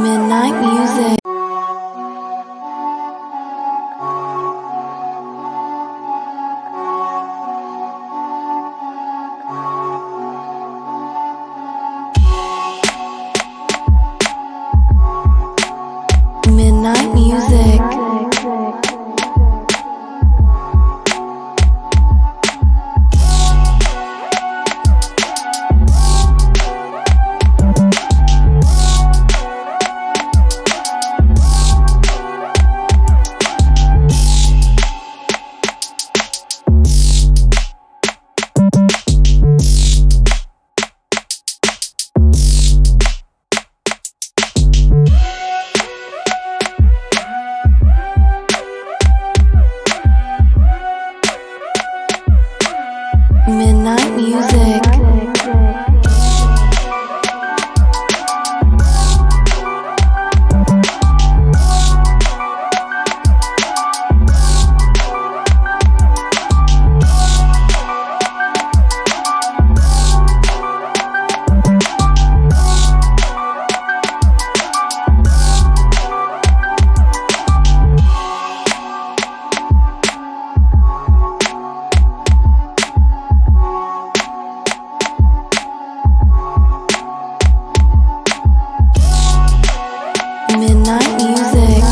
Midnight music. Midnight music. Midnight music. Midnight music.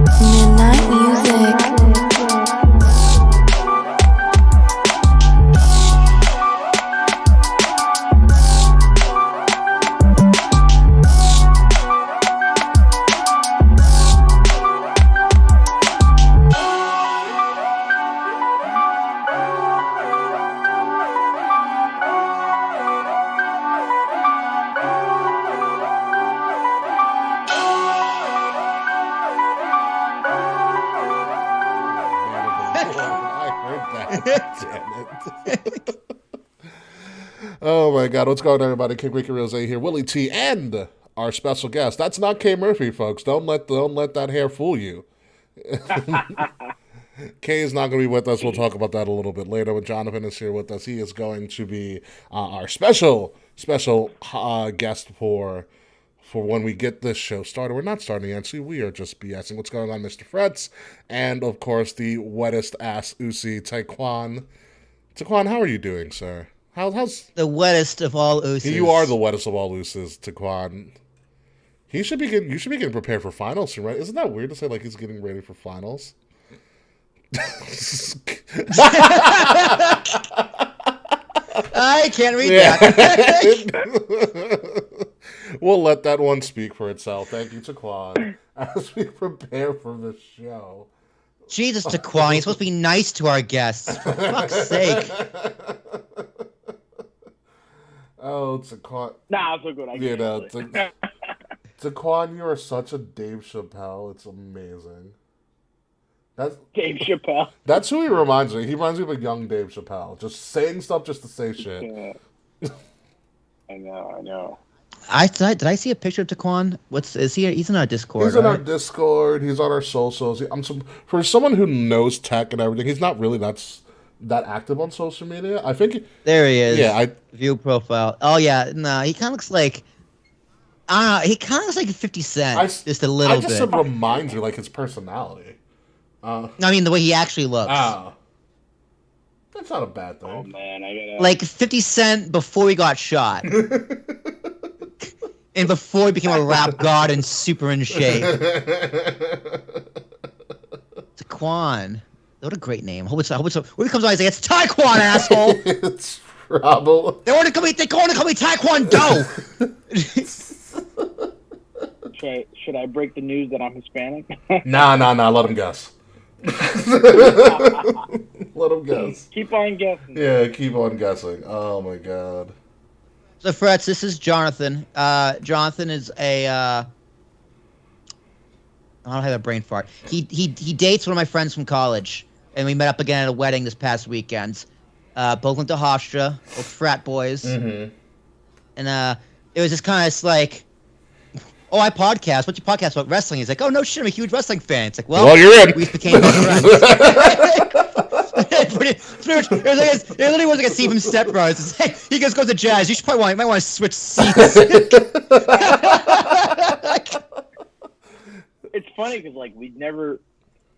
Midnight music. I heard that. Damn it. Oh my God, what's going on, everybody? King Ricky Rose here, Willie T, and our special guest. That's not Kay Murphy, folks. Don't let that hair fool you. Kay is not going to be with us. We'll talk about that a little bit later when Jonathan is here with us. He is going to be our special guest for when we get this show started. We're not starting, actually. We are just BSing. What's going on, Mr. Fretz? And, of course, the wettest ass Ucey, Taekwon. Taekwon, how are you doing, sir? How's the wettest of all Uceys? You are the wettest of all Uceys, Taekwon. You should be getting prepared for finals soon, right? Isn't that weird to say, like, he's getting ready for finals? I can't read that. We'll let that one speak for itself. Thank you, Taekwon. As we prepare for the show. Jesus, Taekwon, you're supposed to be nice to our guests. For fuck's sake. Oh, Taekwon. Nah, it's so good. Taekwon, you are such a Dave Chappelle. It's amazing. That's Dave Chappelle. That's who he reminds me. He reminds me of a young Dave Chappelle. Just saying stuff just to say shit. Yeah. I know. Did I see a picture of Taekwon? Is he? He's in our Discord. He's in our Discord. He's on our socials. For someone who knows tech and everything, he's not really that active on social media. I think there he is. Yeah, view profile. Oh yeah, no, he kind of looks like. He kind of looks like 50 Cent, just a little bit. It reminds me like his personality. I mean, the way he actually looks. That's not a bad thing. Oh man, I gotta like 50 Cent before he got shot. And before he became a rap god and super in shape. Taekwon. What a great name. When he comes on, he's like, it's Taekwon, asshole! It's trouble. They're going to call me Taekwondo! Should I break the news that I'm Hispanic? Nah, let him guess. Let him guess. Keep on guessing. Yeah, keep on guessing. Oh my God. So, Fretz, this is Jonathan. Jonathan is a. I don't have a brain fart. He dates one of my friends from college, and we met up again at a wedding this past weekend. Both went to Hofstra, both frat boys, and it was just kind of like, oh, I podcast. What's your podcast about? Wrestling. He's like, oh no shit, I'm a huge wrestling fan. It's like, well you're in. We became best friends. pretty much, it literally was like a scene from Step Brothers. It's like, he goes to Jazz. You might want to switch seats. It's funny because like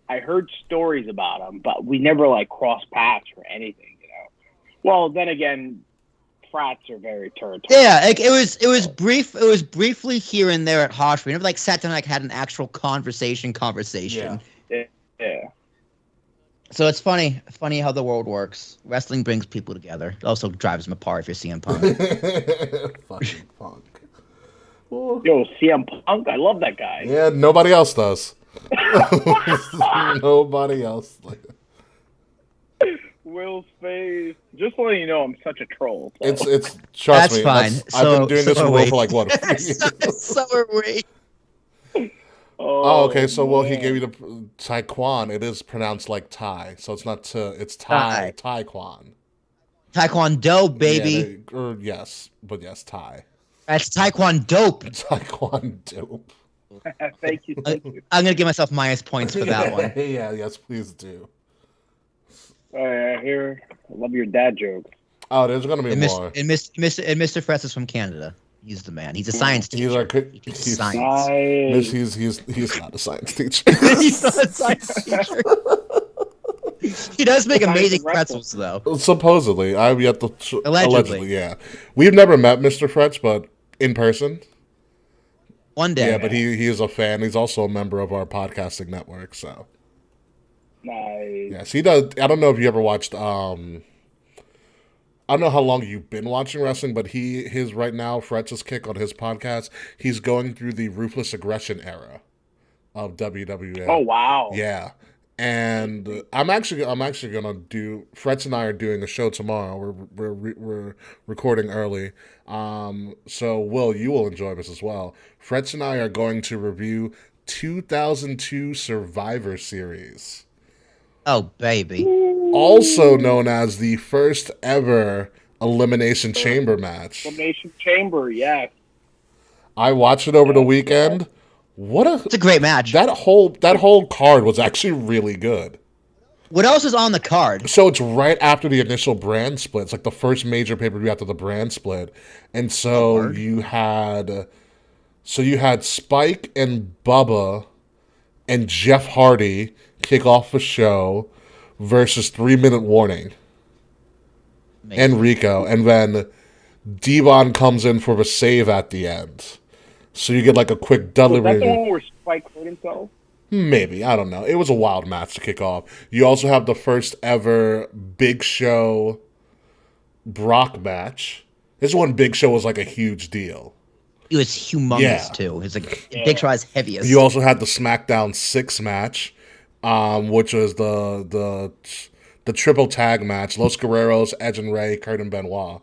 I heard stories about him, but we never like crossed paths or anything, you know. Well, then again, frats are very territorial. Yeah, like, it was brief. It was briefly here and there at Hosh. We never like sat down and like had an actual conversation. Yeah. So it's funny how the world works. Wrestling brings people together. It also drives them apart if you're CM Punk. Fucking Punk. Yo, CM Punk, I love that guy. Yeah, nobody else does. Nobody else. Will's face. Just letting you know, I'm such a troll. So. It's trust That's me. fine. I've been doing this with Will for like what? So are we. Oh, okay. So, well, he gave you the Taekwon. It is pronounced like Thai, so it's not it's Thai. Taekwon. Taekwondo, baby. Yeah, yes, but yes, Thai. That's Taekwondo. Taekwondo. Thank you. I'm gonna give myself minus points for that one. Yeah, yes, please do. I love your dad jokes. Oh, there's gonna be more. And Mr. Fress is from Canada. He's the man. He's a science teacher. He's science. He's not a science teacher. He's not a science teacher. He does make amazing pretzels, though. Supposedly, I've yet to Allegedly, yeah. We've never met Mr. Fretch, but in person. One day. Yeah, but he is a fan. He's also a member of our podcasting network. So. Nice. Yes, he does. I don't know if you ever watched. I don't know how long you've been watching wrestling, but his right now, Fretz's kick on his podcast, he's going through the Ruthless Aggression era of WWE. Oh wow! Yeah, and I'm actually gonna do. Fretz and I are doing a show tomorrow. We're recording early, so Will, you will enjoy this as well. Fretz and I are going to review 2002 Survivor Series. Oh, baby. Also known as the first ever Elimination Chamber match. Elimination Chamber, yes. I watched it over the weekend. It's a great match. That whole card was actually really good. What else is on the card? So it's right after the initial brand split. It's like the first major pay-per-view after the brand split. And so you had Spike and Bubba and Jeff Hardy kick off the show versus 3 Minute Warning. Amazing. And Rico. And then Devon comes in for the save at the end. So you get like a quick delivery. Was that the one where Spike hurt himself? Maybe. I don't know. It was a wild match to kick off. You also have the first ever Big Show Brock match. This one, Big Show was like a huge deal. It was humongous too. It's like Big Show is heaviest. You also had the SmackDown 6 match, which was the triple tag match: Los Guerreros, Edge and Ray, Kurt and Benoit.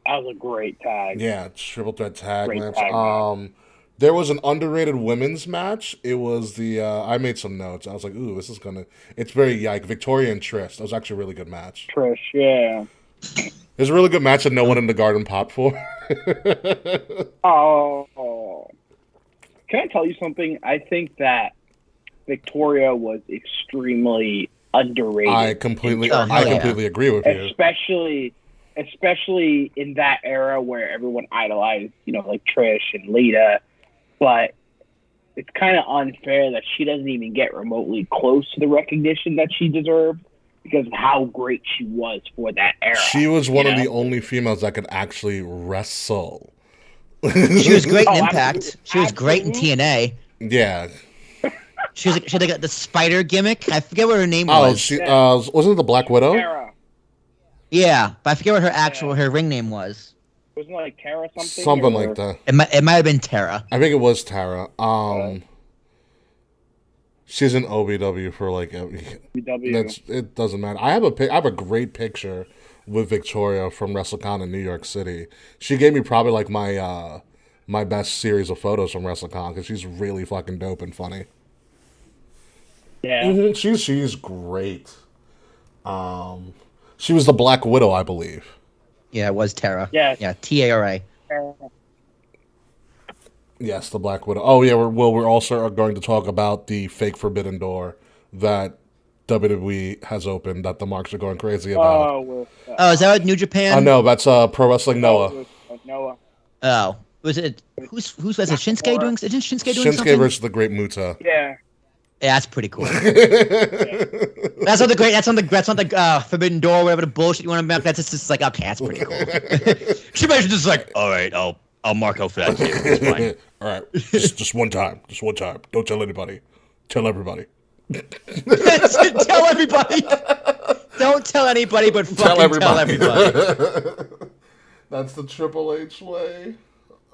That was a great tag. Yeah, triple threat tag match. Match. There was an underrated women's match. It was the I made some notes. I was like, ooh, it's very yike. Victoria and Trish. That was actually a really good match. Trish, yeah. It was a really good match that no one in the Garden popped for. Oh. Can I tell you something? I think that Victoria was extremely underrated. I completely agree with you. Especially in that era where everyone idolized, like Trish and Lita. But it's kind of unfair that she doesn't even get remotely close to the recognition that she deserved because of how great she was for that era. She was one of the only females that could actually wrestle. She was great in Impact. Absolutely. She was great in TNA. Yeah. She had the spider gimmick. I forget what her name was. Wasn't it the Black Widow? Tara. Yeah, but I forget what her ring name was. Wasn't it like Tara something? Something like that. It might have been Tara. I think it was Tara. She's in OVW for like OVW. It doesn't matter. I have a great picture with Victoria from WrestleCon in New York City. She gave me probably like my best series of photos from WrestleCon because she's really fucking dope and funny. Yeah. She's great. She was the Black Widow, I believe. Yeah, it was Tara. Yes. Yeah, Tara. Yes, the Black Widow. Oh yeah, we're also going to talk about the fake Forbidden Door that WWE has opened that the marks are going crazy about. Oh, is that what New Japan? Oh no, that's Pro Wrestling Noah. Noah. Oh, was it? Who's was it? Shinsuke doing? Isn't Shinsuke doing Shinsuke something? versus the Great Muta. Yeah. Yeah, that's pretty cool. That's not the great. That's not the Forbidden Door, whatever the bullshit you want to make. That's just like, okay, that's pretty cool. She basically just like, all right, I'll mark out for that too. It's fine. All right, just one time, Don't tell anybody. Tell everybody. Tell everybody. Don't tell anybody, but fucking tell everybody. That's the Triple H way.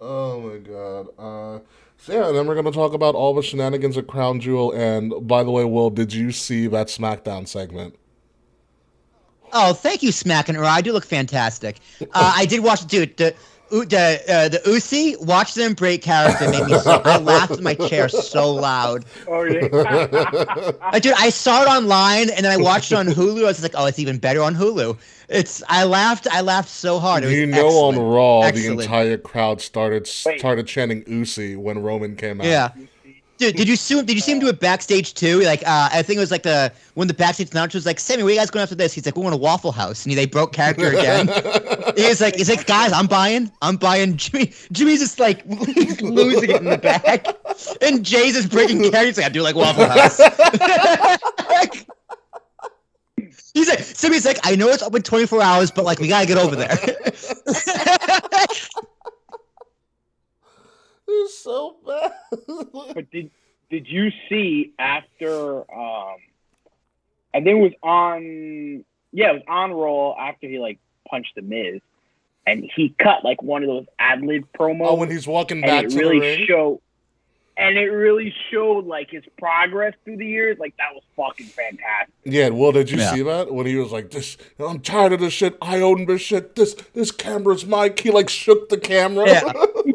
Oh my god. So yeah, and then we're gonna talk about all the shenanigans at Crown Jewel. And by the way, Will, did you see that SmackDown segment? Oh, thank you, Smack and Raw. I do look fantastic. I did watch, dude. The Ucey, watch them break character made me so. I laughed in my chair so loud. Oh yeah. Dude, I saw it online and then I watched it on Hulu. I was like, oh, it's even better on Hulu. I laughed so hard. It was on Raw, excellent. the entire crowd started chanting Ucey when Roman came out. Yeah. Dude, did you see him do it backstage too? Like, I think it was like when the backstage announcer was like, "Sammy, where you guys going after this?" He's like, "We're going to Waffle House," and they broke character again. he's like, "Guys, I'm buying." Jimmy's just like losing it in the back, and Jay's just breaking character. He's like, "I do like Waffle House." He's like, Sammy's like, "I know it's open 24 hours, but like, we gotta get over there." It's so bad. But did you see after I think it was on Raw after he like punched the Miz and he cut like one of those ad lib promos. Oh, when he's walking back to the ring. It really showed like his progress through the years. Like that was fucking fantastic. Yeah, well, did you see that when he was like, "This, I'm tired of this shit. I own this shit. This camera's mine." He like shook the camera. Yeah,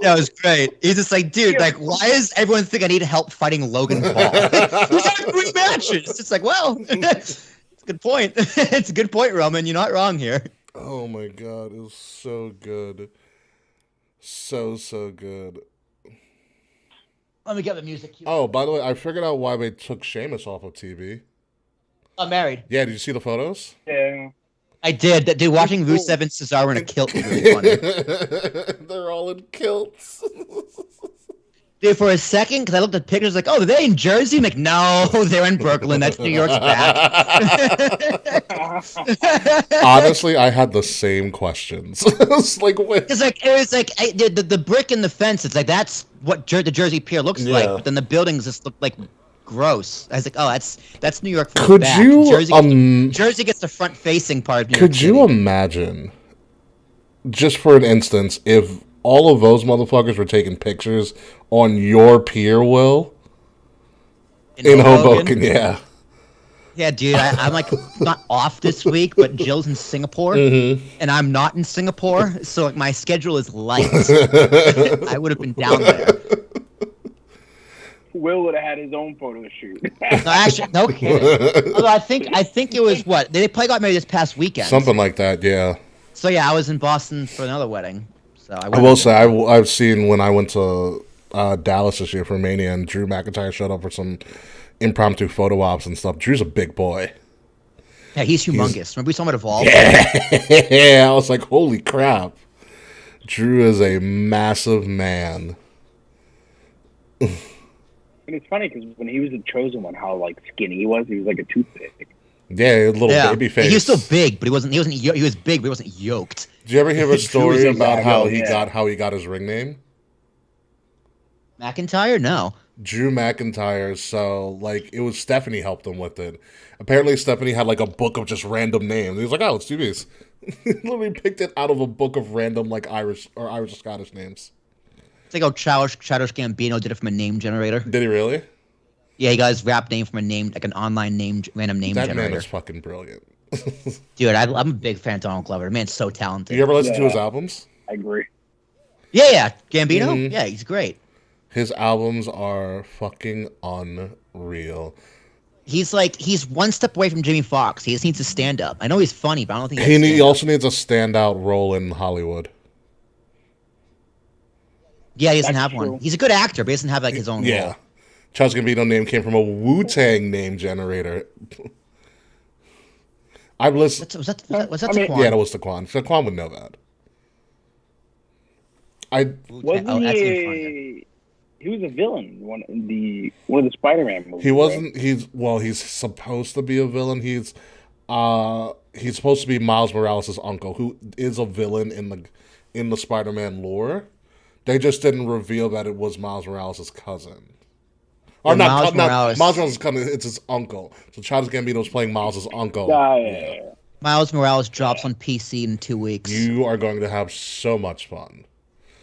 that was great. He's just like, dude, like, why does everyone think I need help fighting Logan Paul? He's had 3 matches. It's just like, well, it's a good point. It's a good point, Roman. You're not wrong here. Oh my god, it was so good, so good. Let me get the music cue. Oh, by the way, I figured out why they took Sheamus off of TV. I'm married. Yeah, did you see the photos? Yeah. I did. Dude, watching Rusev and Cesaro in a kilt was really funny. They're all in kilts. Dude, for a second, because I looked at pictures, like, oh, are they in Jersey? I'm like, no, they're in Brooklyn. That's New York's back. Honestly, I had the same questions. It's like, wait. It's like, it was like the brick in the fence. It's like, that's what the Jersey Pier looks like. But then the buildings just look like gross. I was like, oh, that's New York. Could back. you? Jersey gets the front-facing part of New York Could City. you imagine, just for an instance, if all of those motherfuckers were taking pictures on your pier, Will? In Hoboken, yeah. Yeah, dude, I'm like not off this week, but Jill's in Singapore, and I'm not in Singapore, so like my schedule is light. I would have been down there. Will would have had his own photo shoot. No, actually, no kidding. Although I think it was what they probably got married this past weekend. Something like that, yeah. So yeah, I was in Boston for another wedding. So I will say I've seen when I went to Dallas this year for Mania, and Drew McIntyre showed up for some impromptu photo ops and stuff. Drew's a big boy. Yeah, he's humongous. Remember we saw him at Evolve? Yeah, I was like, holy crap. Drew is a massive man. And it's funny because when he was the Chosen One, how like skinny he was like a toothpick. Yeah, a little baby face. He was still big, but he wasn't. He was big, but he wasn't yoked. Did you ever hear a story about how he got his ring name? McIntyre? No. Drew McIntyre. So like it was Stephanie helped him with it. Apparently Stephanie had like a book of just random names. He was like, oh, it's TV's. He literally picked it out of a book of random like Irish or Scottish names. It's like how Childish Gambino did it from a name generator. Did he really? Yeah, he got his rap name from a name, like an online random name generator. That man is fucking brilliant. Dude, I'm a big fan of Donald Glover. The man's so talented. Do you ever listen to Yeah. his albums? I agree. Yeah. Gambino? Mhm. Yeah, he's great. His albums are fucking unreal. He's one step away from Jamie Foxx. He just needs to stand up. I know he's funny, but I don't think He also needs a standout role in Hollywood. Yeah, he doesn't That's have true. one. He's a good actor, but he doesn't have like his own Yeah. role. Childish Gambino name came from a Wu-Tang name generator. I've listened. Was that mean- Taquan? Yeah, that was Taquan. Taquan would know that. Wasn't Oh, that's even funnier. he was a villain in one of the Spider-Man movies. He right? wasn't. He's supposed to be a villain. He's supposed to be Miles Morales' uncle, who is a villain in the Spider-Man lore. They just didn't reveal that it was Miles Morales' cousin. Or Yeah, not Miles Miles Morales' cousin. It's his uncle. So Childish Gambino's playing Miles' uncle. Yeah. Miles Morales drops on PC in 2 weeks. You are going to have so much fun.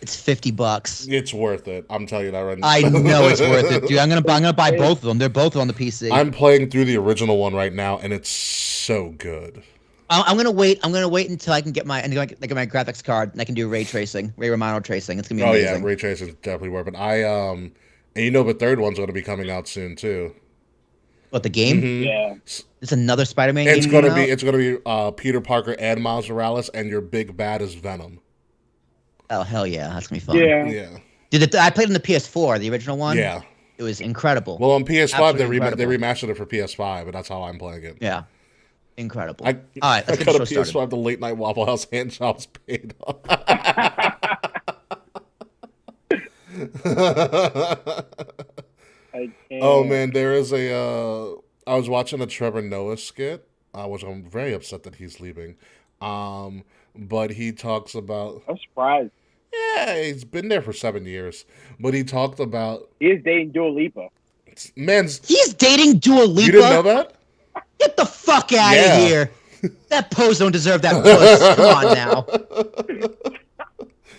It's $50. It's worth it. I'm telling you that right now. I know it's worth it, dude. I'm gonna buy both of them. They're both on the PC. I'm playing through the original one right now, and it's so good. I'm gonna wait. I'm gonna wait until I can get my graphics card and I can do ray tracing, Ray Romano tracing. It's gonna be Oh amazing. yeah, ray tracing is definitely worth it. And you know the third one's going to be coming out soon too. What, the game? Mm-hmm. Yeah. It's another Spider-Man It's game. gonna be Peter Parker and Miles Morales, and your big bad is Venom. Oh hell yeah, that's gonna be fun. Yeah. Yeah, Dude, I played on the PS4, the original one. yeah. It was incredible. Well, on PS5 Absolutely they incredible. remastered it for PS5, and that's how I'm playing it. Yeah. Incredible. I All right, let's I get got the a show PS5. started. The late night Waffle House hand jobs paid off. I can't. Oh man, there is I was watching a Trevor Noah skit, which I'm very upset that he's leaving. But he talks about I'm surprised. he's been there for 7 years. But he talked about He is dating Dua Lipa. man's. He's dating Dua Lipa. You didn't know that? Get the fuck out Yeah. of here. That pose don't deserve that puss. Come on now.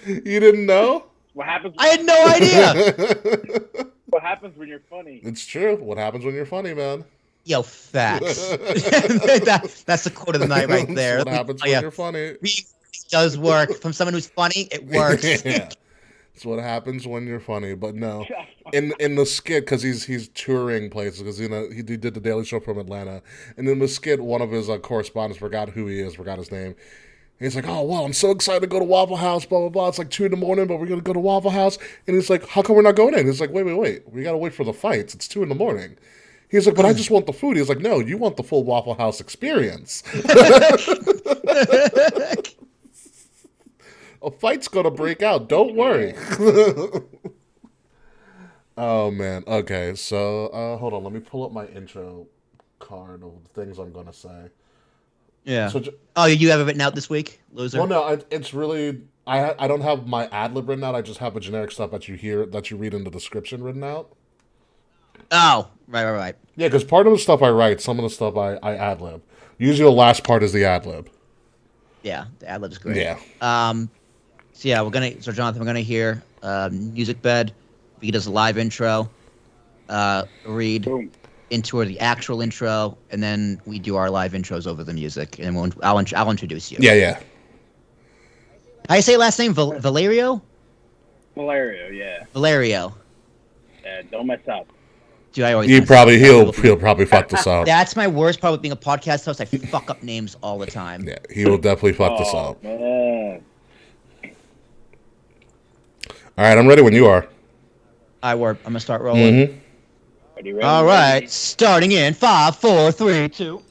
You didn't know? What happens? I had no idea. What happens when you're funny? It's true. What happens when you're funny, man? Yo, facts. That's the quote of the night right there. What happens when you're funny? It does work. From someone who's funny, it works. Yeah. It's what happens when you're funny. But no, in the skit, because he's touring places, because he did the Daily Show from Atlanta, and in the skit, one of his correspondents forgot who he is, forgot his name. And he's like, "Oh wow, I'm so excited to go to Waffle House, blah blah blah. It's like 2 a.m, but we're gonna go to Waffle House." And he's like, "How come we're not going in?" He's like, "Wait, we gotta wait for the fights. It's 2 a.m." He's like, "But I just want the food." He's like, "No, you want the full Waffle House experience. A fight's gonna break out. Don't worry." Oh man. Okay, so hold on. Let me pull up my intro card of things I'm gonna say. Yeah. So, Oh, you have it written out this week, loser? well, no, it's really I don't have my ad lib written out. I just have the generic stuff that you read in the description written out. Oh, right. Yeah, because part of the stuff I write, some of the stuff I ad lib. Usually, the last part is the ad lib. Yeah, the ad lib is great. Yeah. So yeah, Jonathan, we're gonna hear Music Bed. He does a live intro. Read Boom. into the actual intro, and then we do our live intros over the music, and I'll introduce you. Yeah. How you say last name? Valerio? Valerio, yeah. Valerio. Don't mess up. Dude, I always He'll mess up. probably fuck this up. That's my worst part with being a podcast host. I fuck up names all the time. Yeah, he will definitely fuck this Oh, up. man. All right, I'm ready when you are. I'm gonna start rolling. Mm-hmm. Ready? All right, starting in 5, 4, 3, 2.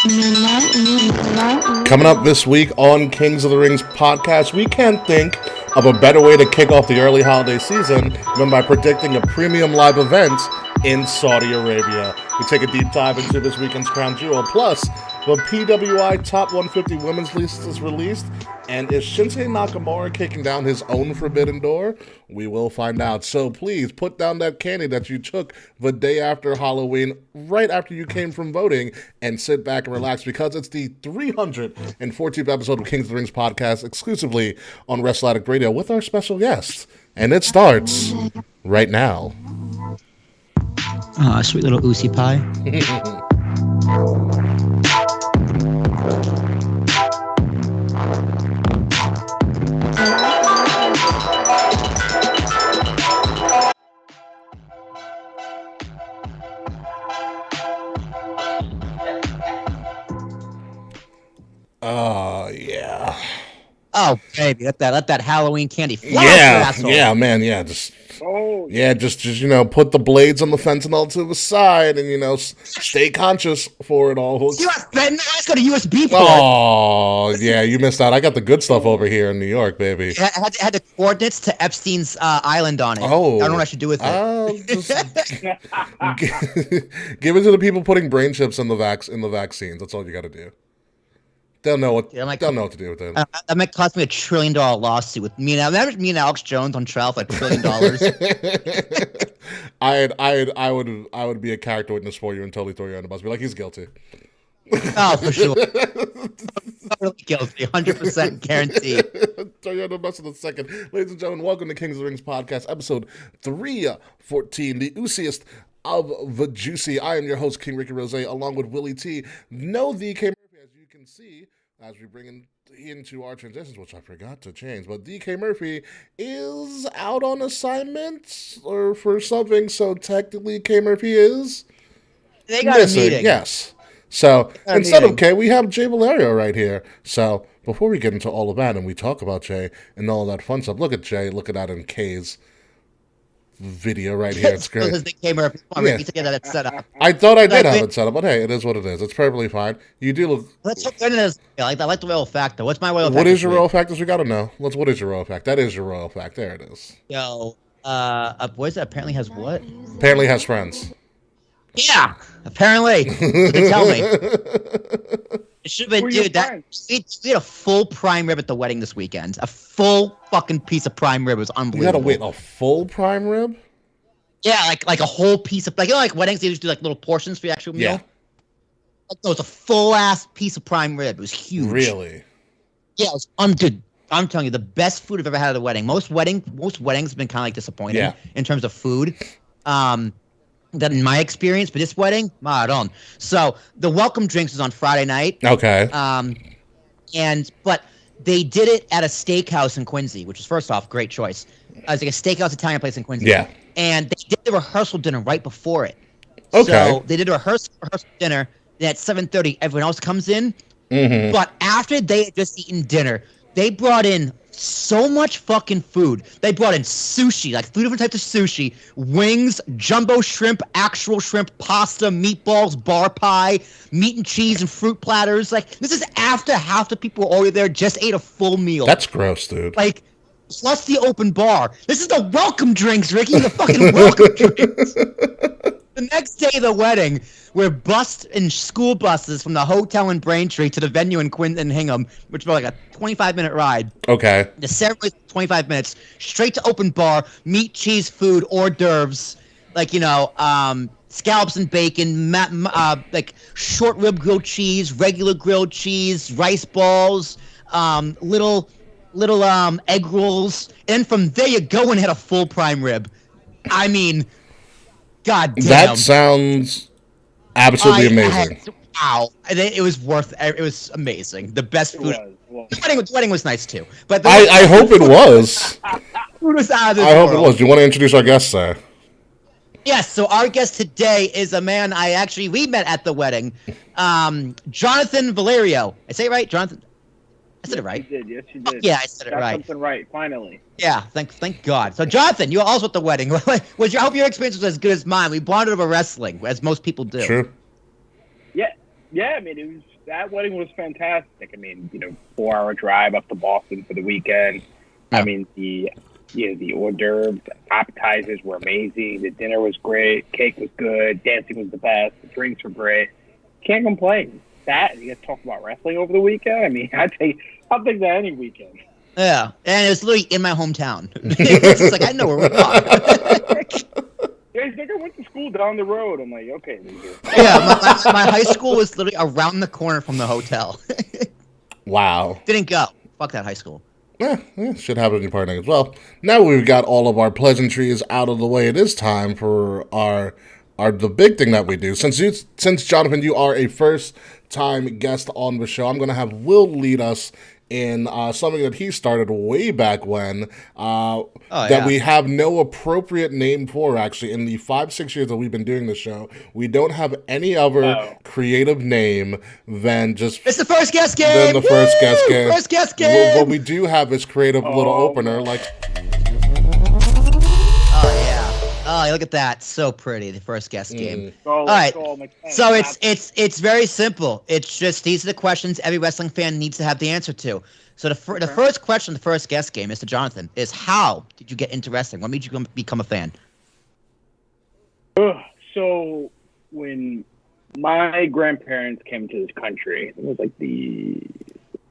Midnight Music. Coming up this week on Kings of the Rings podcast, we can't think of a better way to kick off the early holiday season than by predicting a premium live event in Saudi Arabia. We take a deep dive into this weekend's crown jewel. Plus, The PWI Top 150 Women's List is released, and is Shinsuke Nakamura kicking down his own forbidden door? We will find out. So please put down that candy that you took the day after Halloween, right after you came from voting, and sit back and relax, because it's the 314th episode of Kings of the Rings podcast, exclusively on Wrestle Addict Radio, with our special guest. And it starts right now. Sweet little Ucey pie. Oh, yeah. Oh, baby, let that Halloween candy fly. Yeah, just put the blades on the fentanyl to the side, and stay conscious for it all. It's got a USB port. Oh, yeah, you missed out. I got the good stuff over here in New York, baby. It had the coordinates to Epstein's island on it. Oh, I don't know what I should do with it. Give it to the people putting brain chips in the vaccines. That's all you got to do. They'll know what to do with it. That might cost me $1 trillion lawsuit with me and Alex Jones on trial for $1 trillion. I would be a character witness for you and totally throw you on the bus. Be like, he's guilty. Oh, for sure. Totally guilty. 100% guaranteed. Throw you on the bus in a second. Ladies and gentlemen, welcome to Kings of the Rings podcast, episode 314, the Uceyest of the juicy. I am your host, King Ricky Rose, along with Willie T. No DK Murphy, as you can see, as we bring into our transitions, which I forgot to change, but DK Murphy is out on assignment or for something, so technically K Murphy is they got missing. A meeting. Yes. So instead of K, we have Jay Valerio right here. So before we get into all of that and we talk about Jay and all that fun stuff, look at Jay, look at that in K's video right here. It's great. That set up. I thought I did have it set up, but hey, it is what it is. It's perfectly fine. You do look. Let's hope that is. I like the royal factor. What's my royal factor? What is your royal factor? We got to know. What is your royal factor? That is your royal factor. There it is. Yo, boys that apparently has what? Apparently has friends. Yeah, apparently. They tell me. It should have been, dude. We had a full prime rib at the wedding this weekend. A full fucking piece of prime rib. It was unbelievable. You gotta wait a full prime rib? Yeah, like a whole piece of like weddings they just do like little portions for the actual meal. Yeah. No, it's a full ass piece of prime rib. It was huge. Really? Yeah, it was dude. I'm telling you, the best food I've ever had at a wedding. Most weddings have been kind of like disappointing in terms of food. That in my experience, but this wedding, on. So the welcome drinks was on Friday night. Okay. But they did it at a steakhouse in Quincy, which is first off great choice. It was like a steakhouse Italian place in Quincy. Yeah. And they did the rehearsal dinner right before it. Okay. So they did a rehearsal dinner. Then at 7:30, everyone else comes in. Mm-hmm. But after they had just eaten dinner, they brought in so much fucking food. They brought in sushi, like 3 different types of sushi, wings, jumbo shrimp, actual shrimp, pasta, meatballs, bar pie, meat and cheese, and fruit platters. Like, this is after half the people already there just ate a full meal. That's gross, dude. Like, plus the open bar. This is the welcome drinks, Ricky. The fucking welcome drinks. The next day of the wedding, we're bussed in school buses from the hotel in Braintree to the venue in Hingham, which was like a 25-minute ride. Okay. The ceremony 25 minutes, straight to open bar, meat, cheese, food, hors d'oeuvres, like, scallops and bacon, like short rib grilled cheese, regular grilled cheese, rice balls, little egg rolls, and from there you go and hit a full prime rib. I mean, god damn. That sounds absolutely amazing. Wow. It was it was amazing. The best food. The wedding was nice too. But I hope it was. Food was out of this I hope world. it was. Do you want to introduce our guest, sir? Yes, so our guest today is a man we met at the wedding. Jonathan Valerio. I say it right, Jonathan? I said it right. You did, yes, you did. Yeah, I said it Got right. something right, finally. Yeah, thank God. So, Jonathan, you were also at the wedding. I hope your experience was as good as mine. We bonded over wrestling, as most people do. True. Yeah. I mean, that wedding was fantastic. I mean, 4-hour drive up to Boston for the weekend. Yeah. I mean, the hors d'oeuvres, the appetizers were amazing. The dinner was great. Cake was good. Dancing was the best. The drinks were great. Can't complain. that, and you guys talk about wrestling over the weekend. I mean, I'll take that any weekend. Yeah, and it was literally in my hometown. It's just like I know where we are. Yeah, he's like, I went to school down the road. I'm like, okay, loser. Yeah, my high school was literally around the corner from the hotel. Wow. Didn't go. Fuck that high school. Yeah, should happen in your partner as well. Now we've got all of our pleasantries out of the way. It is time for the big thing that we do. Since Jonathan, you are a first time guest on the show, I'm going to have Will lead us in something that he started way back when that we have no appropriate name for, actually. In the 5-6 years that we've been doing the show, we don't have any other creative name than just... It's the first guest game! Than the first guest game. First guest game! What we do have this creative little opener, like... Oh, yeah. Oh, look at that. So pretty, the first guest game. All right. So it's very simple. It's just these are the questions every wrestling fan needs to have the answer to. So the first question, the first guest game, Mr. Jonathan, is how did you get into wrestling? What made you become a fan? So when my grandparents came to this country, it was like the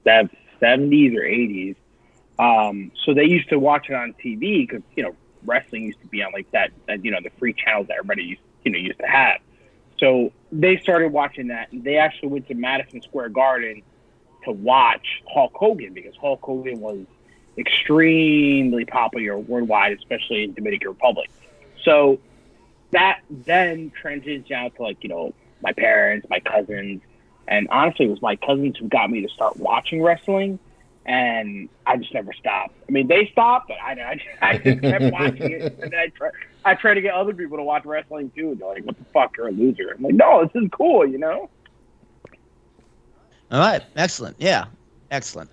70s or 80s. So they used to watch it on TV because, wrestling used to be on like that, the free channels that everybody used to have. So they started watching that, and they actually went to Madison Square Garden to watch Hulk Hogan because Hulk Hogan was extremely popular worldwide, especially in Dominican Republic. So that then transitioned out to my parents, my cousins, and honestly, it was my cousins who got me to start watching wrestling. And I just never stopped. I mean, they stopped, but I just kept watching it. And then I tried to get other people to watch wrestling too. And they're like, "What the fuck? You're a loser." I'm like, "No, this is cool, All right, excellent. Yeah, excellent.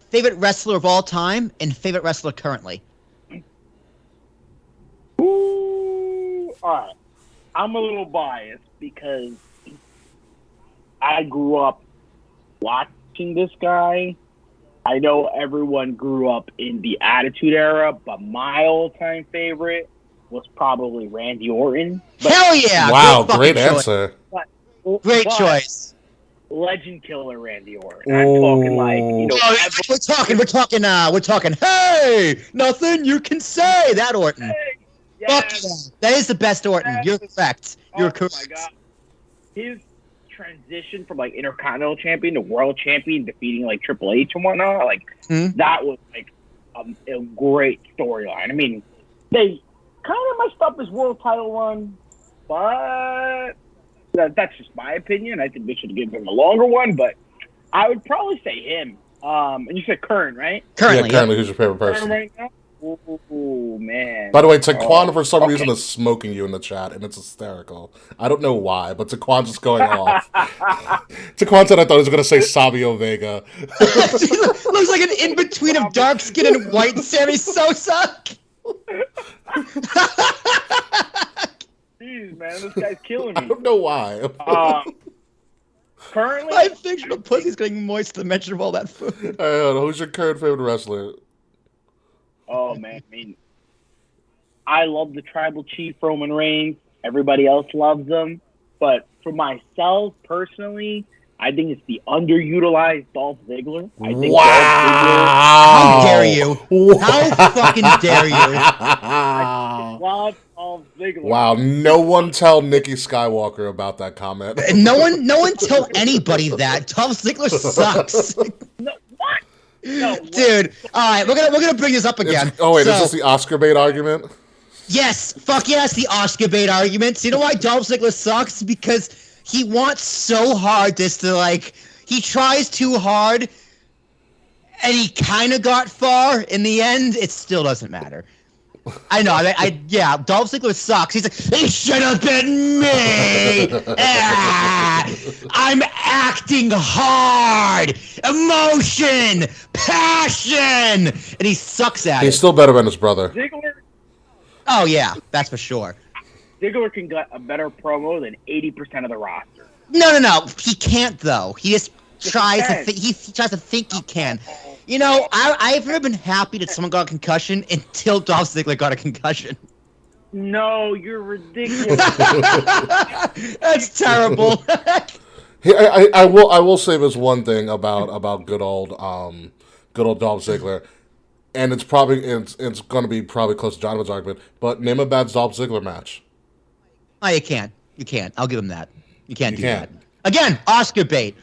Favorite wrestler of all time and favorite wrestler currently? Ooh, all right. I'm a little biased because I grew up watching this guy. I know everyone grew up in the Attitude Era, but my all-time favorite was probably Randy Orton. Hell yeah! Wow, great answer. Great choice. Legend killer Randy Orton. I'm talking we're talking. Hey, nothing you can say. That Orton. Hey, Fuck yeah. That is the best Orton. You're correct. You're correct. My God. His transition from Intercontinental Champion to World Champion, defeating Triple H and whatnot, that was a great storyline. I mean, they kind of messed up his world title run, but that's just my opinion. I think they should give him a longer one, but I would probably say him. And you said current, right? Currently, who's your favorite person? Right now? Oh, man. By the way, Taquan for some reason is smoking you in the chat, and it's hysterical. I don't know why, but Taquan's just going off. Taquan said I thought he was going to say Savio Vega. Looks like an in-between of dark skin and white Sammy Sosa. Jeez, man, this guy's killing me. I don't know why. Currently, my fictional pussy's getting moist to the mention of all that food. Who's your current favorite wrestler? Oh, man. I mean, I love the Tribal Chief Roman Reigns. Everybody else loves him. But for myself, personally, I think it's the underutilized Dolph Ziggler. I think How dare you? How fucking dare you? I love Dolph Ziggler. Wow, no one tell Nikki Skywalker about that comment. No one tell anybody that. Dolph Ziggler sucks. No, what? No, dude. All right, we're gonna bring this up again. Is this the Oscar bait argument? Yes, fuck yes, the Oscar bait argument. So you know why Dolph Ziggler sucks? Because he wants so hard just to he tries too hard, and he kind of got far. In the end, it still doesn't matter. I know. Yeah, Dolph Ziggler sucks. He's like, it should have been me. I'm acting hard, emotion, passion, and he sucks at it. He's still better than his brother. Ziggler. Oh yeah, that's for sure. Ziggler can get a better promo than 80% of the roster. No. He can't though. He just tries to. He tries to think he can. I've never been happy that someone got a concussion until Dolph Ziggler got a concussion. No, you're ridiculous. That's terrible. I will say this one thing about good old Dolph Ziggler, and it's going to be probably close to Jonathan's argument. But name a bad Dolph Ziggler match. Oh, you can't. You can't. I'll give him that. You can't do can't. that. Again, Oscar bait.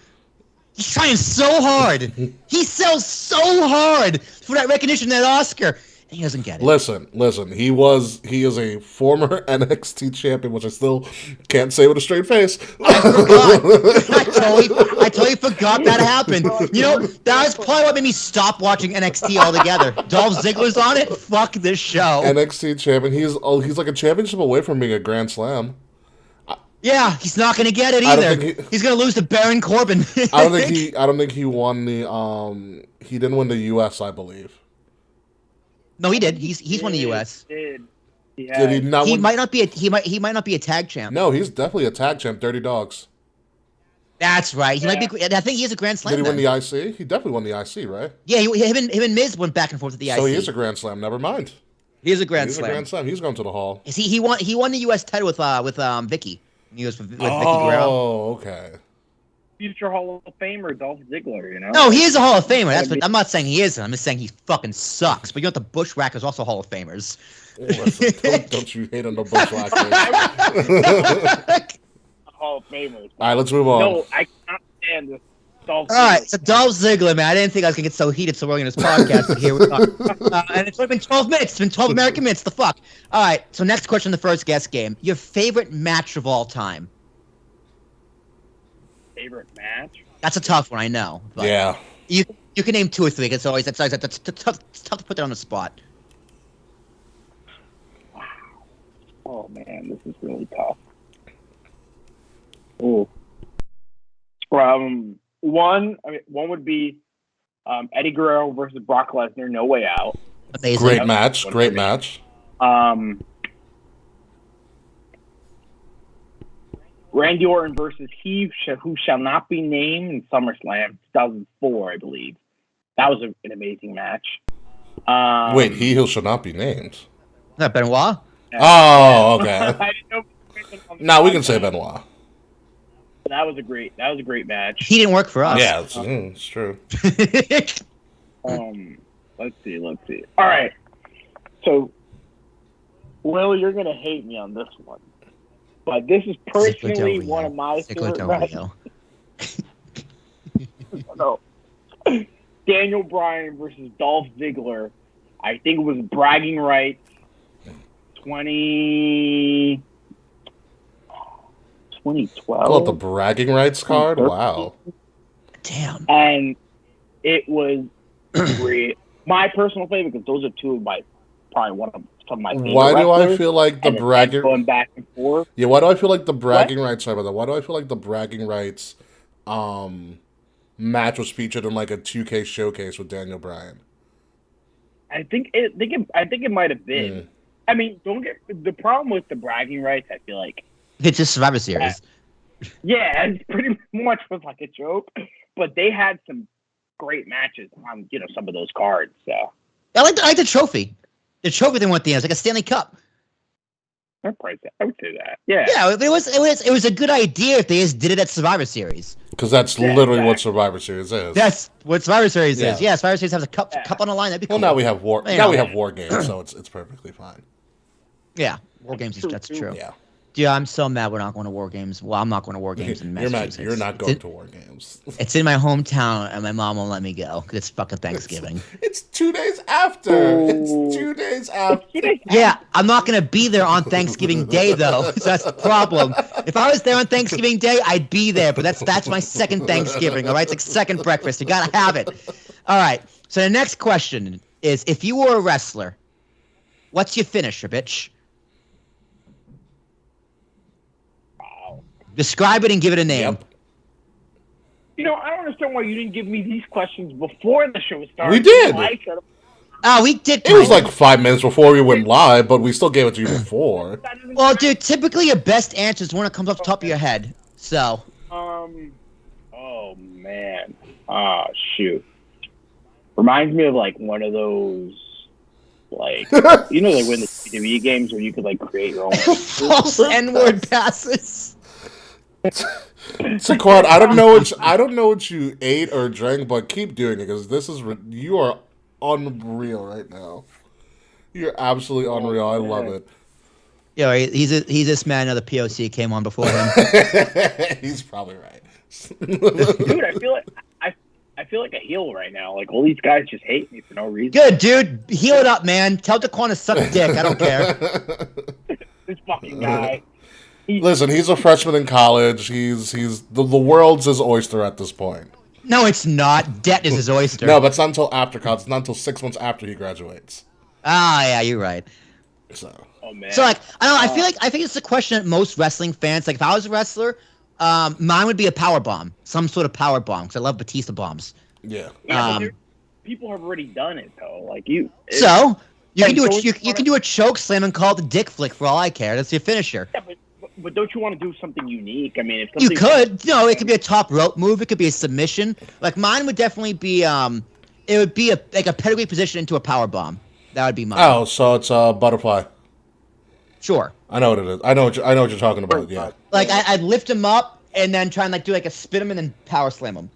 He's trying so hard. He sells so hard for that recognition, that Oscar, and he doesn't get it. Listen. He is a former NXT champion, which I still can't say with a straight face. I forgot. I totally forgot that happened. You know, that was probably what made me stop watching NXT altogether. Dolph Ziggler's on it. Fuck this show. NXT champion. He's like a championship away from being a Grand Slam. Yeah, he's not going to get it either. He's going to lose to Baron Corbin. I don't think he won the. He didn't win the U.S. I believe. No, he did. He's won the U.S. Did he not? He might not be a tag champ. No, he's definitely a tag champ. Dirty Dogs. That's right. He might be. I think he is a Grand Slam. Did he win the IC? He definitely won the IC, right? Yeah, him and Miz went back and forth with the IC. So he is a Grand Slam. Never mind. He is a Grand He's Slam. a Grand Slam. He's going to the Hall. He won the U.S. title with Vicky. He was with Vicky Guerrero. Oh, okay. Future Hall of Famer Dolph Ziggler, you know? No, he is a Hall of Famer. That's what I'm not saying he isn't. I'm just saying he fucking sucks. But you know what? The Bushwhackers also Hall of Famers. Listen, don't you hate on the Bushwhackers? Hall of Famers. All right, let's move on. No, I cannot stand this Dolph Ziggler. All right, so Dolph Ziggler, man. I didn't think I was going to get so heated so early in this podcast, but here we are. And it's only been 12 minutes. It's been 12 American minutes. The fuck? All right, so next question, the first guest game. Your favorite match of all time? Favorite match? That's a tough one, I know. But Yeah. You can name two or three. It's always that's tough to put that on the spot. Oh man, this is really tough. Oh. One would be Eddie Guerrero versus Brock Lesnar, No Way Out. Amazing. Great match. Great match. Randy Orton versus who shall not be named in SummerSlam 2004, I believe. That was an amazing match. Wait, he who shall not be named. Is that Benoit? Oh, okay. I didn't know. Now we can say Benoit. That was a great match. He didn't work for us. Yeah, it's true. Let's see. All right. So, Will, you're gonna hate me on this one, but this is personally one of my favorite matches. No. Daniel Bryan versus Dolph Ziggler. I think it was bragging rights. 2012. Oh, the bragging rights card? Wow. Damn. And it was great. My personal favorite, because those are two of my, probably some of my favorite Why do I wrestlers, feel like the and bragging... going back and forth? Yeah, why do I feel like the bragging rights... Sorry about that. Why do I feel like the bragging rights match was featured in like a 2K showcase with Daniel Bryan? I think it might have been. I mean, the problem with the bragging rights, I feel like... It's just Survivor Series. Yeah, it pretty much was like a joke, but they had some great matches on, some of those cards. So I like the trophy. The trophy they went the end. It's like a Stanley Cup. I would say that. Yeah. Yeah, it was a good idea if they just did it at Survivor Series. Because that's literally what Survivor Series is. That's what Survivor Series is. Yeah, Survivor Series has a cup on the line. That'd be cool. Well, now we have war. Now we have War Games, so it's perfectly fine. Yeah, War Games. That's true. Yeah. Dude, I'm so mad we're not going to War Games. Well, I'm not going to War Games in Massachusetts. You're not going to War Games. It's in my hometown, and my mom won't let me go because it's fucking Thanksgiving. It's 2 days after. It's 2 days after. Yeah, I'm not going to be there on Thanksgiving Day, though. So that's the problem. If I was there on Thanksgiving Day, I'd be there. But that's my second Thanksgiving, all right? It's like second breakfast. You got to have it. All right. So the next question is, if you were a wrestler, what's your finisher, bitch? Describe it and give it a name. Yep. I don't understand why you didn't give me these questions before the show started. We did. Oh, we did. It was like 5 minutes before we went live, but we still gave it to you before. Well, dude, typically your best answer is one that comes off the top of your head. So. Oh man. Shoot. Reminds me of like one of those, like like when the WWE games where you could like create your own False N-word passes. Saquon, I don't know what you ate or drank, but keep doing it because you are unreal right now. You're absolutely unreal. I love it. Yeah, he's this man. Another POC came on before him. He's probably right. Dude, I feel like a heel right now. Like all these guys just hate me for no reason. Good, dude. Heal it up, man. Tell Daquan to suck dick. I don't care. This fucking guy. Listen, he's a freshman in college. He's the world's his oyster at this point. No, it's not. Debt is his oyster. No, but it's not until after college. It's not until 6 months after he graduates. Ah, yeah, you're right. So. Oh man. So like, I don't know. I think it's a question that most wrestling fans, like, if I was a wrestler, mine would be a power bomb, some sort of power bomb, because I love Batista bombs. Yeah. But people have already done it though. Like you. So you can do a choke slam and call it the dick flick for all I care. That's your finisher. Yeah, but don't you want to do something unique? I mean, if You could. No, it could be a top rope move. It could be a submission. Like mine would definitely be. It would be a pedigree position into a power bomb. That would be mine. Oh, so it's a butterfly. Sure. I know what it is. I know what you're talking about. Yeah. Like I'd lift him up and then try and like do like a spin him and then power slam him.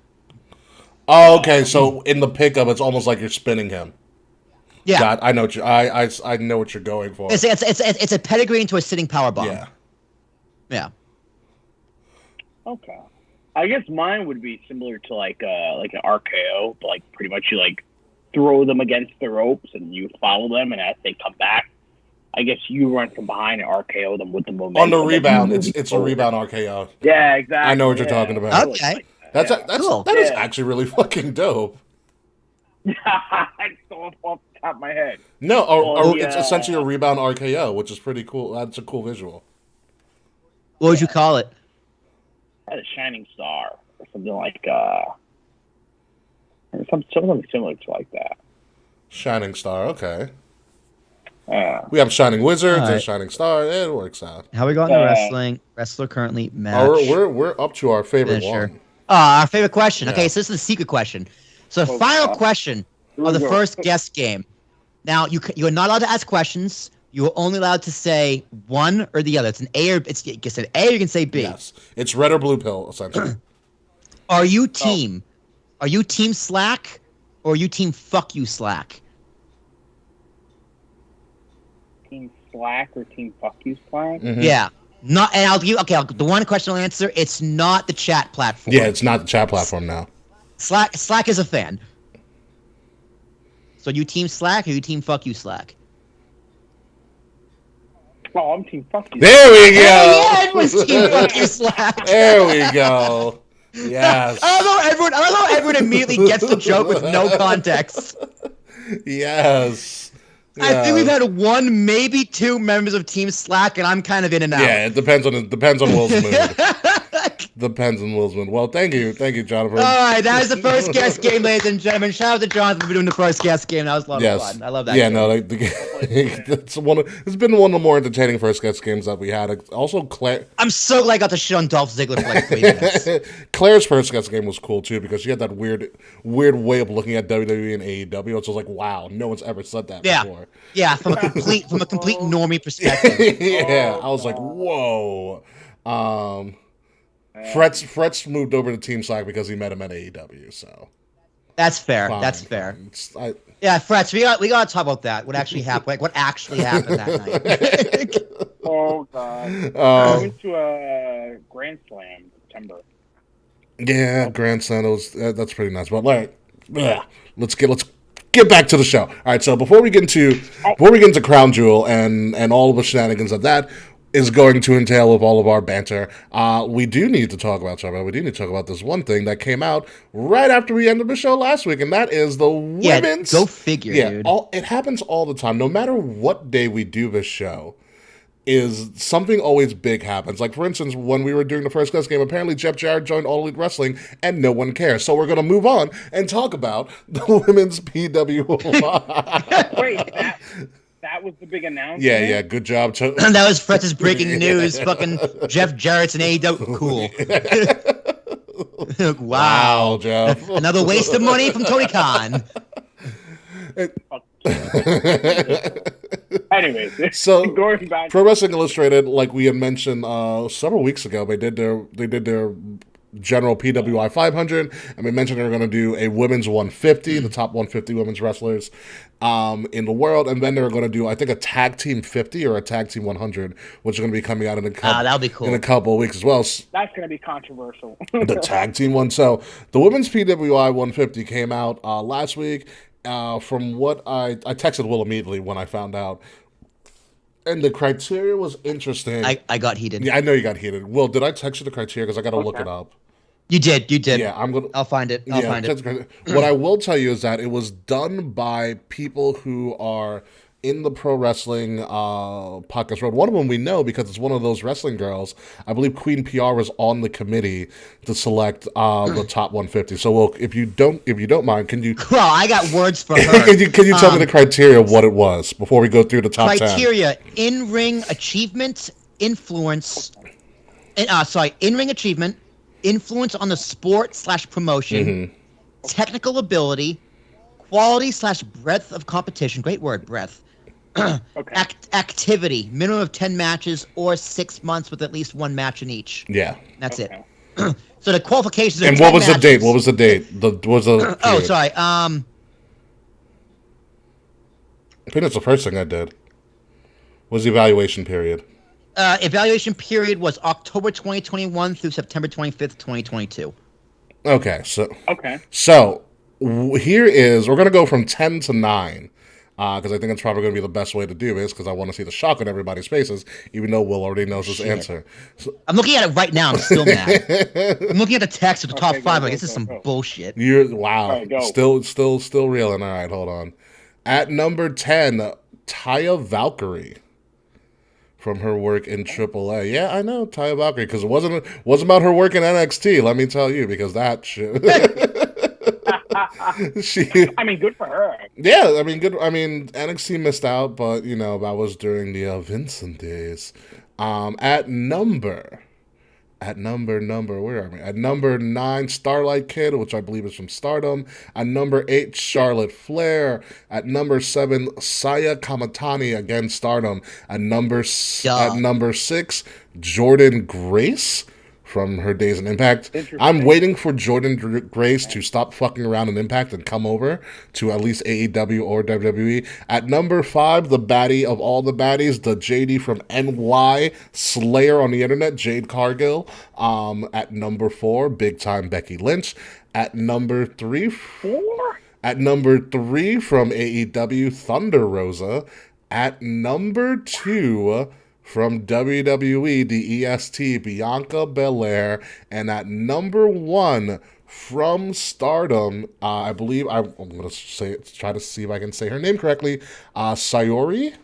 Oh, okay. So in the pickup, it's almost like you're spinning him. Yeah. God, I know what I know what you're going for. It's a pedigree into a sitting power bomb. Yeah. Yeah. Okay. I guess mine would be similar to like an RKO, but like pretty much you like throw them against the ropes and you follow them, and as they come back, I guess you run from behind and RKO them with the momentum. On the rebound, it's a rebound RKO. Yeah, exactly. I know what you're talking about. Okay. That is actually really fucking dope. I saw off the top of my head. No, or it's essentially a rebound RKO, which is pretty cool. That's a cool visual. What would you call it? I had a shining star or something like something similar to like that. Shining Star, okay. We have Shining Wizards and Shining Star. It works out. How we going to wrestling? Wrestler currently match. We're up to our favorite one. Our favorite question. Yeah. Okay, so this is the secret question. So the final question of the first guest game. Now you're not allowed to ask questions. You're only allowed to say one or the other. It's an A or you can say A or you can say B. Yes, it's red or blue pill essentially. Are you team Slack or are you team fuck you Slack? Team Slack or Team Fuck You Slack? Mm-hmm. Yeah. Not, and I'll give the one question I'll answer. It's not the chat platform. Yeah, it's not the chat platform now. Slack is a fan. So you team Slack or you team fuck you Slack? Oh, I'm Team Fuck You. There we go. Yeah, everyone's team fuck you Slack. There we go. Yes. I don't know everyone immediately gets the joke with no context. Yes. I think we've had one, maybe two members of Team Slack, and I'm kind of in and out. Yeah, it depends on Will's mood. Depends on Will's mood. Well, thank you, Jonathan. All right, that was the first guest game, ladies and gentlemen. Shout out to Jonathan for doing the first guest game. That was a lot of fun. I love that. Yeah, game. no, it's been one of the more entertaining first guest games that we had. Also, I'm so glad I got to shit on Dolph Ziggler for like 3 minutes. Claire's first guest game was cool too because she had that weird way of looking at WWE and AEW. It's just like, wow, no one's ever said that before. Yeah, from a complete normie perspective. Yeah, I was like, whoa. Fretz moved over to Team Slack because he met him at AEW. So that's fair. Fine. That's fair. Yeah, Fretz, we got to talk about that. What actually happened? Like, what actually happened that night? Oh God! I went to a Grand Slam in September. Yeah, Grand Slam. That's pretty nice. But let's get back to the show. All right. So before we get into Crown Jewel and all of the shenanigans that is going to entail with all of our banter, we do need to talk about something. We do need to talk about this one thing that came out right after we ended the show last week, and that is the women's. Go figure, dude. It happens all the time. No matter what day we do this show, is something always big happens. Like, for instance, when we were doing the first class game, apparently Jeff Jarrett joined All Elite Wrestling, and no one cares. So we're going to move on and talk about the women's PWI. Wait, that was the big announcement? Yeah, good job. That was Fretz's breaking news. Fucking Jeff Jarrett's an AEW. Cool. Wow, Jeff. Another waste of money from Tony Khan. Anyways, So, going back. Pro Wrestling Illustrated, like we had mentioned several weeks ago, they did their general PWI 500, and we mentioned they were going to do a women's 150, the top 150 women's wrestlers in the world, and then they were going to do, I think, a tag team 50 or a tag team 100, which is going to be coming out in that'll be cool. in a couple of weeks as well. That's going to be controversial. The tag team one. So the women's PWI 150 came out last week. From what I texted Will immediately when I found out. And the criteria was interesting. I got heated. Yeah, I know you got heated. Will, did I text you the criteria? Because I got to look it up. You did. Yeah, I'll find it. I'll find it. What I will tell you is that it was done by people who are in the pro wrestling podcast world. One of them we know because it's one of those wrestling girls. I believe Queen PR was on the committee to select the top 150. So, Will, if you don't mind, can you? Well, I got words for her. can you tell me the criteria of what it was before we go through the top 10? Criteria: in-ring achievement, influence. In-ring achievement, influence on the sport/promotion, technical ability, quality/breadth of competition. Great word, breadth. Okay. activity, minimum of 10 matches or 6 months with at least one match in each. Yeah. That's it. So the qualifications are And 10 what was matches. the date? What was the date? Oh, sorry. I think that's the first thing I did. Was the evaluation period. Evaluation period was October 2021 through September 25th, 2022. Okay, so here is, we're going to go from 10 to 9, because I think it's probably going to be the best way to do this, because I want to see the shock on everybody's faces, even though Will already knows his answer. So, I'm looking at it right now. I'm still mad. I'm looking at the text of the top 5. Like, this is some bullshit. Wow. Right, still reeling. All right, hold on. At number 10, Taya Valkyrie. From her work in AAA. Yeah, I know, Taya Valkyrie, because it wasn't about her work in NXT, let me tell you, because that shit. I mean, good for her. Yeah, I mean, good. I mean, NXT missed out, but, that was during the Vincent days. At number, where are we? At number 9, Starlight Kid, which I believe is from Stardom. At number 8, Charlotte Flair. At number 7, Saya Kamatani, again Stardom. At number 6, Jordan Grace from her days in Impact. I'm waiting for Jordan Grace to stop fucking around in Impact and come over to at least AEW or WWE. At number 5, the baddie of all the baddies, the JD from NY, Slayer on the internet, Jade Cargill. At number 4, big time Becky Lynch. At number 3, At number 3 from AEW, Thunder Rosa. At number 2, from WWE, the EST, Bianca Belair. And at number 1, from Stardom, I believe, I'm going to try to see if I can say her name correctly, Sayori,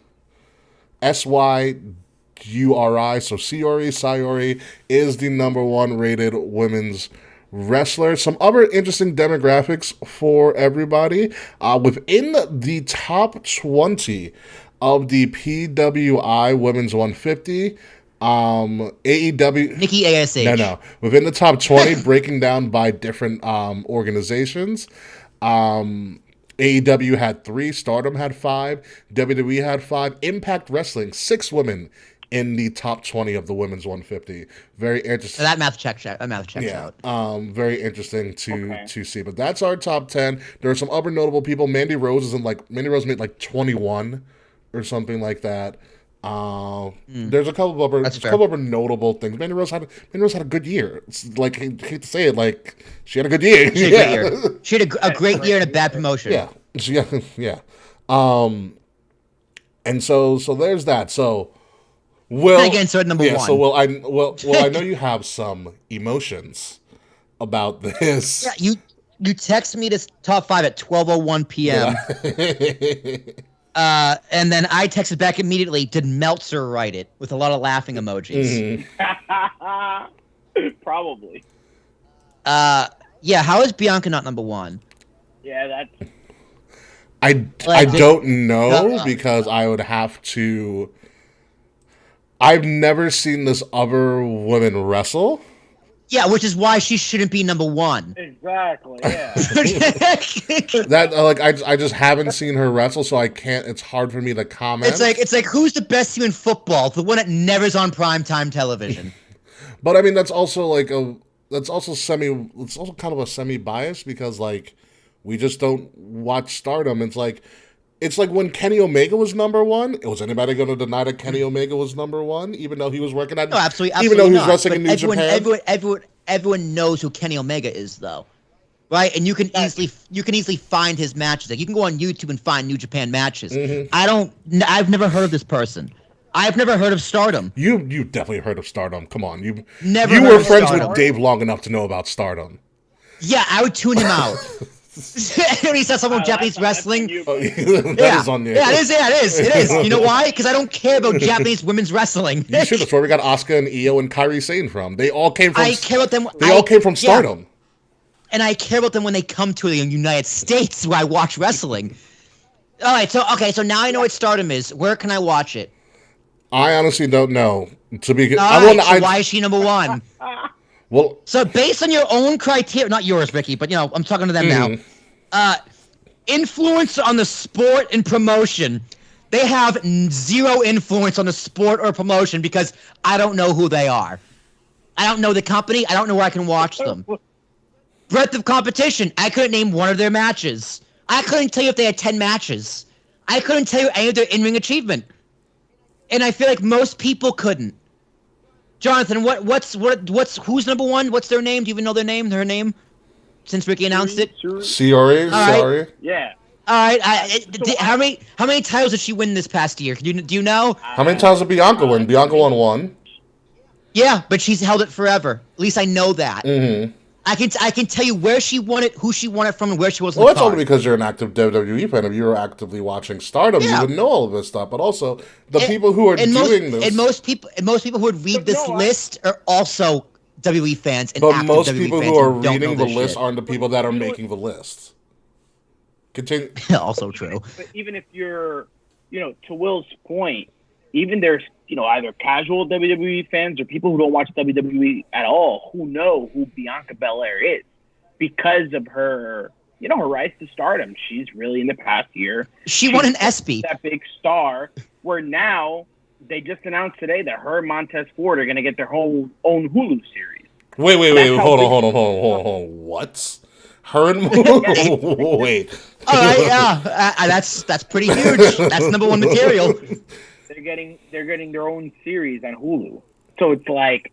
Syuri, so Sayori is the number 1 rated women's wrestler. Some other interesting demographics for everybody. Within the top 20 of the PWI Women's 150, AEW... Nikki ASH. No. Within the top 20, breaking down by different organizations, AEW had 3, Stardom had 5, WWE had 5, Impact Wrestling, 6 women in the top 20 of the Women's 150. Very interesting. So that math checks out. Very interesting to see. But that's our top 10. There are some other notable people. Mandy Rose made like 21 or something like that. There's a couple of other notable things. Mandy Rose had a good year. It's like, I hate to say it, like, she had a good year. She had a great year. She had a great year in a bad promotion. Yeah. And so there's that. So Will, again, so at number 1. So I know you have some emotions about this. Yeah, you texted me this top 5 at 12:01 p.m. And then I texted back immediately, did Meltzer write it? With a lot of laughing emojis. Probably. Yeah, how is Bianca not number 1? Yeah, that's... I don't know, because I would have to... I've never seen this other woman wrestle. Yeah, which is why she shouldn't be number one. Exactly. Yeah. That I just haven't seen her wrestle, so I can't. It's hard for me to comment. It's like who's the best team in football? The one that never's on primetime television. But I mean, that's also it's also kind of a semi bias because like we just don't watch Stardom. It's like when Kenny Omega was number one. Was anybody going to deny that Kenny Omega was number one, even though he was working at? No, absolutely, even though he was not. wrestling But in New Japan. everyone knows who Kenny Omega is, though, right? And you can easily find his matches. Like you can go on YouTube and find New Japan matches. Mm-hmm. I've never heard of this person. I've never heard of Stardom. You definitely heard of Stardom. Come on, you Never you heard were of friends Stardom. with Dave long enough to know about Stardom. Yeah, I would tune him out. When he said something about Japanese wrestling. That is on you. Yeah, it is. You know why? Because I don't care about Japanese women's wrestling. You should. That's where we got Asuka and Io and Kairi Sane from. They all came from. I care about them. They all came from Stardom. Yeah. And I care about them when they come to the United States where I watch wrestling. All right, so now I know what Stardom is. Where can I watch it? I honestly don't know. Why is she number one? Well, So based on your own criteria, not yours, Ricky, but I'm talking to them now. Influence on the sport and promotion. They have zero influence on the sport or promotion because I don't know who they are. I don't know the company. I don't know where I can watch them. Breadth of competition. I couldn't name one of their matches. I couldn't tell you if they had 10 matches. I couldn't tell you any of their in-ring achievement. And I feel like most people couldn't. Jonathan, who's number one? What's their name? Do you even know their name? Her name? Since Ricky announced it. Siori. Sorry. Yeah. All right. How many titles did she win this past year? Do you know? How many times did Bianca win? Bianca won one. Yeah, but she's held it forever. At least I know that. Mm-hmm. I can tell you where she won it, who she won it from, and where she was. Well, that's only because you're an active WWE fan. If you were actively watching Stardom, Yeah. you would know all of this stuff. But also, people who are doing this, and most people who would read this list are also WWE fans. And but active most WWE people fans who are don't know reading the this list shit. aren't the people that are making the list. Continue. Also true. But even if you're, to Will's point, even there's, either casual WWE fans or people who don't watch WWE at all who know who Bianca Belair is because of her, her rise to stardom. She's really in the past year. She won an ESPY. That big star where now they just announced today that her and Montez Ford are going to get their own Hulu series. Wait. Hold on. What? Her and wait. All right, that's pretty huge. That's number one material. They're getting their own series on Hulu. So it's like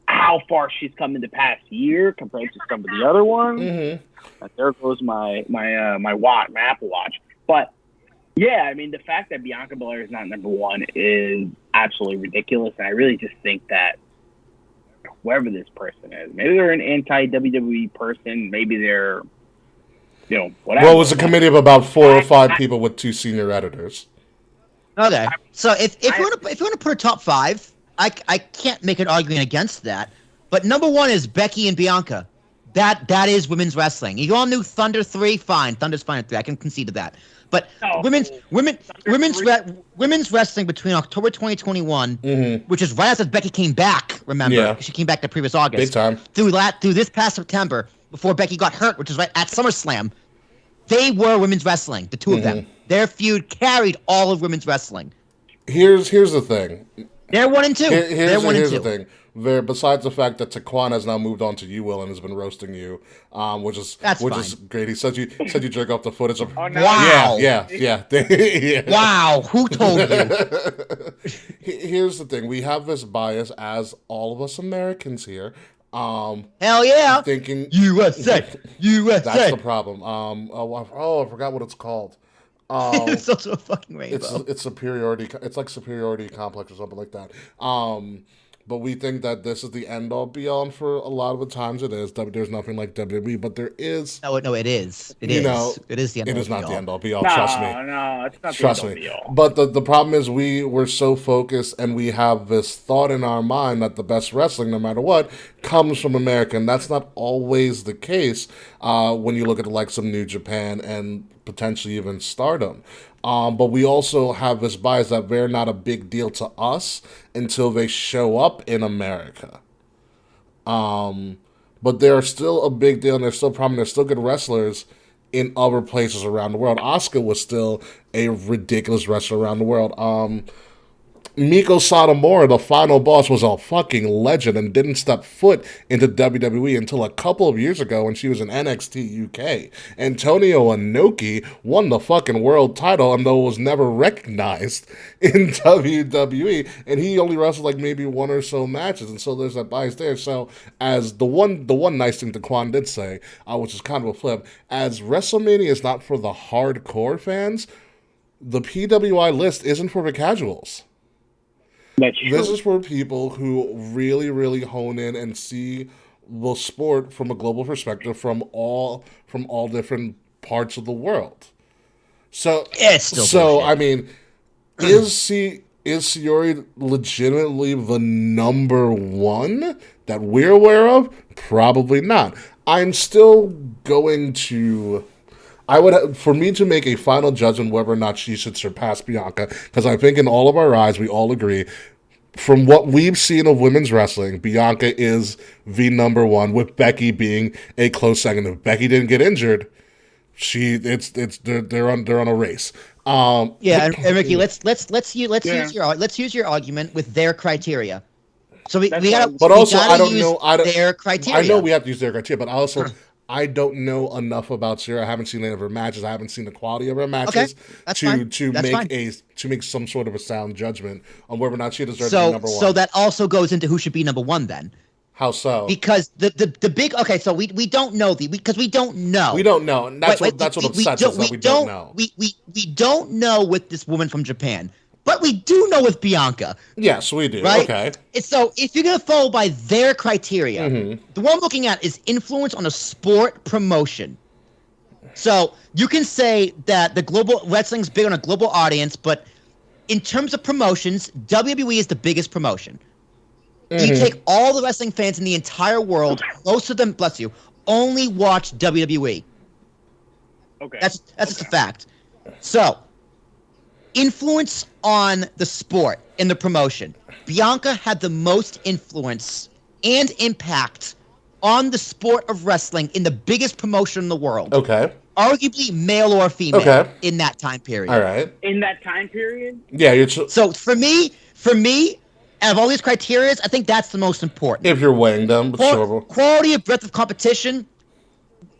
how far she's come in the past year compared to some of the other ones. Mm-hmm. There goes my Apple Watch. But yeah, I mean the fact that Bianca Belair is not number one is absolutely ridiculous, and I really just think that whoever this person is, maybe they're an anti-WWE person, maybe they're whatever. Well, it was a committee of about 4 or 5 people with 2 senior editors. Okay, so if you want to put a top 5, I can't make an argument against that. But number 1 is Becky and Bianca. That is women's wrestling. You all knew Thunder 3, fine. Thunder's fine at 3. I can concede to that. But women's wrestling between October 2021, which is right after Becky came back. Remember, Yeah. she came back the previous August. Big time. Through this past September, before Becky got hurt, which is right at SummerSlam. They were women's wrestling, the two of them. Their feud carried all of women's wrestling. Here's the thing. They're 1 and 2. Here's the thing. Besides the fact that Taquan has now moved on to you, Will, and has been roasting you, which is great. He said you jerk off the footage of. Wow. Yeah. Yeah. Wow. Who told you? Here's the thing. We have this bias as all of us Americans here. Hell yeah. Thinking USA. that's the problem. I forgot what it's called. It's also a fucking rainbow. It's superiority. It's like superiority complex or something like that. But we think that this is the end all be all, and for a lot of the times it is. There's nothing like WWE, but there is. No, it is. It is the end all. It is not the end all be all. No, Trust me. No, it's not Trust the end me. all be all. But the problem is we're so focused and we have this thought in our mind that the best wrestling, no matter what, comes from America. And that's not always the case when you look at the likes of New Japan and potentially even Stardom. But we also have this bias that they're not a big deal to us until they show up in America. But they're still a big deal, and they're still prominent. They're still good wrestlers in other places around the world. Asuka was still a ridiculous wrestler around the world. Miko Satomura, the final boss, was a fucking legend and didn't step foot into WWE until a couple of years ago when she was in NXT UK. Antonio Inoki won the fucking world title, and though it was never recognized in WWE, and he only wrestled like maybe one or so matches, and so there's that bias there. So as the one nice thing Daquan did say, which is kind of a flip, as WrestleMania is not for the hardcore fans, the PWI list isn't for the casuals. That's true. This is for people who really, really hone in and see the sport from a global perspective from all different parts of the world. So, It's still bullshit. I mean, is Shiori legitimately the number one that we're aware of? Probably not. I'm still going to. For me to make a final judgment whether or not she should surpass Bianca, because I think in all of our eyes we all agree, from what we've seen of women's wrestling, Bianca is the number one, with Becky being a close second. If Becky didn't get injured, they're on a race. And Ricky, let's use your argument with their criteria. So we gotta, but also we gotta I don't use know. their criteria. I know we have to use their criteria, but also I don't know enough about Sarah. I haven't seen any of her matches. I haven't seen the quality of her matches to make some sort of a sound judgment on whether or not she deserves to be number one. So that also goes into who should be number one then. How so? Because the big so we don't know because we don't know. We don't know. And that's what upsets us that we don't know. We don't know with this woman from Japan. But we do know with Bianca. Yes, we do. Right? Okay. So if you're going to follow by their criteria, the one I'm looking at is influence on a sport promotion. So you can say that the global wrestling's big on a global audience, but in terms of promotions, WWE is the biggest promotion. You take all the wrestling fans in the entire world, most of them, bless you, only watch WWE. Okay. That's just a fact. So influence on the sport in the promotion. Bianca had the most influence and impact on the sport of wrestling in the biggest promotion in the world. Okay. Arguably male or female in that time period. All right. In that time period? Yeah. So for me, out of all these criteria, I think that's the most important. If you're weighing them, sure. Quality of breadth of competition.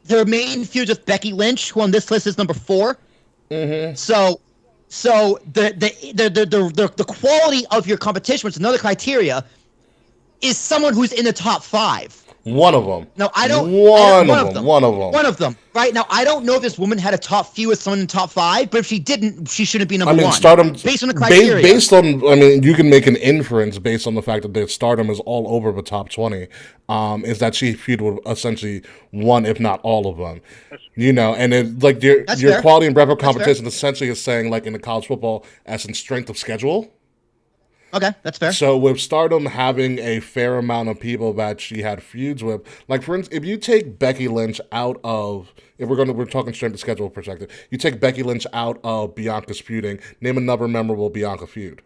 Their main feud with Becky Lynch, who on this list is number 4. So the quality of your competition, which is another criteria, is someone who's in the top 5. One of them. No, I don't. One of them. One of them. Right now, I don't know if this woman had a top few with someone in top 5, but if she didn't, she shouldn't be number 1. Stardom. Based on the criteria. Based on, you can make an inference based on the fact that their Stardom is all over the top 20. Is that she feuded with essentially one, if not all of them. And it, like your quality and breadth of competition essentially is saying, like in the college football, as in strength of schedule. Okay, that's fair. So with Stardom having a fair amount of people that she had feuds with, like for instance, if you take Becky Lynch out of, we're talking strength of schedule perspective, you take Becky Lynch out of Bianca's feuding, name another memorable Bianca feud.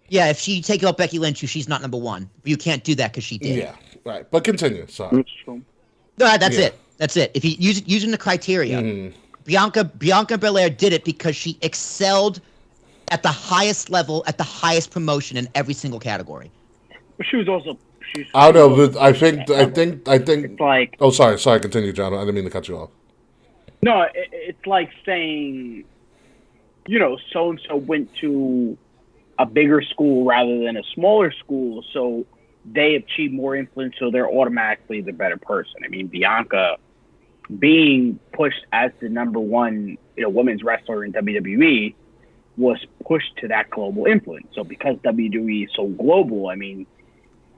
Yeah, if she take out Becky Lynch, she's not number 1. You can't do that because she did. Yeah, right. But continue. Sorry. No, that's it. That's it. If you using the criteria, Bianca Belair did it because she excelled at the highest level, at the highest promotion in every single category. But she was also. I don't know. But I think. It's like. Oh, sorry. Continue, John. I didn't mean to cut you off. No, it's like saying, so and so went to a bigger school rather than a smaller school, so they achieve more influence, so they're automatically the better person. I mean, Bianca being pushed as the number 1, women's wrestler in WWE was pushed to that global influence. So because WWE is so global, I mean,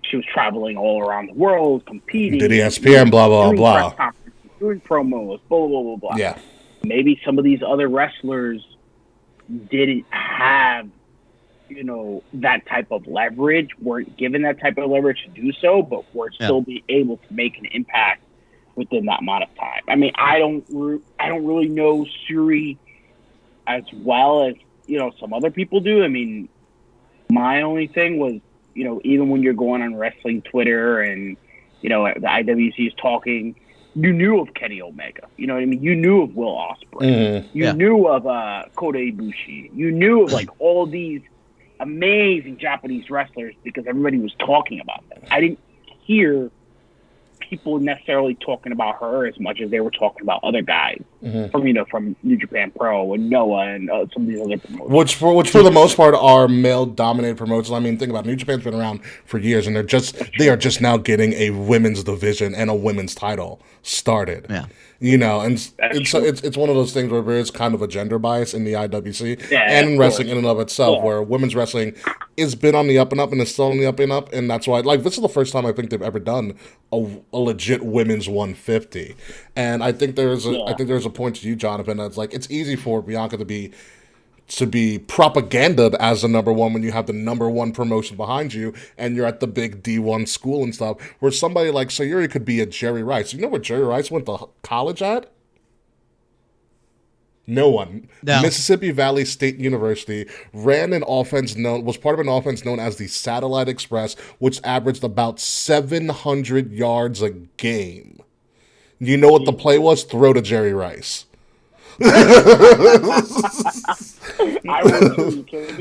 she was traveling all around the world, competing. Did ESPN, blah, blah, blah. Doing promos, blah, blah, blah, blah. Yeah. Maybe some of these other wrestlers didn't have, that type of leverage, weren't given that type of leverage to do so, but were still be able to make an impact within that amount of time. I mean, I don't really know Suri as well as, some other people do. I mean, my only thing was, even when you're going on wrestling Twitter and, the IWC is talking, you knew of Kenny Omega. You know what I mean? You knew of Will Ospreay. You knew of Kota Ibushi. You knew of, like, all these amazing Japanese wrestlers because everybody was talking about them. I didn't hear people necessarily talking about her as much as they were talking about other guys from New Japan Pro and Noah and some of these other promotions. Which for the most part are male dominated promotions. I mean, think about it. New Japan's been around for years, and they are just now getting a women's division and a women's title started. Yeah. And so it's one of those things where there is kind of a gender bias in the IWC and in wrestling in and of itself, where women's wrestling has been on the up and up and is still on the up and up, and that's why, like, this is the first time I think they've ever done a legit women's 150, and I think there's a point to you, Jonathan, that's like it's easy for Bianca to be propagandaed as the number one when you have the number one promotion behind you and you're at the big D1 school and stuff, where somebody like Sayuri could be a Jerry Rice. You know where Jerry Rice went to college at? No one. No. Mississippi Valley State University was part of an offense known as the Satellite Express, which averaged about 700 yards a game. You know what the play was? Throw to Jerry Rice.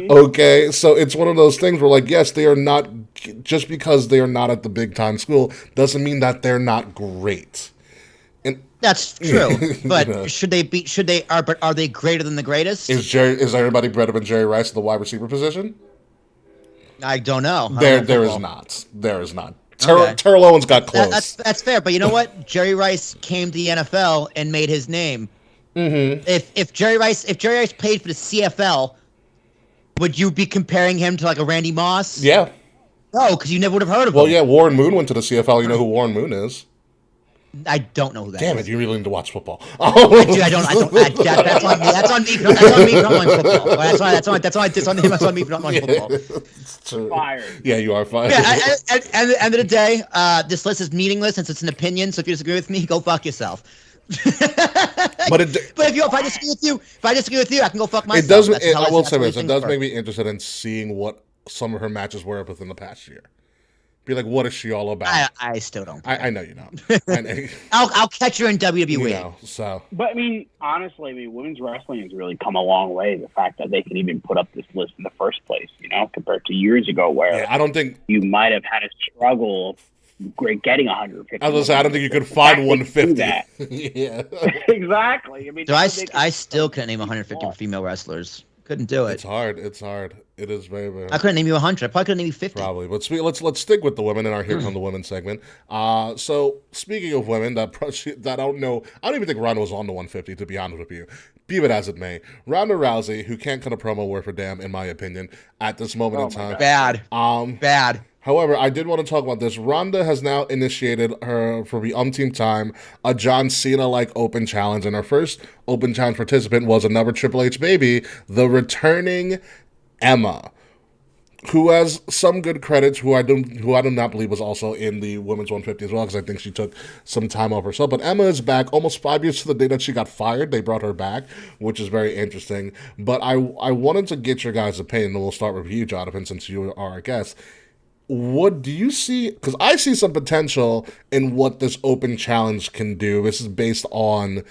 Okay, so it's one of those things where, like, yes, they are not, just because they are not at the big time school doesn't mean that they're not great. And that's true, but are they greater than the greatest? Is everybody better than Jerry Rice at the wide receiver position? I don't know. There is not. Terrell Owens got close. That's fair, but you know what? Jerry Rice came to the NFL and made his name. Mm-hmm. If Jerry Rice played for the CFL, would you be comparing him to like a Randy Moss? Yeah. No, because you never would have heard of him. Well, yeah, Warren Moon went to the CFL. You know who Warren Moon is? I don't know who that is. Damn it, you really need to watch football. I don't. That's on me. That's on me for not knowing football. That's on me for not knowing football. It's true. Fired. Yeah, you are fired. Yeah, at the end of the day, this list is meaningless since it's an opinion. So if you disagree with me, go fuck yourself. But if I disagree with you, I can go fuck myself. It does. I will say this: it does make me interested in seeing what some of her matches were within the past year. Be like, what is she all about? I still don't. I know you don't. I'll catch her in WWE. But I mean, honestly, women's wrestling has really come a long way. The fact that they can even put up this list in the first place, compared to years ago, where I don't think you might have had a struggle getting 150. I was gonna say, I don't think you could find 150. Yeah, exactly. I mean, so I still couldn't name 150 female wrestlers. Couldn't do it. It's hard. It is very, very hard. I couldn't name you 100. I probably couldn't name you 50. Probably. But let's stick with the women in our Here Come the Women segment. So speaking of women, that I don't know, I don't even think Ronda was on the 150, to be honest with you. Be it as it may. Ronda Rousey, who can't cut a promo worth a damn, in my opinion, at this moment in time. Bad. Bad. However, I did want to talk about this. Ronda has now initiated her, for the umpteenth time, a John Cena-like open challenge, and her first open challenge participant was another Triple H baby, the returning Emma, who has some good credits, who I do not believe was also in the women's 150 as well, because I think she took some time off herself. But Emma is back almost 5 years to the day that she got fired. They brought her back, which is very interesting. But I wanted to get your guys' opinion, and we'll start with you, Jonathan, since you are our guest. What do you see? Because I see some potential in what this open challenge can do. This is based on,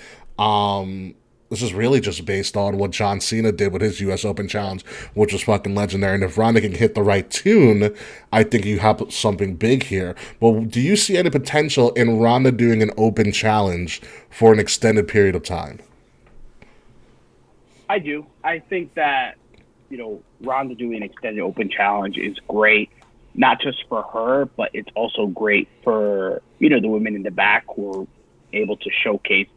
this is really just based on what John Cena did with his U.S. Open Challenge, which was fucking legendary. And if Ronda can hit the right tune, I think you have something big here. But do you see any potential in Ronda doing an open challenge for an extended period of time? I do. I think that, Ronda doing an extended open challenge is great. Not just for her, but it's also great for, the women in the back who are able to showcase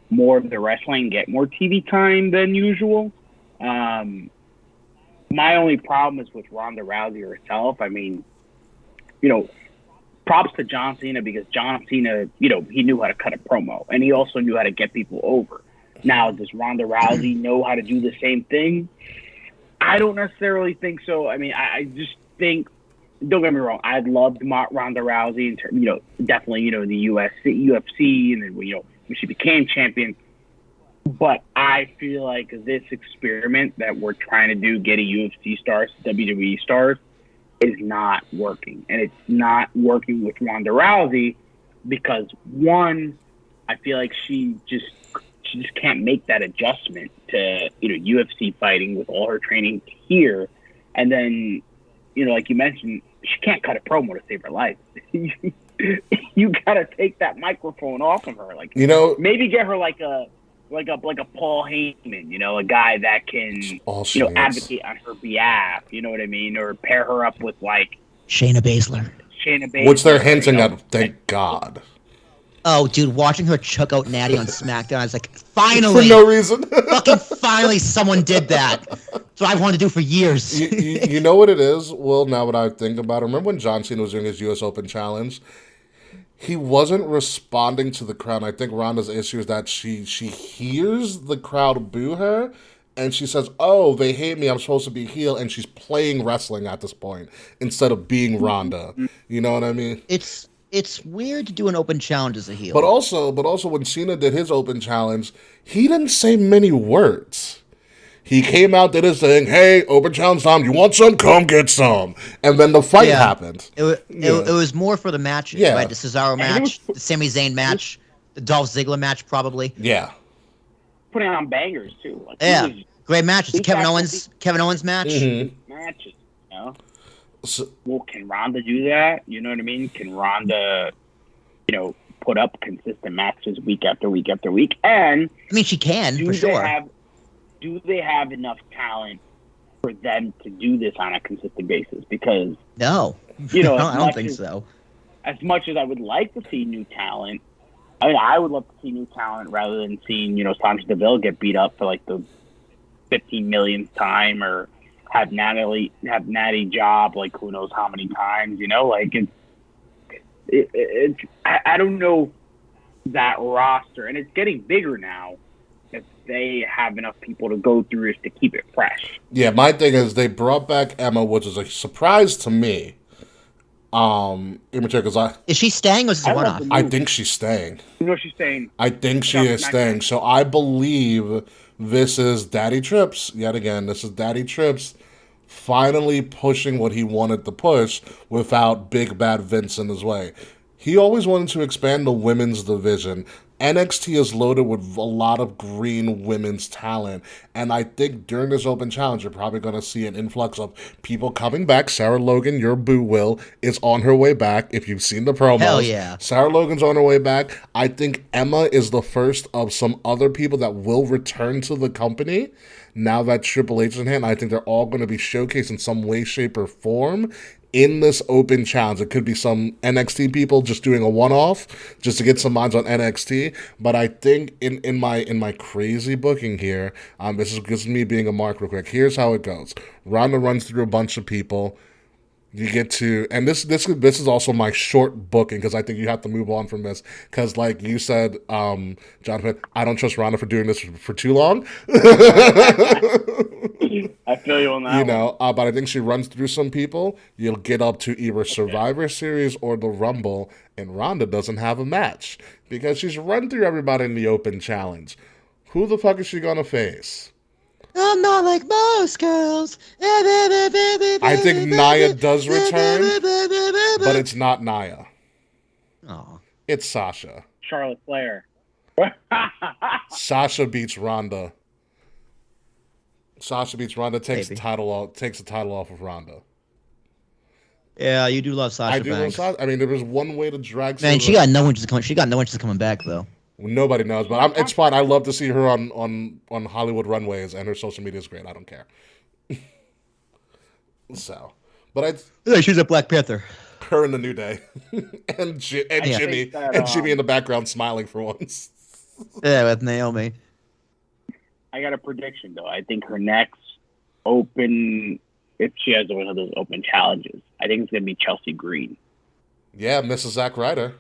more of the wrestling, get more TV time than usual. My only problem is with Ronda Rousey herself. I mean, props to John Cena, because John Cena, he knew how to cut a promo, and he also knew how to get people over. Now, does Ronda Rousey know how to do the same thing? I don't necessarily think so. I mean, I just think, don't get me wrong, I loved Ronda Rousey in terms, definitely, the UFC, and then, when she became champion. But I feel like this experiment that we're trying to do, getting UFC stars, WWE stars, is not working. And it's not working with Ronda Rousey because, one, I feel like she just can't make that adjustment to, UFC fighting with all her training here. And then, like you mentioned, she can't cut a promo to save her life. You gotta take that microphone off of her. Like, maybe get her like a Paul Heyman, a guy that can, advocate on her behalf. You know what I mean? Or pair her up with like Shayna Baszler. Which they're hinting at. Thank God. Oh, dude, watching her chuck out Natty on SmackDown, I was like, finally! For no reason. Fucking finally someone did that. That's what I've wanted to do for years. You know what it is? Well, now what I think about it, remember when John Cena was doing his U.S. Open Challenge? He wasn't responding to the crowd. I think Ronda's issue is that she hears the crowd boo her, and she says, oh, they hate me, I'm supposed to be heel, and she's playing wrestling at this point instead of being Ronda. You know what I mean? It's weird to do an open challenge as a heel. But also when Cena did his open challenge, he didn't say many words. He came out, did his thing, hey, open challenge time, you want some? Come get some. And then the fight happened. It was more for the matches, right? The Cesaro match, the Sami Zayn match, the Dolph Ziggler match, probably. Yeah. Putting on bangers, too. Like, great matches. Kevin Owens match. Mm-hmm. Matches, well, can Ronda do that? You know what I mean? Can Ronda, put up consistent matches week after week after week? And I mean, she can, for sure. Do they have enough talent for them to do this on a consistent basis? Because no, I don't think so. As much as I would like to see new talent, I mean, I would love to see new talent rather than seeing Sonya Deville get beat up for like the 15 millionth time, or have Natty job like who knows how many times. Like I don't know that roster, and it's getting bigger now. If they have enough people to go through is to keep it fresh. Yeah, my thing is they brought back Emma, which is a surprise to me. Is she staying or is it a one-off? I think she's staying. She's staying. I think she is staying. So I believe this is Daddy Trips yet again. This is Daddy Trips finally pushing what he wanted to push without Big Bad Vince in his way. He always wanted to expand the women's division. NXT is loaded with a lot of green women's talent, and I think during this open challenge, you're probably going to see an influx of people coming back. Sarah Logan, your boo Will, is on her way back. If you've seen the promos, hell yeah, Sarah Logan's on her way back. I think Emma is the first of some other people that will return to the company now that Triple H is in hand. I think they're all going to be showcased in some way, shape, or form in this open challenge. It could be some NXT people just doing a one-off just to get some minds on NXT. But I think in my crazy booking here, this is me being a mark real quick. Here's how it goes. Ronda runs through a bunch of people. You get to, and this is also my short booking because I think you have to move on from this because, like you said, Jonathan, I don't trust Ronda for doing this for too long. I feel you on that. But I think she runs through some people. You'll get up to either Survivor Series or the Rumble, and Ronda doesn't have a match because she's run through everybody in the open challenge. Who the fuck is she gonna face? I'm not like most girls. I think Nia does return, but it's not Nia. Oh, it's Sasha. Charlotte Flair. Sasha beats Ronda. Sasha beats Ronda. Takes the title off of Ronda. Yeah, you do love Sasha. I do love Sasha. I mean, there was one way to drag. Man, she got no interest coming. She got no interest coming back though. Nobody knows, but it's fine. I love to see her on Hollywood runways, and her social media is great. I don't care. She's a Black Panther. Her in the New Day, and Jimmy in the background smiling for once. Yeah, with Naomi. I got a prediction though. I think her next open, if she has one of those open challenges, I think it's gonna be Chelsea Green. Yeah, Mrs. Zack Ryder.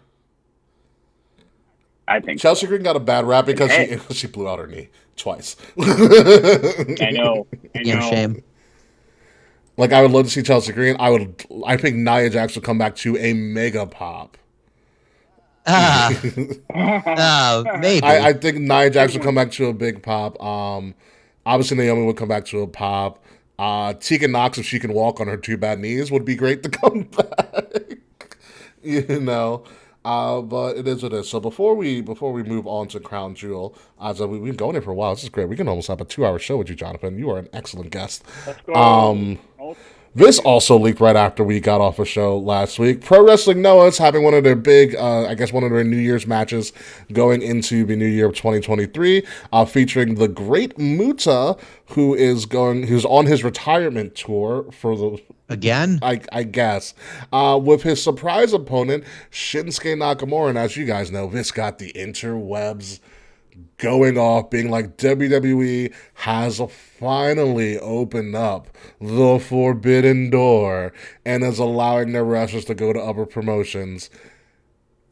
I think Chelsea Green got a bad rap because she blew out her knee twice. I know. Shame. Like, I would love to see Chelsea Green. I think Nia Jax will come back to a mega pop. Maybe. I think Nia Jax would come back to a big pop. Obviously Naomi would come back to a pop. Tegan Knox, if she can walk on her two bad knees, would be great to come back. you know. But it is what it is. So before we move on to Crown Jewel, as we've been going here for a while, this is great. We can almost have a 2-hour show with you, Jonathan. You are an excellent guest. Let's go. This also leaked right after we got off a show last week. Pro Wrestling Noah is having one of their big, one of their New Year's matches going into the new year of 2023, featuring the Great Muta, who's on his retirement tour for the Again? I guess, with his surprise opponent Shinsuke Nakamura. And as you guys know, this got the interwebs going off, being like, WWE has finally opened up the forbidden door and is allowing their wrestlers to go to other promotions.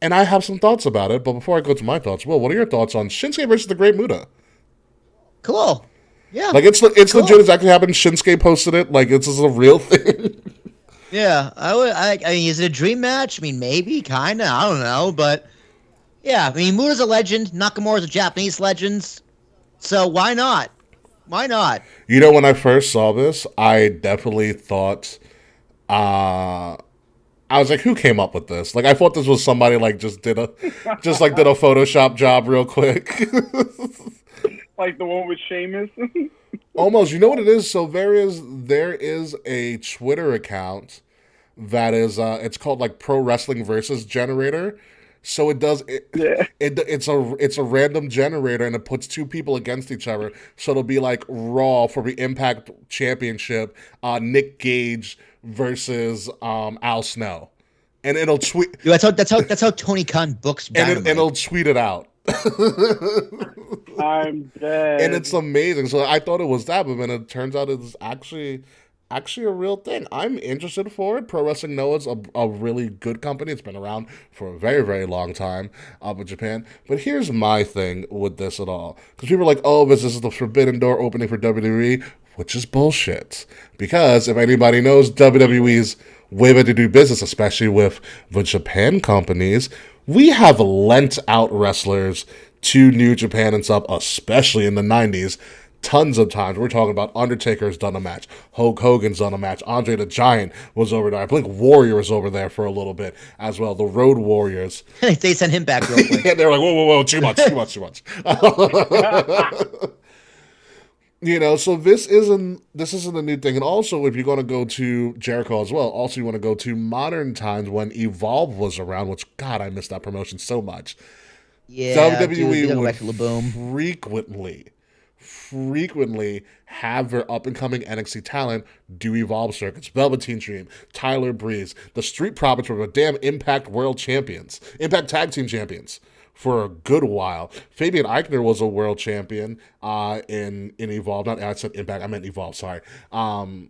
And I have some thoughts about it, but before I go to my thoughts, Will, what are your thoughts on Shinsuke versus the Great Muta? Cool. Yeah. Like, it's cool. Legit, it's actually happened. Shinsuke posted it. Like, this is a real thing. Yeah. I mean, is it a dream match? I mean, maybe, kind of. I don't know, but yeah. I mean, Muta's a legend. Nakamura's a Japanese legend. So why not? Why not? You know, when I first saw this, I definitely thought, I was like, who came up with this? Like, I thought this was somebody like just did a Photoshop job real quick. Like the one with Sheamus. Almost. You know what it is? So there is a Twitter account that is it's called like Pro Wrestling Versus Generator. So it's a random generator, and it puts two people against each other. So it'll be like Raw for the Impact Championship, Nick Gage versus Al Snow, and it'll tweet. Yeah, that's how Tony Khan books Dynamite. And it'll tweet it out. I'm dead. And it's amazing. So I thought it was that, but then it turns out it's actually a real thing. I'm interested for it. Pro Wrestling Noah's a really good company. It's been around for a very, very long time up in Japan. But here's my thing with this at all. Because people are like, oh, this is the forbidden door opening for WWE, which is bullshit. Because if anybody knows WWE's way better to do business, especially with the Japan companies, we have lent out wrestlers to New Japan and stuff, especially in the 90s. Tons of times. We're talking about Undertaker's done a match. Hulk Hogan's done a match. Andre the Giant was over there. I think Warrior was over there for a little bit as well. The Road Warriors. They sent him back real quick. Yeah, they're like, whoa, too much. You know, so this isn't a new thing. And also, if you're going to go to Jericho as well, also you want to go to modern times when Evolve was around, which, God, I miss that promotion so much. Yeah, WWE back to Laboom. frequently have their up-and-coming NXT talent do Evolve circuits. Velveteen Dream, Tyler Breeze, the Street Profits were the damn Impact Tag Team Champions for a good while. Fabian Eichner was a world champion in Evolve. I said Impact, I meant Evolve, sorry. Fabian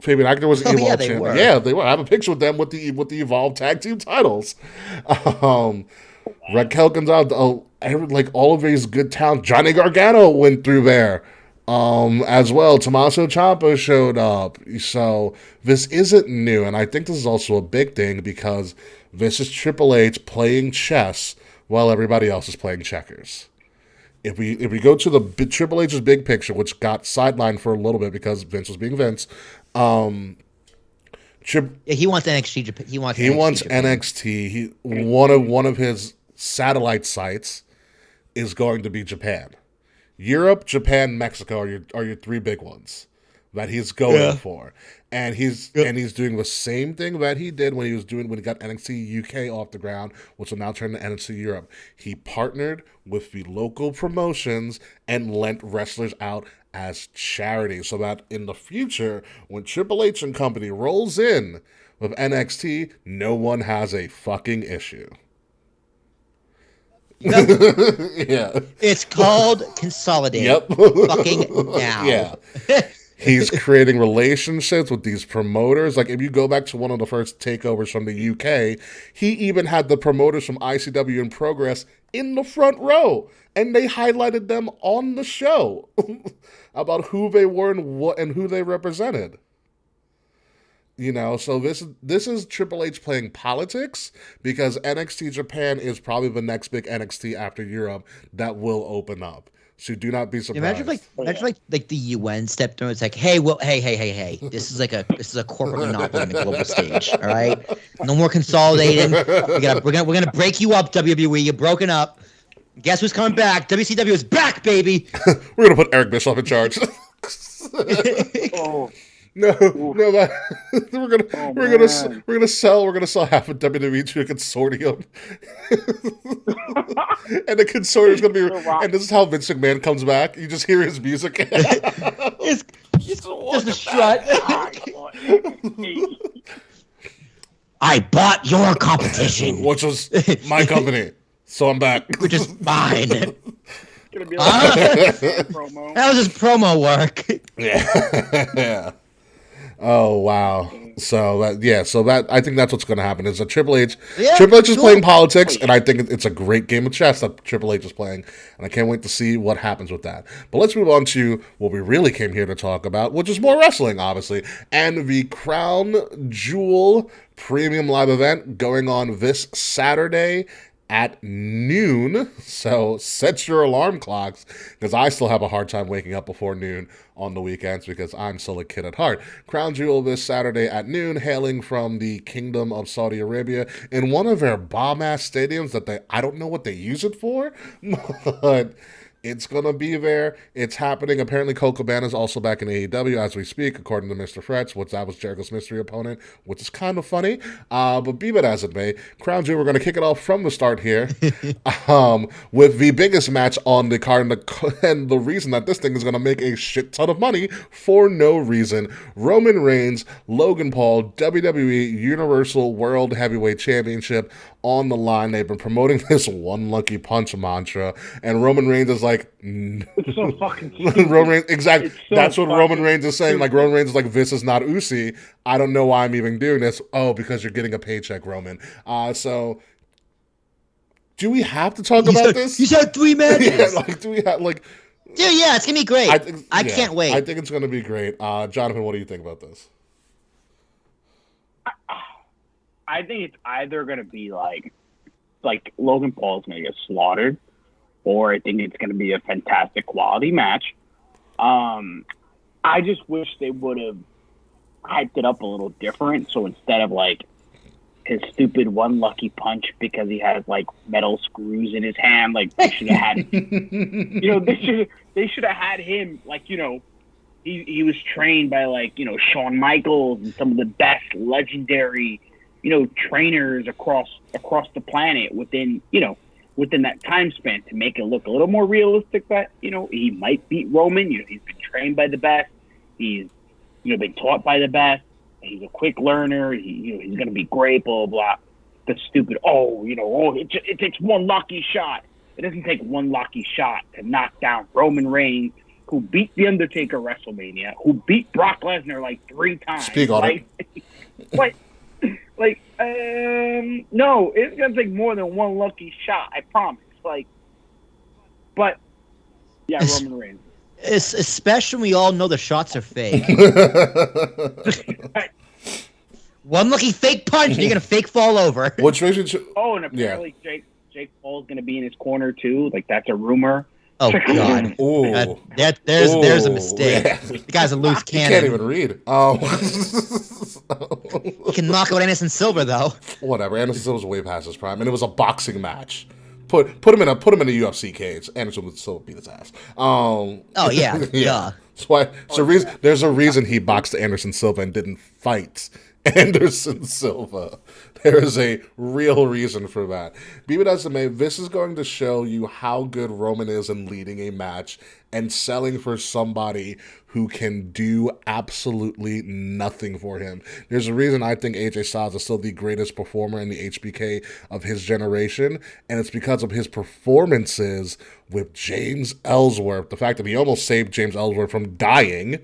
Eichner was an Evolve champion. Yeah, they were. I have a picture with them with the Evolve Tag Team titles. Raquel Gonzalez, like all of these good talent. Johnny Gargano went through there as well. Tommaso Ciampa showed up. So this isn't new, and I think this is also a big thing because this is Triple H playing chess while everybody else is playing checkers. If we go to the Triple H's big picture, which got sidelined for a little bit because Vince was being Vince, he wants NXT Japan. He wants NXT. One of his satellite sites is going to be Japan. Europe, Japan, Mexico are your three big ones that he's going for. And he's doing the same thing that he did when he got NXT UK off the ground, which will now turn to NXT Europe. He partnered with the local promotions and lent wrestlers out as charity, so that in the future, when Triple H and company rolls in with NXT, no one has a fucking issue. Yep. Yeah. It's called Consolidate. Yep. Fucking now. Yeah. He's creating relationships with these promoters. Like, if you go back to one of the first takeovers from the UK, he even had the promoters from ICW and Progress in the front row. And they highlighted them on the show about who they were and who they represented. So this is Triple H playing politics because NXT Japan is probably the next big NXT after Europe that will open up. So do not be surprised. Imagine the UN stepped through. It's like, hey, well, hey. This is a corporate monopoly on the global stage. All right, no more consolidating. We're gonna break you up, WWE. You're broken up. Guess who's coming back? WCW is back, baby. We're gonna put Eric Bischoff in charge. Oh, No, that, we're gonna sell half of WWE to a consortium, and the consortium's gonna be. And this is how Vince McMahon comes back. You just hear his music. It's just a strut. I bought your competition, Which was my company, so I'm back. which is mine. gonna be like promo. How does this promo work? Yeah. Oh wow. So that I think that's what's going to happen. Is that Triple H is playing politics, and I think it's a great game of chess that Triple H is playing, and I can't wait to see what happens with that. But let's move on to what we really came here to talk about, which is more wrestling, obviously, and the Crown Jewel Premium Live event going on this Saturday at noon. So set your alarm clocks, because I still have a hard time waking up before noon on the weekends because I'm still a kid at heart. Crown Jewel this Saturday at noon, hailing from the Kingdom of Saudi Arabia in one of their bomb-ass stadiums that I don't know what they use it for, but it's going to be there. It's happening. Apparently, Colt Cabana is also back in AEW as we speak, according to Mr. Fretz, that was Jericho's mystery opponent, which is kind of funny. But be that as it may, Crown Jewel, we're going to kick it off from the start here with the biggest match on the card. And the reason that this thing is going to make a shit ton of money for no reason. Roman Reigns, Logan Paul, WWE Universal World Heavyweight Championship on the line. They've been promoting this one lucky punch mantra, and Roman Reigns is like, it's so fucking stupid. Roman Reigns, exactly. So that's what Roman Reigns is saying. stupid. Like, Roman Reigns is like, this is not Ucey. I don't know why I'm even doing this. Oh, because you're getting a paycheck, Roman. So do we have to talk about this? You said 3 matches. Do we have Dude, yeah, it's gonna be great. I can't wait. I think it's gonna be great. Jonathan, what do you think about this? I think it's either gonna be like Logan Paul's gonna get slaughtered, or I think it's gonna be a fantastic quality match. I just wish they would have hyped it up a little different. So instead of like his stupid one lucky punch because he has like metal screws in his hand, like they should have had, they should have had him like, he was trained by like, Shawn Michaels and some of the best legendary, trainers across the planet within that time span to make it look a little more realistic that, he might beat Roman. He's been trained by the best. He's, been taught by the best. He's a quick learner. He's going to be great, blah, blah, blah. The stupid, it takes one lucky shot. It doesn't take one lucky shot to knock down Roman Reigns, who beat The Undertaker WrestleMania, who beat Brock Lesnar like 3 times. Speak on it. No, it's going to take more than one lucky shot, I promise. But, yeah, Roman Reigns. Especially when we all know the shots are fake. One lucky fake punch, and you're gonna fake fall over. Which makes me and apparently Jake Paul's gonna be in his corner too. Like, that's a rumor. Oh God! Ooh. There's a mistake. Yeah. The guy's a loose cannon. He can't even read. He can knock out Anderson Silva though. Whatever. Anderson Silva's way past his prime, and it was a boxing match. Put him in a UFC cage. Anderson would still beat his ass. Yeah. There's a reason he boxed Anderson Silva and didn't fight Anderson Silva. There is a real reason for that. Be it as it may, this is going to show you how good Roman is in leading a match and selling for somebody who can do absolutely nothing for him. There's a reason I think AJ Styles is still the greatest performer in the HBK of his generation, and it's because of his performances with James Ellsworth. The fact that he almost saved James Ellsworth from dying,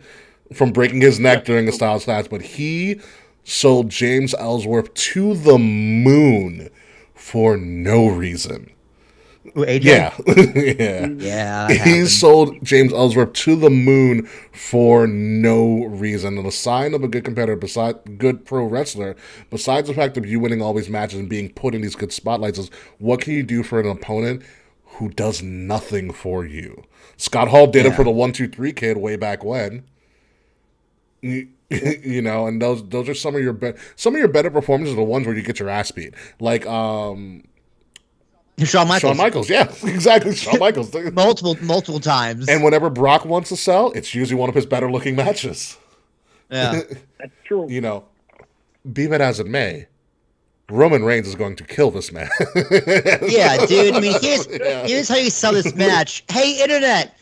from breaking his neck during the Styles clash, but he sold James Ellsworth to the moon for no reason. Who, AJ? Yeah, yeah. Yeah, that He happened. sold James Ellsworth to the moon for no reason. And a sign of a good competitor, besides good pro wrestler, besides the fact of you winning all these matches and being put in these good spotlights, is what can you do for an opponent who does nothing for you? Scott Hall did it for the 1-2-3 kid way back when. You know, and those are some of your better performances are the ones where you get your ass beat. Like Shawn Michaels. Shawn Michaels, yeah, exactly. Shawn Michaels. multiple times. And whenever Brock wants to sell, it's usually one of his better looking matches. Yeah. That's true. You know, be that as it may, Roman Reigns is going to kill this man. Yeah, dude. I mean, here's how you sell this match. Hey, internet,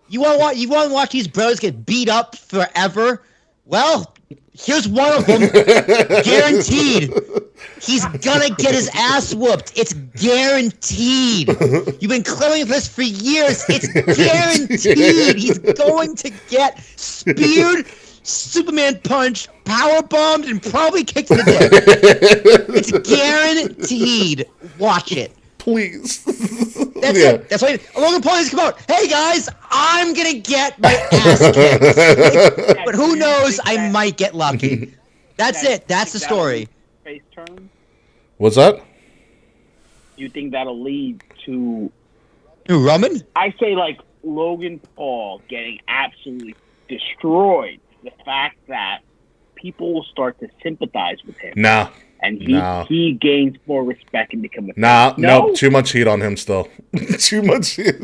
you want to watch these bros get beat up forever? Well, here's one of them, guaranteed. He's gonna get his ass whooped. It's guaranteed. You've been clearing this for years. It's guaranteed. He's going to get speared, Superman punched, power bombed, and probably kicked in the dick. It's guaranteed. Watch it. Please. That's it. That's why Logan Paul has come out. Hey guys, I'm gonna get my ass kicked. But who knows? I might get lucky. That's it. That's the story. Face turn. What's that? You think that'll lead to? Who, Roman? I say like Logan Paul getting absolutely destroyed. The fact that people will start to sympathize with him. Nah. And he gains more respect and become a no, too much heat on him still. Too much heat.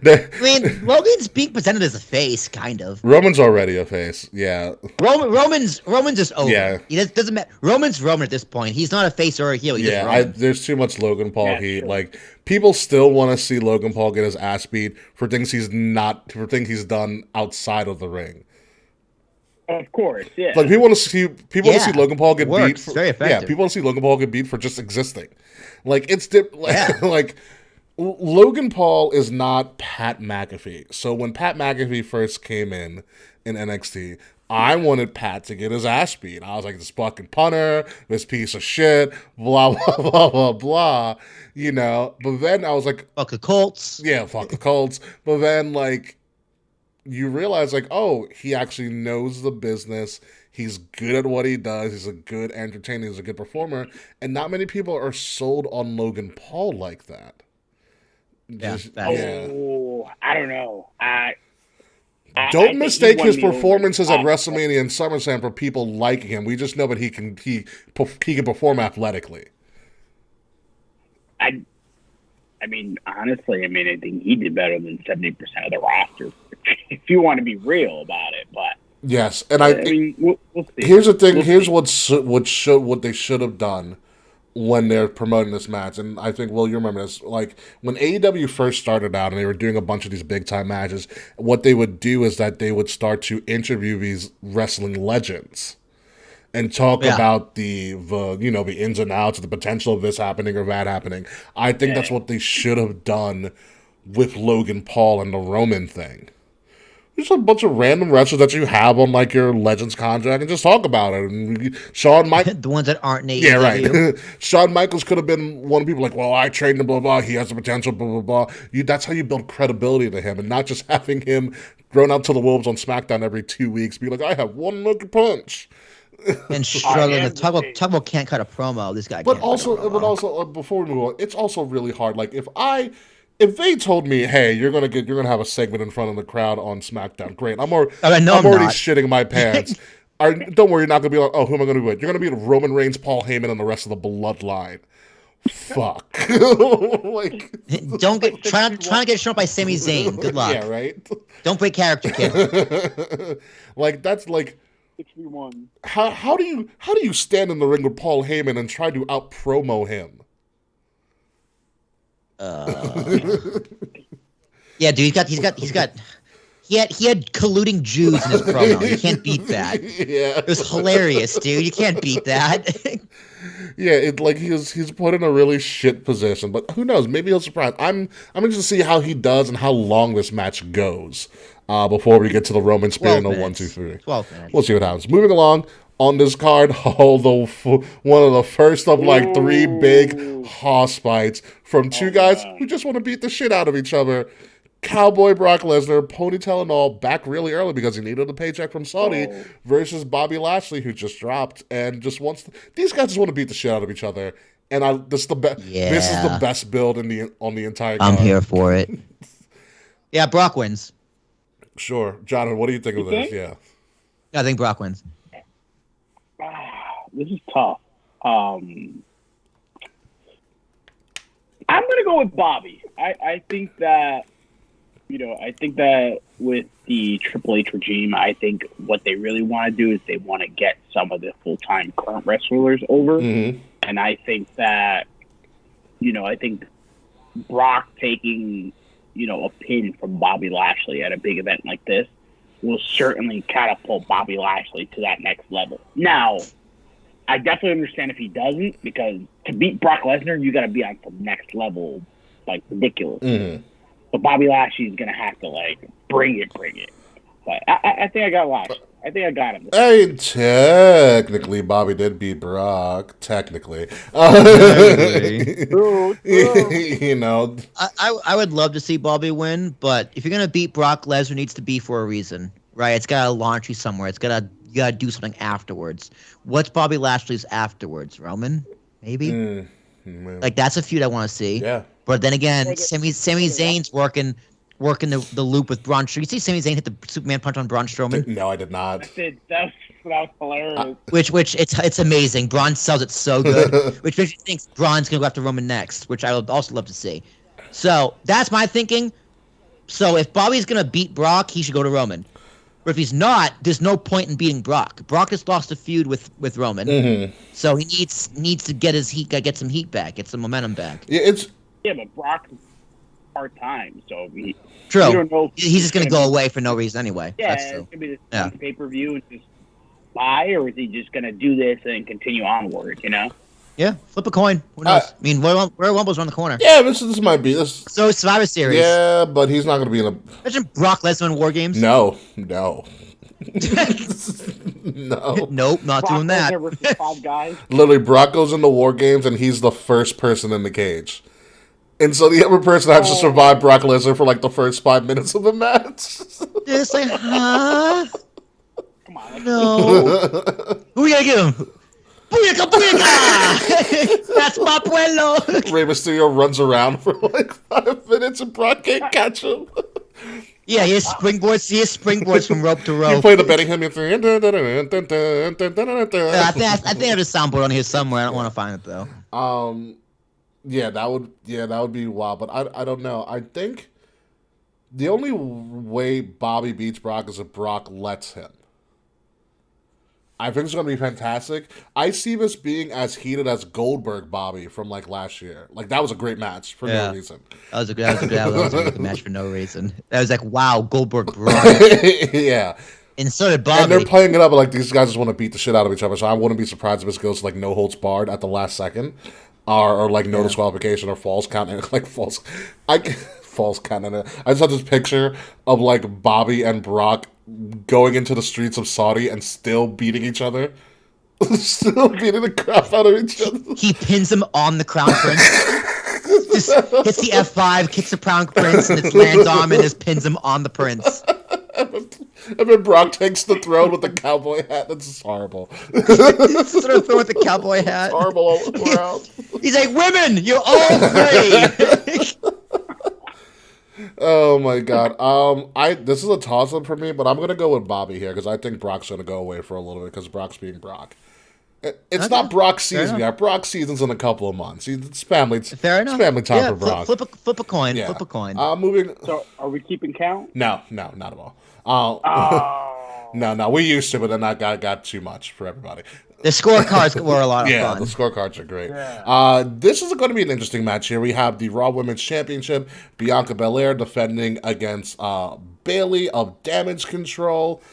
I mean, Logan's being presented as a face, kind of. Roman's already a face, yeah. Roman's just over. Yeah. He doesn't matter. Roman's Roman at this point. He's not a face or a heel. He's just Roman. There's too much Logan Paul heat. True. Like, people still want to see Logan Paul get his ass beat for things he's done outside of the ring. Of course, yeah. Like, people want to see Logan Paul get beat. It's very effective. People want to see Logan Paul get beat for just existing. Like, it's like Logan Paul is not Pat McAfee. So when Pat McAfee first came in NXT, I wanted Pat to get his ass beat. I was like, this fucking punter, this piece of shit, blah blah blah blah blah. You know, but then I was like, fuck the Colts. Yeah, fuck the Colts. But then like, you realize, like, oh, he actually knows the business. He's good at what he does. He's a good entertainer. He's a good performer. And not many people are sold on Logan Paul like that. Oh, I don't know. Don't mistake his performances at WrestleMania and SummerSlam for people liking him. We just know that he can perform athletically. I mean, honestly, I think he did better than 70% of the roster. If you want to be real about it, but yes, and I mean, we'll see. Here's the thing. Here's what they should have done when they're promoting this match, and I think, well, you remember this. Like when AEW first started out, and they were doing a bunch of these big time matches. What they would do is that they would start to interview these wrestling legends and talk about the ins and outs, the potential of this happening or that happening. I think that's what they should have done with Logan Paul and the Roman thing. Just a bunch of random wrestlers that you have on like your Legends contract and just talk about it. And Shawn Michaels, the ones that aren't AEW. Yeah, right. Shawn Michaels could have been one of the people like, well, I trained him, blah, blah, blah. He has the potential, blah, blah, blah. That's how you build credibility to him and not just having him thrown out to the wolves on SmackDown every 2 weeks. Be like, I have one lucky punch. And struggling. Tugboat can't cut a promo. This guy. But also, before we move on, it's also really hard. Like if they told me, hey, you're gonna have a segment in front of the crowd on SmackDown, great. I'm already shitting my pants. Don't worry, you're not gonna be like, oh, who am I gonna be with? You're gonna be with Roman Reigns, Paul Heyman, and the rest of the bloodline. Fuck. Like, try not to get shown up by Sami Zayn. Good luck. Yeah, right. Don't break character, kid. Like that's like. How do you stand in the ring with Paul Heyman and try to out promo him? Yeah, dude, he had colluding Jews in his promo. You can't beat that. Yeah. It was hilarious, dude. You can't beat that. Yeah, he's put in a really shit position, but who knows? Maybe he'll surprise. I'm interested to see how he does and how long this match goes before we get to the Roman Spear in the 1, 2, 3. 12 minutes. We'll see what happens. Moving along on this card. One of the first of like 3 big hoss fights from 2 guys who just want to beat the shit out of each other. Cowboy Brock Lesnar, ponytail and all, back really early because he needed a paycheck from Saudi, versus Bobby Lashley, who just dropped and just wants to, these guys just want to beat the shit out of each other. And this is the best build on the entire card. I'm here for it. Yeah, Brock wins. Sure. Jonathan, what do you think of this? Yeah. I think Brock wins. This is tough. I'm gonna go with Bobby. I think that with the Triple H regime, I think what they really want to do is they want to get some of the full-time current wrestlers over. Mm-hmm. And I think that, I think Brock taking, a pin from Bobby Lashley at a big event like this will certainly catapult Bobby Lashley to that next level. Now, I definitely understand if he doesn't, because to beat Brock Lesnar, you got to be on some next level, like, ridiculous. Mm-hmm. But Bobby Lashley's going to have to, like, bring it. But I think I got Lashley. I think I got him. Hey, technically, Bobby did beat Brock. Technically. True. I would love to see Bobby win, but if you're going to beat Brock, Lesnar needs to be for a reason, right? It's got to launch you somewhere. You got to do something afterwards. What's Bobby Lashley's afterwards? Roman? Maybe? Like, that's a feud I want to see. Yeah. But then again, Sami Zayn's working the loop with Braun Strowman. You see Sami Zayn hit the Superman punch on Braun Strowman? No, I did not. That was hilarious. Which it's amazing. Braun sells it so good. Which makes you think Braun's going to go after Roman next, which I would also love to see. So that's my thinking. So if Bobby's going to beat Brock, he should go to Roman. But if he's not, there's no point in beating Brock. Brock has lost a feud with Roman. Mm-hmm. So he needs to get get some heat back, get some momentum back. Yeah, but Brock is part-time, so true. You don't know he's just going to go away for no reason anyway. Yeah, that's true. It's going to be this pay-per-view and just buy, or is he just going to do this and continue onward, Yeah, flip a coin. Who knows? I mean, Royal Rumble's around the corner. Yeah, this might be this. So Survivor Series. Yeah, but he's not going to be in a. Imagine Brock Lesnar in War Games. No. No. Nope, not Brock doing that. Lesnar versus 5 guys. Literally, Brock goes into War Games and he's the first person in the cage. And so the other person has to survive Brock Lesnar for like the first 5 minutes of the match. It's like, huh? Come on. No. Who you gonna give him? Booyaka, booyaka! That's my pueblo! Rey Mysterio runs around for like 5 minutes and Brock can't catch him. Yeah, he has springboards from rope to rope. You play the betting hymn. I think I have a soundboard on here somewhere. I don't want to find it though. Yeah, that would be wild. But I don't know. I think the only way Bobby beats Brock is if Brock lets him. I think it's going to be fantastic. I see this being as heated as Goldberg Bobby from like last year. Like that was a great match for no reason. That was a good match for no reason. That was like, wow, Goldberg Brock. Yeah. And so did Bobby. And they're playing it up like these guys just want to beat the shit out of each other. So I wouldn't be surprised if this goes to like no holds barred at the last second, or like no disqualification or falls count. Falls count. I just have this picture of like Bobby and Brock going into the streets of Saudi and still beating each other. Still beating the crap out of each other. He pins him on the Crown Prince. Just hits the F5, kicks the Crown Prince, and it lands on him and just pins him on the Prince. And then Brock takes the throne with the cowboy hat. That's just horrible. Sort of with the cowboy hat. It's horrible all around. He's like, women, you're all free. Oh my god. This is a toss up for me, but I'm gonna go with Bobby here because I think Brock's gonna go away for a little bit because Brock's being Brock. It's not Brock's season yet. Brock's season's in a couple of months. It's family. Fair enough. It's family time for Brock. Flip a coin. Yeah. Flip a coin. Moving. So, are we keeping count? No, not at all. No, we used to, but then that got too much for everybody. The scorecards were a lot of fun. Yeah, the scorecards are great. Yeah. This is going to be an interesting match here. We have the Raw Women's Championship, Bianca Belair defending against Bayley of Damage Control.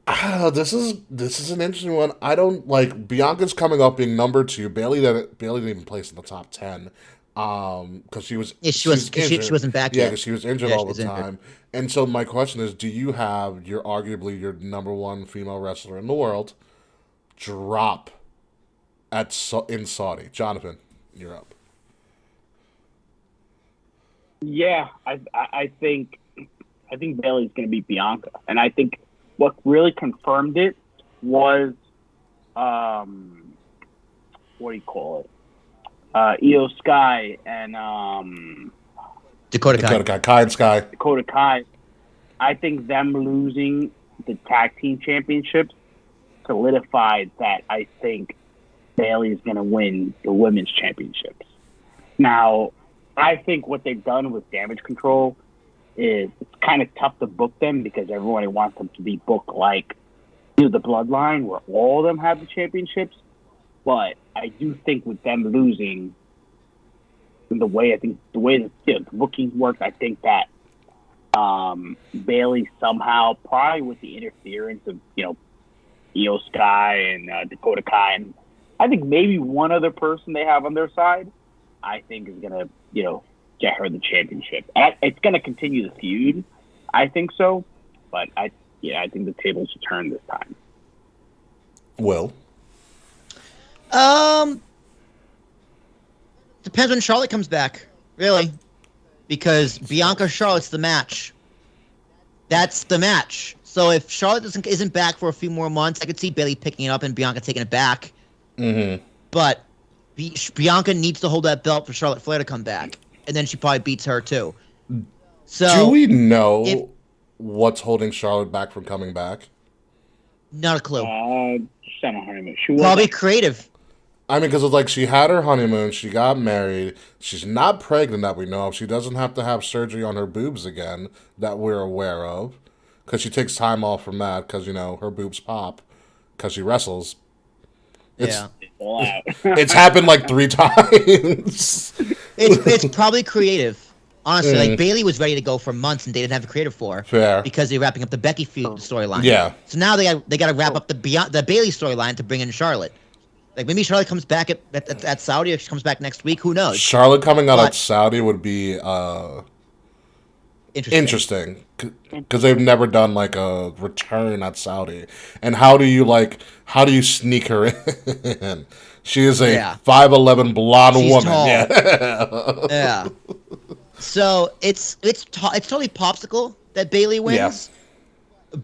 This is an interesting one. I don't like Bianca's coming up being number 2. Bayley didn't even place in the top 10. Because she was she wasn't back yeah, yet. because she was injured Yeah, all she was the injured. time. And so my question is, do you have your arguably your number one female wrestler in the world drop in Saudi? Jonathan, you're up. Yeah, I think Bailey's going to beat Bianca, and I think what really confirmed it was what do you call it? Io Sky and Dakota Kai and Sky. Dakota Kai. I think them losing the tag team championships solidified that I think Bailey is going to win the women's championships. Now, I think what they've done with Damage Control is it's kind of tough to book them because everybody wants them to be booked like the Bloodline, where all of them have the championships. But I do think with them losing, the way the bookings work, I think that Bailey somehow, probably with the interference of Io Sky and Dakota Kai, and I think maybe one other person they have on their side, I think is gonna get her the championship. It's gonna continue the feud, I think so, but I think the tables will turn this time. Will. Depends when Charlotte comes back, really, because Bianca Charlotte's the match. That's the match. So if Charlotte isn't back for a few more months, I could see Bailey picking it up and Bianca taking it back. Mm-hmm. But Bianca needs to hold that belt for Charlotte Flair to come back, and then she probably beats her too. So do we know what's holding Charlotte back from coming back? Not a clue. Probably creative. I mean, because it's like she had her honeymoon, she got married, she's not pregnant that we know of, she doesn't have to have surgery on her boobs again that we're aware of, because she takes time off from that because, her boobs pop because she wrestles. It's happened like 3 times. It's probably creative. Honestly, like Bailey was ready to go for months and they didn't have a creative for. Fair. Because they're wrapping up the Becky feud storyline. Yeah. So now they got to wrap up the Bailey storyline to bring in Charlotte. Like maybe Charlotte comes back at Saudi, if she comes back next week, who knows? Charlotte coming out at Saudi would be interesting because they've never done like a return at Saudi. And how do you sneak her in? She is a 5'11" blonde woman. Tall. Yeah. Yeah. So it's totally popsicle that Bailey wins.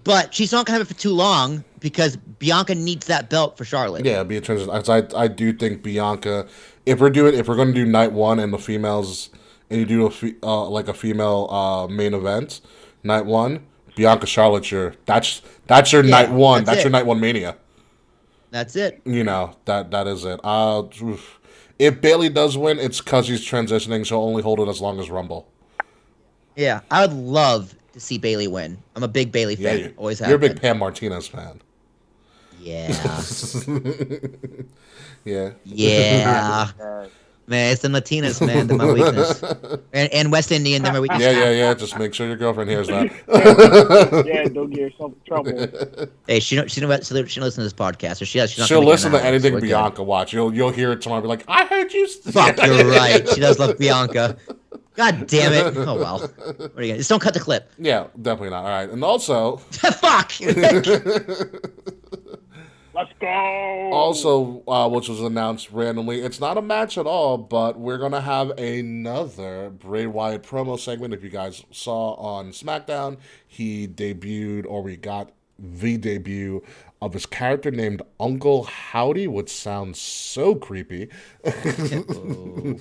But she's not gonna have it for too long because Bianca needs that belt for Charlotte. Yeah, be a transition. I do think Bianca. If we're going to do night one and the females, and you do a female main event, night one, Bianca Charlotte, that's your night one. That's your night one Mania. That's it. That is it. If Bailey does win, it's because he's transitioning. She'll only hold it as long as Rumble. Yeah, I would love to see Bailey win. I'm a big Bailey fan. Yeah, Always have. You're a been. big Pam Martinez fan. Yeah. Yeah. Yeah. Man, it's the Latinas, man. They're my weakness. And West Indian, they're my weakness. Yeah. Just make sure your girlfriend hears that. Yeah, don't get yourself in trouble. Hey, she don't listen to this podcast, so she's not. She'll gonna listen get to an anything hour, so Bianca watch. You'll hear it tomorrow. Be like, I heard you. Fuck, you're right. She does love Bianca. God damn it. Oh well. What are you gonna? Just don't cut the clip. Yeah, definitely not. All right, and also. Fuck. Let's go. Also, which was announced randomly, it's not a match at all, but we're gonna have another Bray Wyatt promo segment. If you guys saw on SmackDown, he debuted, or we got the debut of his character named Uncle Howdy, which sounds so creepy. And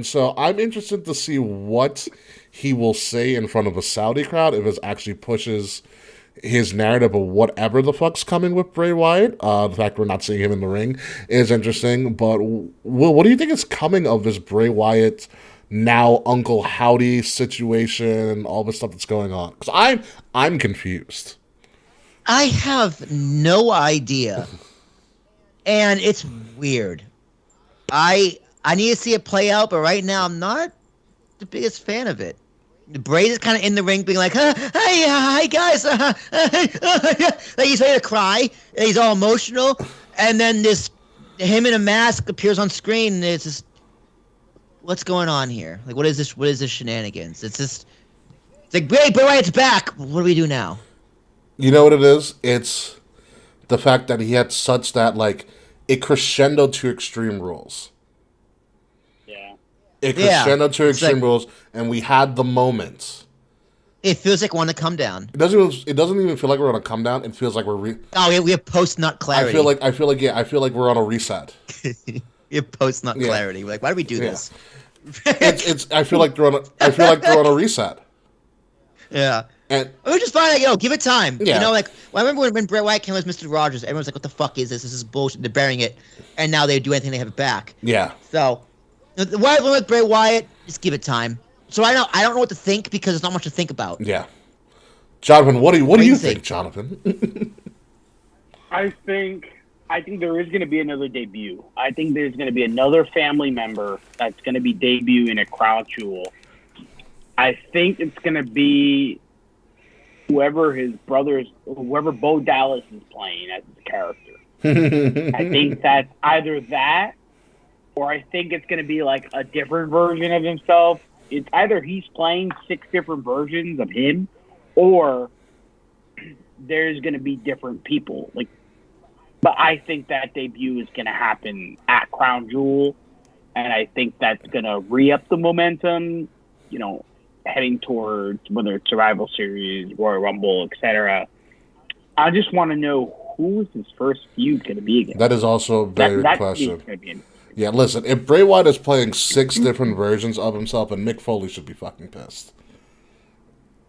so I'm interested to see what he will say in front of a Saudi crowd if it actually pushes his narrative of whatever the fuck's coming with Bray Wyatt. The fact we're not seeing him in the ring is interesting. But Will, what do you think is coming of this Bray Wyatt now Uncle Howdy situation, all the stuff that's going on? Because I'm confused. I have no idea, and it's weird. I need to see it play out, but right now I'm not the biggest fan of it. Bray is kind of in the ring being like, hi guys, like he's ready to cry, and he's all emotional, and then him in a mask appears on screen, and it's just, what's going on here? Like, what is this? What is this shenanigans? It's like, wait, Bray Wyatt's back. What do we do now? You know what it is? It's the fact that he had such that, like, it crescendoed to Extreme Rules. Yeah. It Yeah, crescendoed to it's Extreme like- Rules, and we had the moments. It feels like one to come down. It doesn't even feel like we're on a come down. It feels like we're Oh, we have post nut clarity. I feel like we're on a reset. We have post nut Yeah. clarity. We're like, why do we do this? I feel like they're on a reset. Yeah. And We're just fine, give it time. Yeah. You know, like, well, I remember when Bray Wyatt came as Mr. Rogers, everyone's like, what the fuck is this? This is bullshit. They're burying it. And now they do anything, they have it back. yeah. So, why with Bray Wyatt? Just give it time. So I don't know what to think because there's not much to think about. Yeah. Jonathan, what do you do you think, think? Jonathan? I think there is going to be another debut. I think there's going to be another family member that's going to be debuting at Crown Jewel. I think it's going to be whoever Bo Dallas is playing as his character. I think that's either that, or I think it's going to be like a different version of himself. It's either he's playing 6 different versions of him, or there's going to be different people. But I think that debut is going to happen at Crown Jewel, and I think that's going to re-up the momentum, heading towards whether it's Survival Series, Royal Rumble, etc. I just want to know who is his first feud going to be against. That is also a very good question. Gonna be Yeah, listen, if Bray Wyatt is playing 6 different versions of himself, and Mick Foley should be fucking pissed.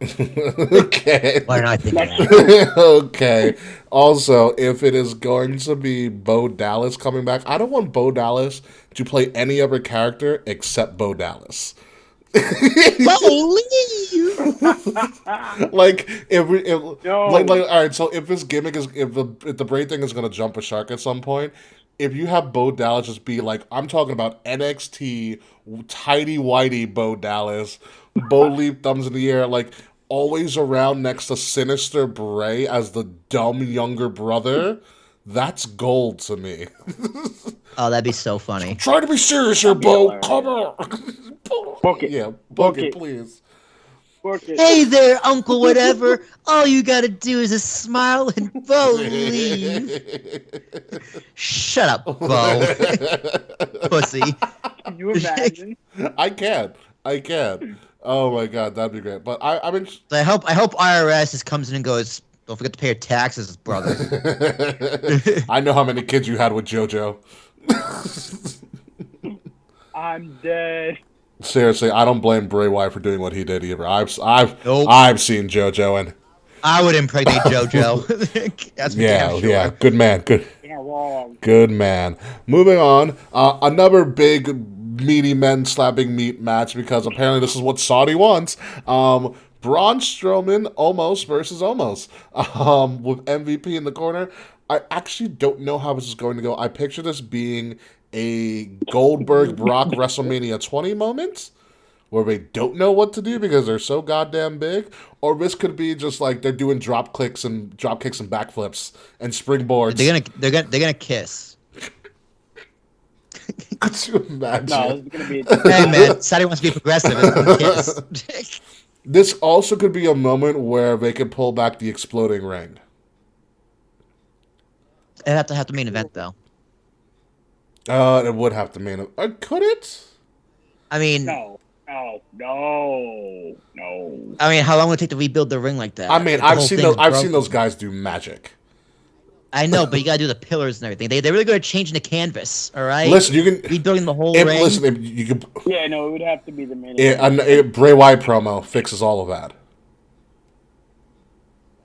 Okay. Why did I think of that? Okay. Also, if it is going to be Bo Dallas coming back, I don't want Bo Dallas to play any other character except Bo Dallas. Holy! Like if No. like all right, so if this gimmick is if the Bray thing is gonna jump a shark at some point, if you have Bo Dallas just be like, I'm talking about NXT tidy whitey Bo Dallas, Bo leap thumbs in the air, like always around next to Sinister Bray as the dumb younger brother, that's gold to me. Oh, that'd be so funny. Try to be serious here, Bo. hilarious. Come on. Book it. Yeah, book Book it, it. please. Hey there, Uncle Whatever. All you gotta do is a smile and Bo leave. Shut up, Bo. Pussy. Can you imagine? I can. Oh my god, that'd be great. But I mean, So I hope IRS just comes in and goes, don't forget to pay your taxes, brother. I know how many kids you had with JoJo. I'm dead. Seriously, I don't blame Bray Wyatt for doing what he did either. I've Nope. seen JoJo, and I would impregnate JoJo. That's for damn sure. yeah, good man, You're not wrong. good man. Moving on, another big meaty men slapping meat match because apparently this is what Saudi wants. Braun Strowman almost versus almost with MVP in the corner. I actually don't know how this is going to go. I picture this being a Goldberg Brock WrestleMania 20 moment where they don't know what to do because they're so goddamn big, or this could be just like they're doing drop kicks and backflips and springboards. They're gonna kiss. Could you imagine? No, this is gonna be. Hey man, Saudi wants to be progressive. It's gonna kiss. This also could be a moment where they could pull back the exploding ring. It'd have to main event though. It would have to mean could it? I mean, No. I mean, how long would it take to rebuild the ring like that? I mean, The I've whole seen thing's those broken. guys do magic. I know, but you gotta do the pillars and everything. They're really good at changing the canvas. All right. Listen, you can rebuilding the whole if, ring. listen. If you can, Yeah, no, it would have to be the main event. a Bray Wyatt promo fixes all of that,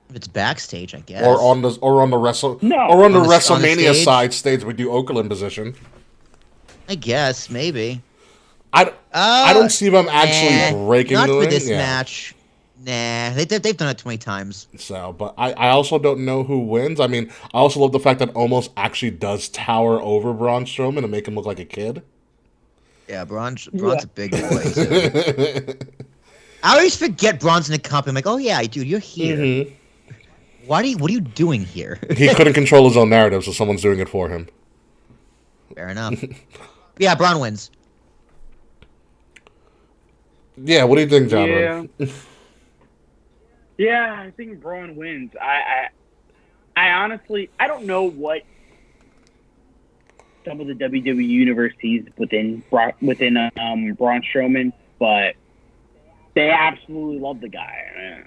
If it's backstage, I guess. or on the No. WrestleMania stage? side stage we do Oakland position. I guess maybe. I don't see them actually breaking not the for ring. this Yeah. match. Nah, they've done it 20 times. So, but I also don't know who wins. I mean, I also love the fact that Almost actually does tower over Braun Strowman and make him look like a kid. Yeah, Braun's a big boy. Too. I always forget Braun's in the company. I'm like, oh yeah, dude, you're here. Mm-hmm. What are you doing here? He couldn't control his own narrative, so someone's doing it for him. Fair enough. Yeah, Braun wins. Yeah, what do you think, Jonathan? Yeah, I think Braun wins. I honestly, I don't know what some of the WWE universe sees within Braun Strowman, but they absolutely love the guy.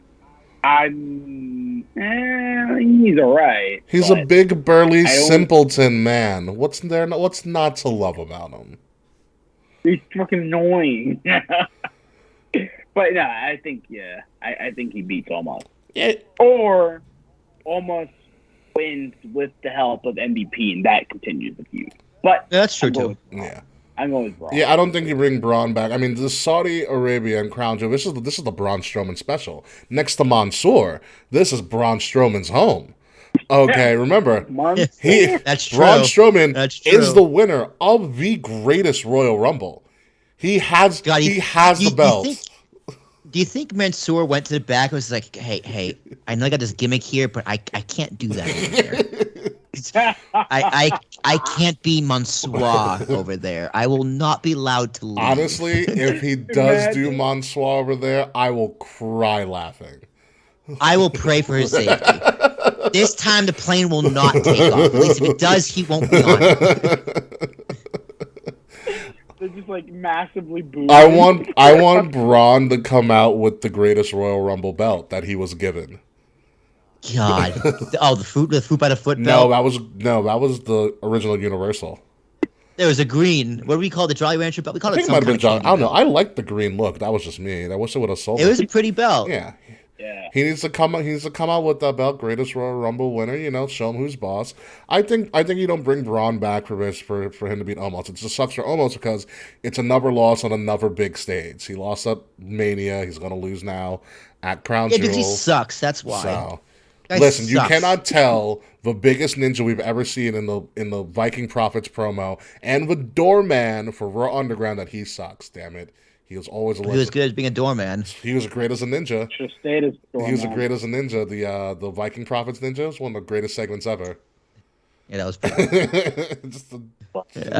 He's alright. He's a big, burly, simpleton man. What's not to love about him? He's fucking annoying. But no, I think I think he beats Almost. Yeah. Or Almost wins with the help of MVP, and that continues the feud. But that's true too. Yeah. I'm going with Braun. Yeah, I don't think you bring Braun back. I mean, the Saudi Arabia and Crown Jewel, this is the Braun Strowman special. Next to Mansoor, this is Braun Strowman's home. Okay, remember, That's true. Braun Strowman is the winner of the greatest Royal Rumble. He has the belt. Do you think Mansoor went to the back and was like, hey, I know I got this gimmick here, but I can't do that over there. I can't be Mansoor over there. I will not be allowed to leave. Honestly, if he does do Mansoor over there, I will cry laughing. I will pray for his safety. This time the plane will not take off. At least if it does, he won't be on it. They're just like massively booed. I want Braun to come out with the greatest Royal Rumble belt that he was given. God. The foot by the foot No, belt? that was the original Universal. There was a green. What do we call the Jolly Rancher belt? We call it it might have been Jolly. I don't know. I like the green look. That was just me. I wish it would have sold. It was a pretty belt. Yeah. Yeah. He needs to come out with that belt, greatest Royal Rumble winner. Show him who's boss. I think you don't bring Braun back for him to beat Omos. It just sucks for Omos because it's another loss on another big stage. He lost at Mania. He's gonna lose now at Crown Jewel. Yeah, because he sucks. That's why. So, listen, you cannot tell the biggest ninja we've ever seen in the Viking Profits promo and the doorman for Raw Underground that he sucks. Damn it. He was always He was good at being a doorman. He was great as a ninja. Should have stayed as doorman. He was great as a ninja. The Viking Profits ninja was one of the greatest segments ever. Yeah, that was pretty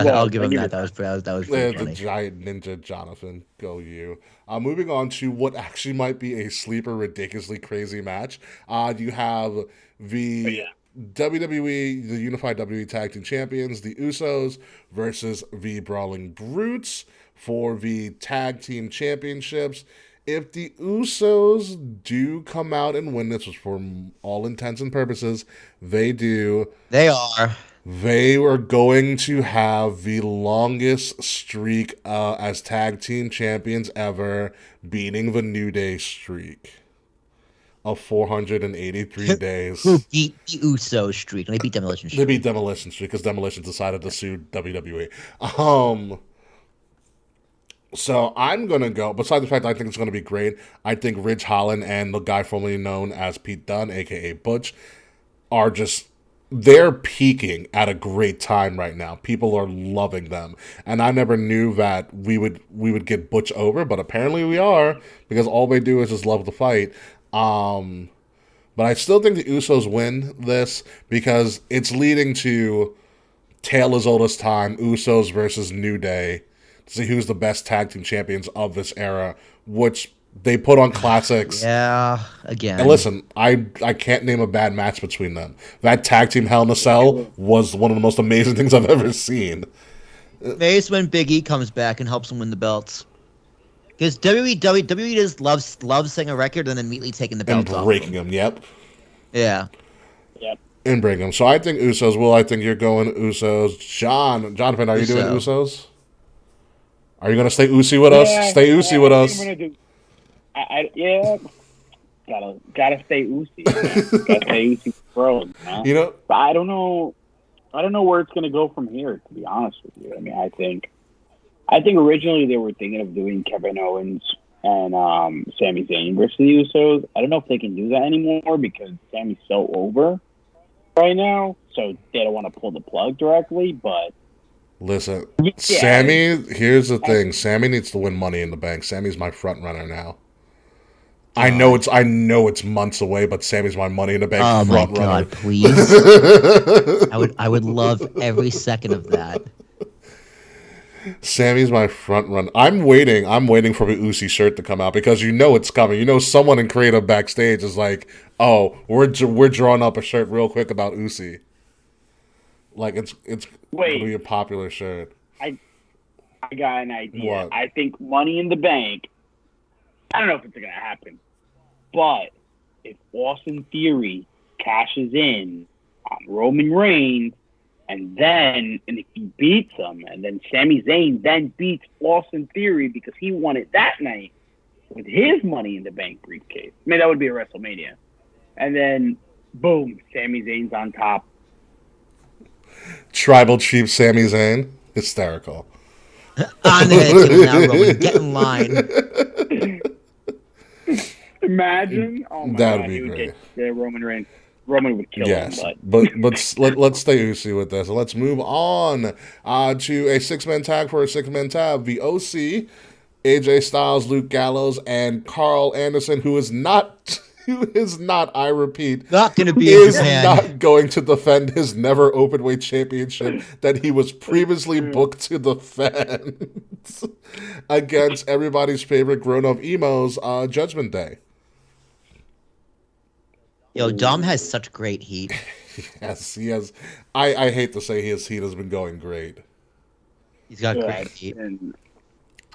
I'll give him that. That was pretty funny. The giant ninja Jonathan. Go you. Moving on to what actually might be a sleeper, ridiculously crazy match. You have the WWE, the Unified WWE Tag Team Champions, the Usos, versus the Brawling Brutes for the Tag Team Championships. If the Usos do come out and win this, which for all intents and purposes, they do. They are. They are going to have the longest streak as Tag Team Champions ever, beating the New Day streak of 483 days. Who beat the Usos streak? They beat Demolition Streak. They beat Demolition Streak because Demolition decided to sue WWE. So I'm going to go, besides the fact that I think it's going to be great, I think Ridge Holland and the guy formerly known as Pete Dunne, a.k.a. Butch, are they're peaking at a great time right now. People are loving them. And I never knew that we would get Butch over, but apparently we are, because all they do is just love the fight. But I still think the Usos win this, because it's leading to Tale as Old as Time, Usos versus New Day, to see who's the best tag team champions of this era, which they put on classics. Yeah, again. And listen, I can't name a bad match between them. That tag team Hell in a Cell was one of the most amazing things I've ever seen. Maybe it's when Big E comes back and helps him win the belts. Because WWE just loves setting a record and then immediately taking the belts off. And breaking them, yep. Yeah. Yep. And breaking them. So I think Usos. Well, I think you're going Usos. Jonathan, are you doing Usos? Are you going to stay Ucey with us? Stay Ucey with us. Gotta stay Ucey. Gotta stay Ucey bro. But I don't know where it's gonna go from here, to be honest with you. I mean, I think originally they were thinking of doing Kevin Owens and Sami Zayn versus the Usos. I don't know if they can do that anymore because Sami's so over right now, so they don't want to pull the plug directly, but listen, Sami, here's the thing. Sami needs to win Money in the Bank. Sami's my front runner now. I know it's months away, but Sami's my Money in the Bank front runner. Oh my God, please! I would love every second of that. Sammy's my front run. I'm waiting. I'm waiting for the Ucey shirt to come out because you know it's coming. You know someone in creative backstage is like, "Oh, we're drawing up a shirt real quick about Ucey." Like it's Wait. gonna be a popular shirt. I got an idea. What? I think Money in the Bank. I don't know if it's gonna happen, but if Austin Theory cashes in on Roman Reigns, and if he beats him, and then Sami Zayn then beats Austin Theory because he won it that night with his Money in the Bank briefcase. I mean, that would be a WrestleMania, and then boom, Sami Zayn's on top. Tribal Chief Sami Zayn, hysterical. On the head table now, Roman. Get in line. Imagine, oh my That would God, be he would great. get Roman Reigns. Roman would kill Yes, him, let's stay Ucey with this. Let's move on to a 6-man tag for a 6-man tag. The OC, AJ Styles, Luke Gallows, and Carl Anderson, who is not, I repeat, Not going to be in is Japan. not going to defend his never openweight championship that he was previously booked to defend against everybody's favorite grown-up emos, Judgment Day. Yo, Dom has such great heat. Yes, he has. I hate to say his heat has been going great. He's got but great heat. and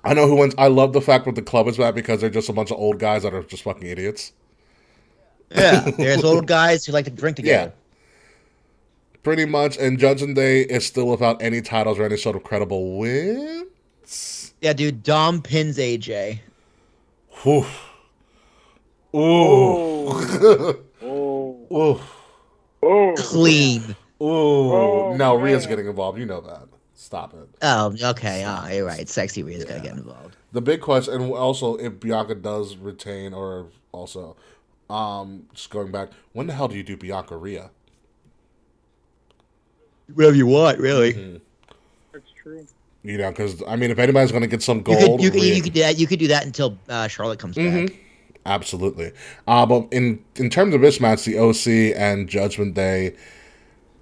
I know who wins. I love the fact that the club is back because they're just a bunch of old guys that are just fucking idiots. Yeah, there's old guys who like to drink together. Pretty much. And Judgment Day is still without any titles or any sort of credible wins. Yeah, dude, Dom pins AJ. Whew. Ooh. Ooh. Clean. Ooh. Oh, No, Rhea's man. getting involved. You know that. Stop it. Oh, okay. You're right. Sexy Rhea's gonna get involved. The big question, and also if Bianca does retain, or also, just going back, when the hell do you do Bianca Rhea? Whatever you want, really. that's true. You know, because I mean, if anybody's going to get some You gold, could Rhea- do that. You could do that until Charlotte comes back. Absolutely. But in terms of this match, the OC and Judgment Day,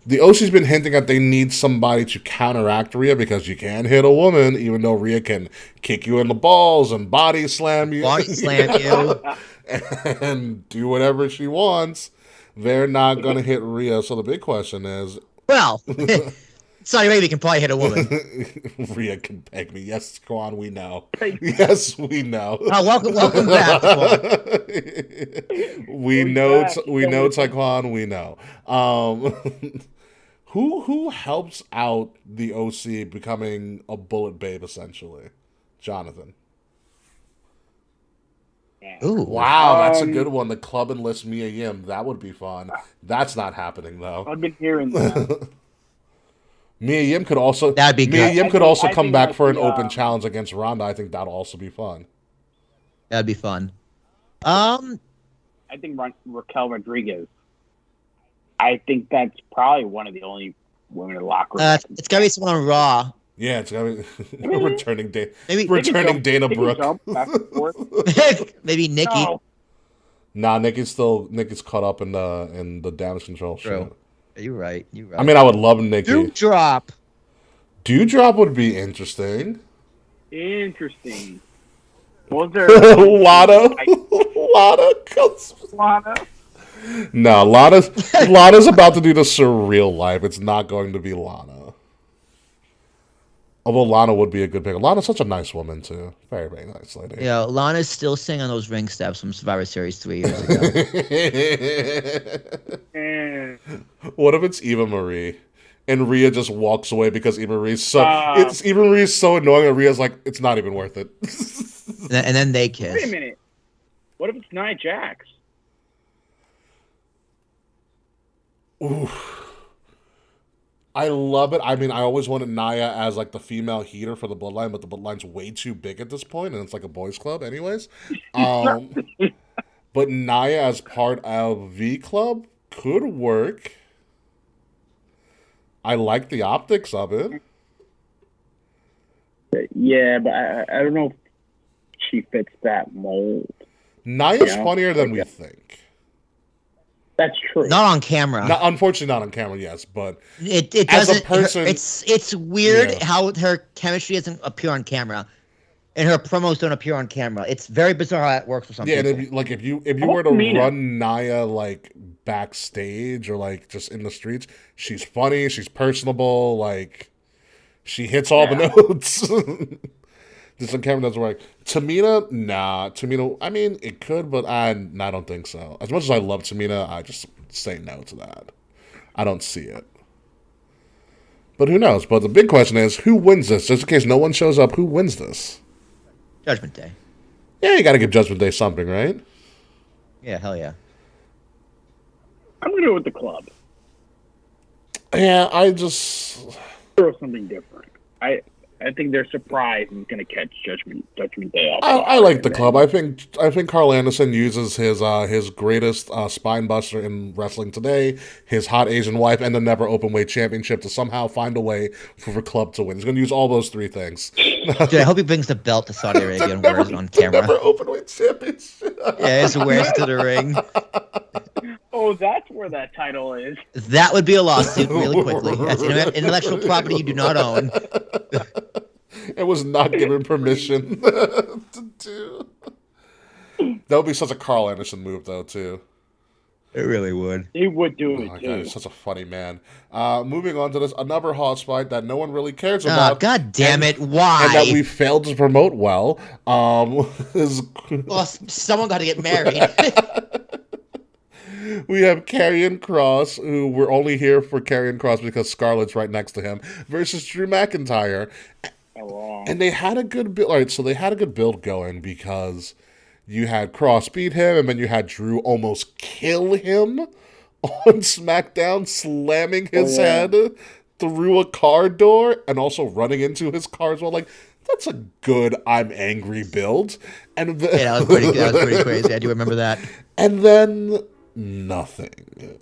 the OC's been hinting that they need somebody to counteract Rhea because you can't hit a woman, even though Rhea can kick you in the balls and body slam you. Body slam you. And do whatever she wants. They're not going to hit Rhea. So the big question is, Well, Saudi Arabia can probably hit a woman. Rhea can peg me. Yes, Kwan, we know. Yes, we know. Oh, welcome back. Squad. we We're know, back. we know, Taekwon. We know. Who helps out the OC becoming a bullet babe essentially? Jonathan. Ooh, Wow, that's a good one. The club enlists Mia Yim. That would be fun. That's not happening though. I've been hearing that. Mia Yim could also That'd be Mia good. Yim I could think- also I come think back that's for an the, open challenge against Ronda. I think that'll also be fun. that'd be fun. I think Raquel Rodriguez. I think that's probably one of the only women in the locker room. It's gotta be someone on Raw. Yeah, it's gonna be returning Maybe returning Dana They can Brooke. jump back and forth. maybe Nikki. No. Nah, Nikki's caught up in the damage control True. shit. You're right. You're right. I mean, I would love Nikki. Dewdrop. Dewdrop would be interesting. Interesting. Was there Lana. Lana? No, Lana's about to do the surreal life. It's not going to be Lana. Although Lana would be a good pick. Lana's such a nice woman too. Very, very nice lady. Yeah, Lana's still singing on those ring steps from Survivor Series 3 years ago. Eh. What if it's Eva Marie? And Rhea just walks away because Eva Marie's so annoying and Rhea's like, it's not even worth it. and then they Wait a kiss. minute. What if it's Nia Jax? Ooh. I love it. I mean, I always wanted Nia as like the female heater for the Bloodline, but the Bloodline's way too big at this point, and it's like a boys' club, anyways. But Nia as part of V Club could work. I like the optics of it. Yeah, but I don't know if she fits that mold. Nia's Yeah. funnier than we think. That's true. Not on camera. Unfortunately, not on camera. Yes, but It as a doesn't. person- It's weird Yeah. how her chemistry doesn't appear on camera, and her promos don't appear on camera. It's very bizarre how that works for some yeah, and people. if you How were to about Tamina? run Naya like backstage or like just in the streets, she's funny, she's personable, like she hits all the notes. Just on camera doesn't work. Tamina, nah. Tamina, I mean, it could, but I don't think so. As much as I love Tamina, I just say no to that. I don't see it. But who knows? But the big question is, who wins this? Just in case no one shows up, who wins this? Judgment Day. Yeah, you got to give Judgment Day something, right? Yeah, hell yeah. I'm gonna go with the club. Yeah, I just... Throw something different. I think their surprise is gonna catch Judgment Day off. I like the club. I think Carl Anderson uses his greatest spine buster in wrestling today, his hot Asian wife, and the never openweight championship to somehow find a way for the club to win. He's going to use all those three things. Dude, I hope he brings the belt to Saudi Arabia and wears it on camera. Never openweight championship. Yeah, just wears it to the ring. Oh, that's where that title is. That would be a lawsuit really quickly. That's intellectual property you do not own. It was not given permission to do. That would be such a Carl Anderson move, though, too. It really would. He would do Oh it my too. God, he's such a funny man. Moving on to this, another hot spot that no one really cares Oh, about. God damn and- it. Why? And that we failed to promote well. Is Well, someone got to get married. we have Karrion Kross, who we're only here for Karrion Kross because Scarlett's right next to him, versus Drew McIntyre. And they had a good build. All right, so they had a good build going because you had Kross beat him, and then you had Drew almost kill him on SmackDown, slamming his head through a car door and also running into his car as well. Like, that's a good I'm angry build. And Yeah, that was pretty crazy. I do remember that. And then nothing.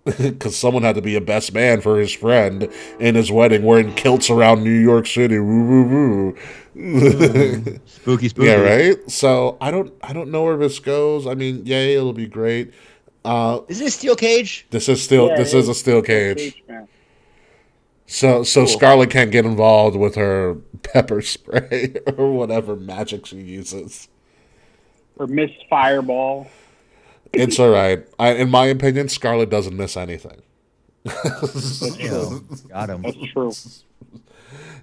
Because someone had to be a best man for his friend in his wedding wearing kilts around New York City. Woo, woo, woo. Spooky. Yeah, right? So I don't know where this goes. I mean, yay, it'll be great. Isn't it a steel cage? This is a steel cage. Man. So Scarlett can't get involved with her pepper spray or whatever magic she uses. Or Miss Fireball. It's all right. In my opinion, Scarlett doesn't miss anything. Got him. That's true.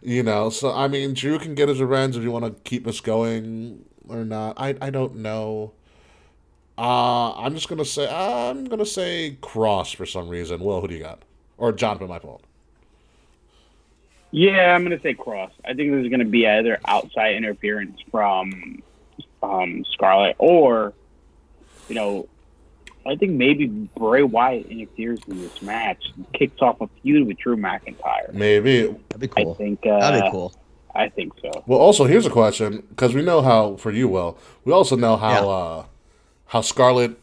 You know, so I mean, Drew can get his revenge if you want to keep us going or not. I don't know. I'm gonna say Cross for some reason. Will, who do you got? Or Jonathan, my fault. Yeah, I'm gonna say Cross. I think there's gonna be either outside interference from Scarlett, or I think maybe Bray Wyatt interferes in this match and kicks off a feud with Drew McIntyre. Maybe. That'd be cool. I think That'd be cool. I think so. Well, also here's a question because we know how for you, Will. We also know how Scarlett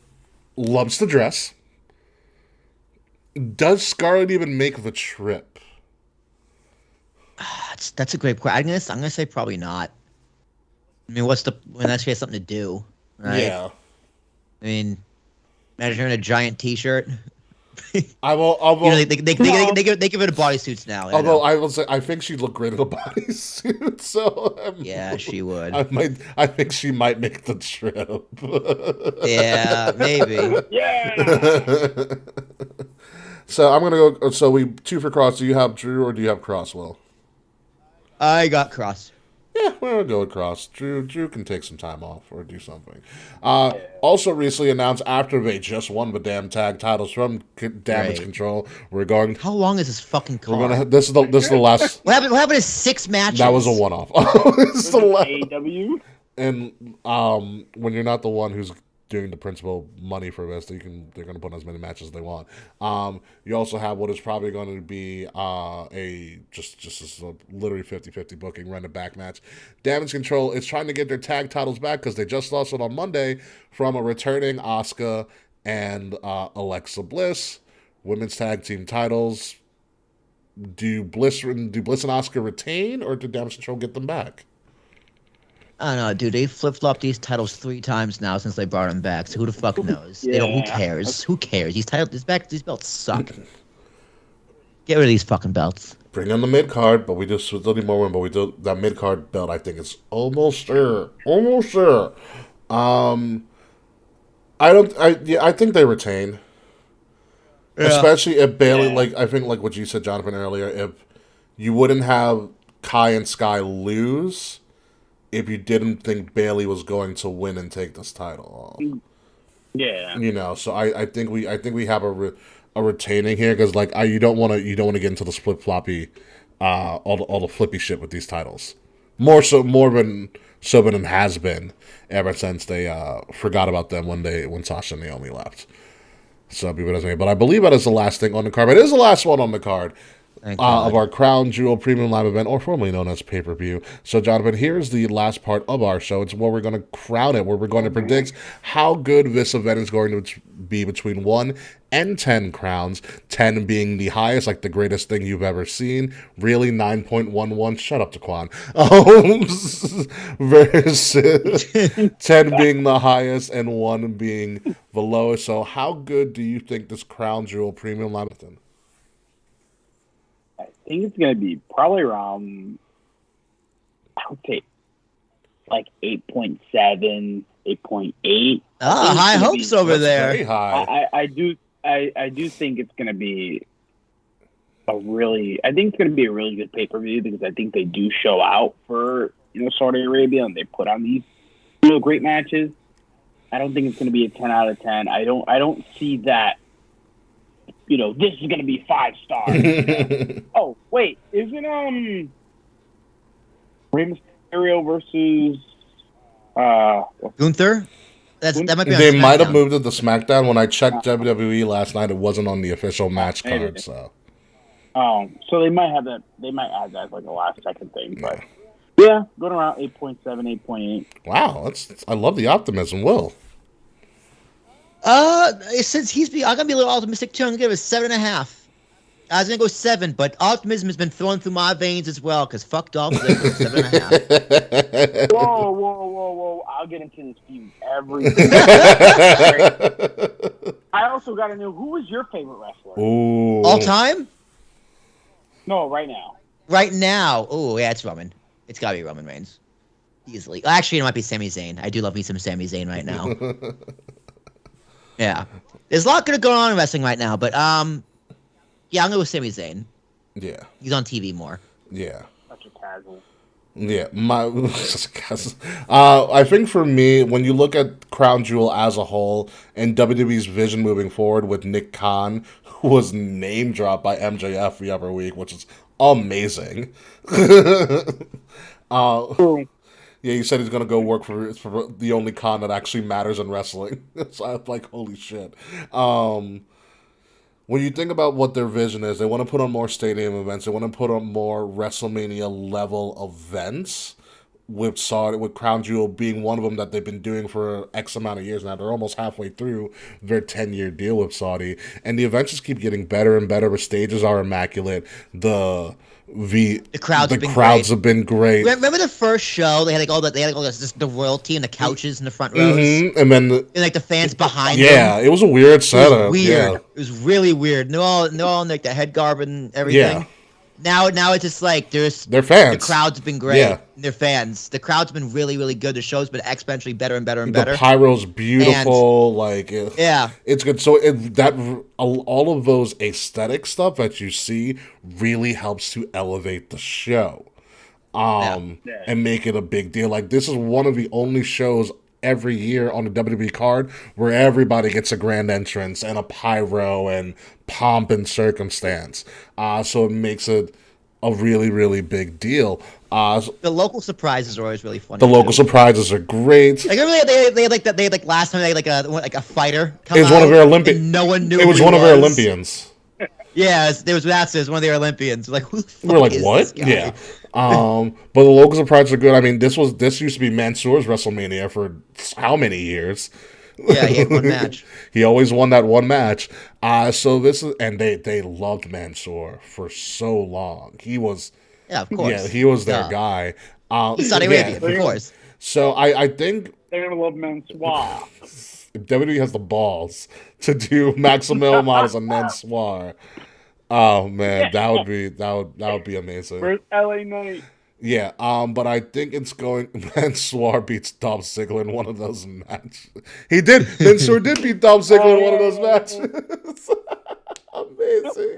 loves to dress. Does Scarlett even make the trip? That's a great question. I'm gonna say probably not. I mean, unless she has something to do, right? Yeah. I mean, imagine her in a giant T-shirt. I will. They give it a bodysuits now. Although I will say, I think she'd look great in a bodysuit. So Yeah, she would. I think she might make the trip. Yeah, maybe. Yeah. So I'm gonna go. So we 2 for Cross. Do you have Drew or do you have Cross? Will? I got Cross. Yeah, we're gonna go with Cross. Drew can take some time off or do something. Also recently announced after they just won the damn tag titles from Damage Right. Control, we're going. How long is this fucking car? We're gonna. This is the last. What happened to 6 matches? That was a one-off. It's the last. AEW. And when you're not the one who's doing the principal money for this, they're going to put on as many matches as they want. You also have what is probably going to be just a literally 50-50 booking, run a back match. Damage Control is trying to get their tag titles back because they just lost it on Monday from a returning Asuka and Alexa Bliss. Women's tag team titles. Do Bliss and Asuka retain, or do Damage Control get them back? I don't know, dude. They flip-flopped these titles 3 times now since they brought them back. So who the fuck knows? They don't. Who Yeah. cares? Who cares? These belts suck. Get rid of these fucking belts. Bring on the mid card, but we just still need more women. But we do that mid card belt. I think is almost there. Almost there. I think they retain. Especially if Bailey, I think, like what you said, Jonathan, earlier, if you wouldn't have Kai and Sky lose if you didn't think Bailey was going to win and take this title. Yeah. So I think we have a retaining here because you don't want to get into the split floppy, all the flippy shit with these titles. More than it has been ever since they forgot about them when Sasha and Naomi left. So be what it may. But I believe that is the last thing on the card. But it is the last one on the card of our Crown Jewel Premium Live event, or formerly known as pay-per-view. So, Jonathan, here's the last part of our show. It's where we're going to crown it, where we're going to predict how good this event is going to be between 1 and 10 crowns, 10 being the highest, like the greatest thing you've ever seen. Really, 9.11. Shut up, Taquan. Versus 10 being the highest and 1 being the lowest. So, how good do you think this Crown Jewel Premium Live event? I think it's going to be probably around, I would say, like 8.7, 8.8. Ah, high hopes over there. Very high. I do think it's going to be I think it's going to be a really good pay-per-view because I think they do show out for, Saudi Arabia, and they put on these great matches. I don't think it's going to be a 10 out of 10. I don't see that, this is going to be 5 stars. Oh, wait, isn't Rey Mysterio versus Gunther? That might be on They might have SmackDown. moved it to SmackDown. When I checked WWE last night, it wasn't on the official match maybe. card. So so they might have that. They might add that as like a last second thing. But yeah, going around 8.7, 8.8. wow, I love the optimism. Will. Since I'm gonna be a little optimistic too. I'm gonna give it 7.5. I was gonna go 7, but optimism has been thrown through my veins as well. Because fuck Dolph Ziggler, 7.5. Whoa! I'll get into this feud everything. I also got to know who was your favorite wrestler? Ooh. All time? No, right now. Right now? Oh yeah, it's Roman. It's gotta be Roman Reigns, easily. Actually, it might be Sami Zayn. I do love me some Sami Zayn right now. Yeah, there's a lot going on in wrestling right now, but yeah, I'm gonna go with Sami Zayn. Yeah. He's on TV more. Yeah. Such a casual. Yeah, I think for me, when you look at Crown Jewel as a whole and WWE's vision moving forward with Nick Khan, who was name dropped by MJF the other week, which is amazing. Yeah, he said he's gonna go work for the only con that actually matters in wrestling. So I'm like, holy shit. When you think about what their vision is, they want to put on more stadium events. They want to put on more WrestleMania level events. With Crown Jewel being one of them that they've been doing for X amount of years now. They're almost halfway through their 10-year deal with Saudi. And the events just keep getting better and better. The stages are immaculate. The crowds have been great. Remember the first show? They had the royalty and the couches in the front rows, and then the fans behind them. Yeah, it was a weird setup. It was weird. Yeah. It was really weird. They're all like the head garb and everything. Yeah. Now it's just like They're fans. The crowd's been great. Yeah. They're fans. The crowd's been really, really good. The show's been exponentially better and better and better. The pyro's beautiful. It's good. So all of those aesthetic stuff that you see really helps to elevate the show, and make it a big deal. Like, this is one of the only shows every year on the WWE card where everybody gets a grand entrance and a pyro and pomp and circumstance. So it makes it a really, really big deal. The local surprises are always really fun. The local surprises are great. Like, remember they had last time they had a fighter come It was out, one of their Olympians. and no one knew It was who one he of their Olympians. Yeah, it was one of their Olympians. Like, who the fuck We're like, is what? this guy? Yeah. But the local surprises are good. I mean, this used to be Mansoor's WrestleMania for how many years? Yeah, he had one match. He always won that one match. So this is, and they loved Mansoor for so long. He was, Yeah, of course. yeah, he was their guy. He's Saudi Arabian, of course. So I think They're gonna love Mansoir. if WWE has the balls to do Maximo models and Mansoir, oh man, that would be amazing. Where's LA Knight? Yeah, but I think it's going. Mansoor beats Dolph Ziggler in one of those matches. He did. Mansoor did beat Dolph Ziggler in one of those matches. Amazing.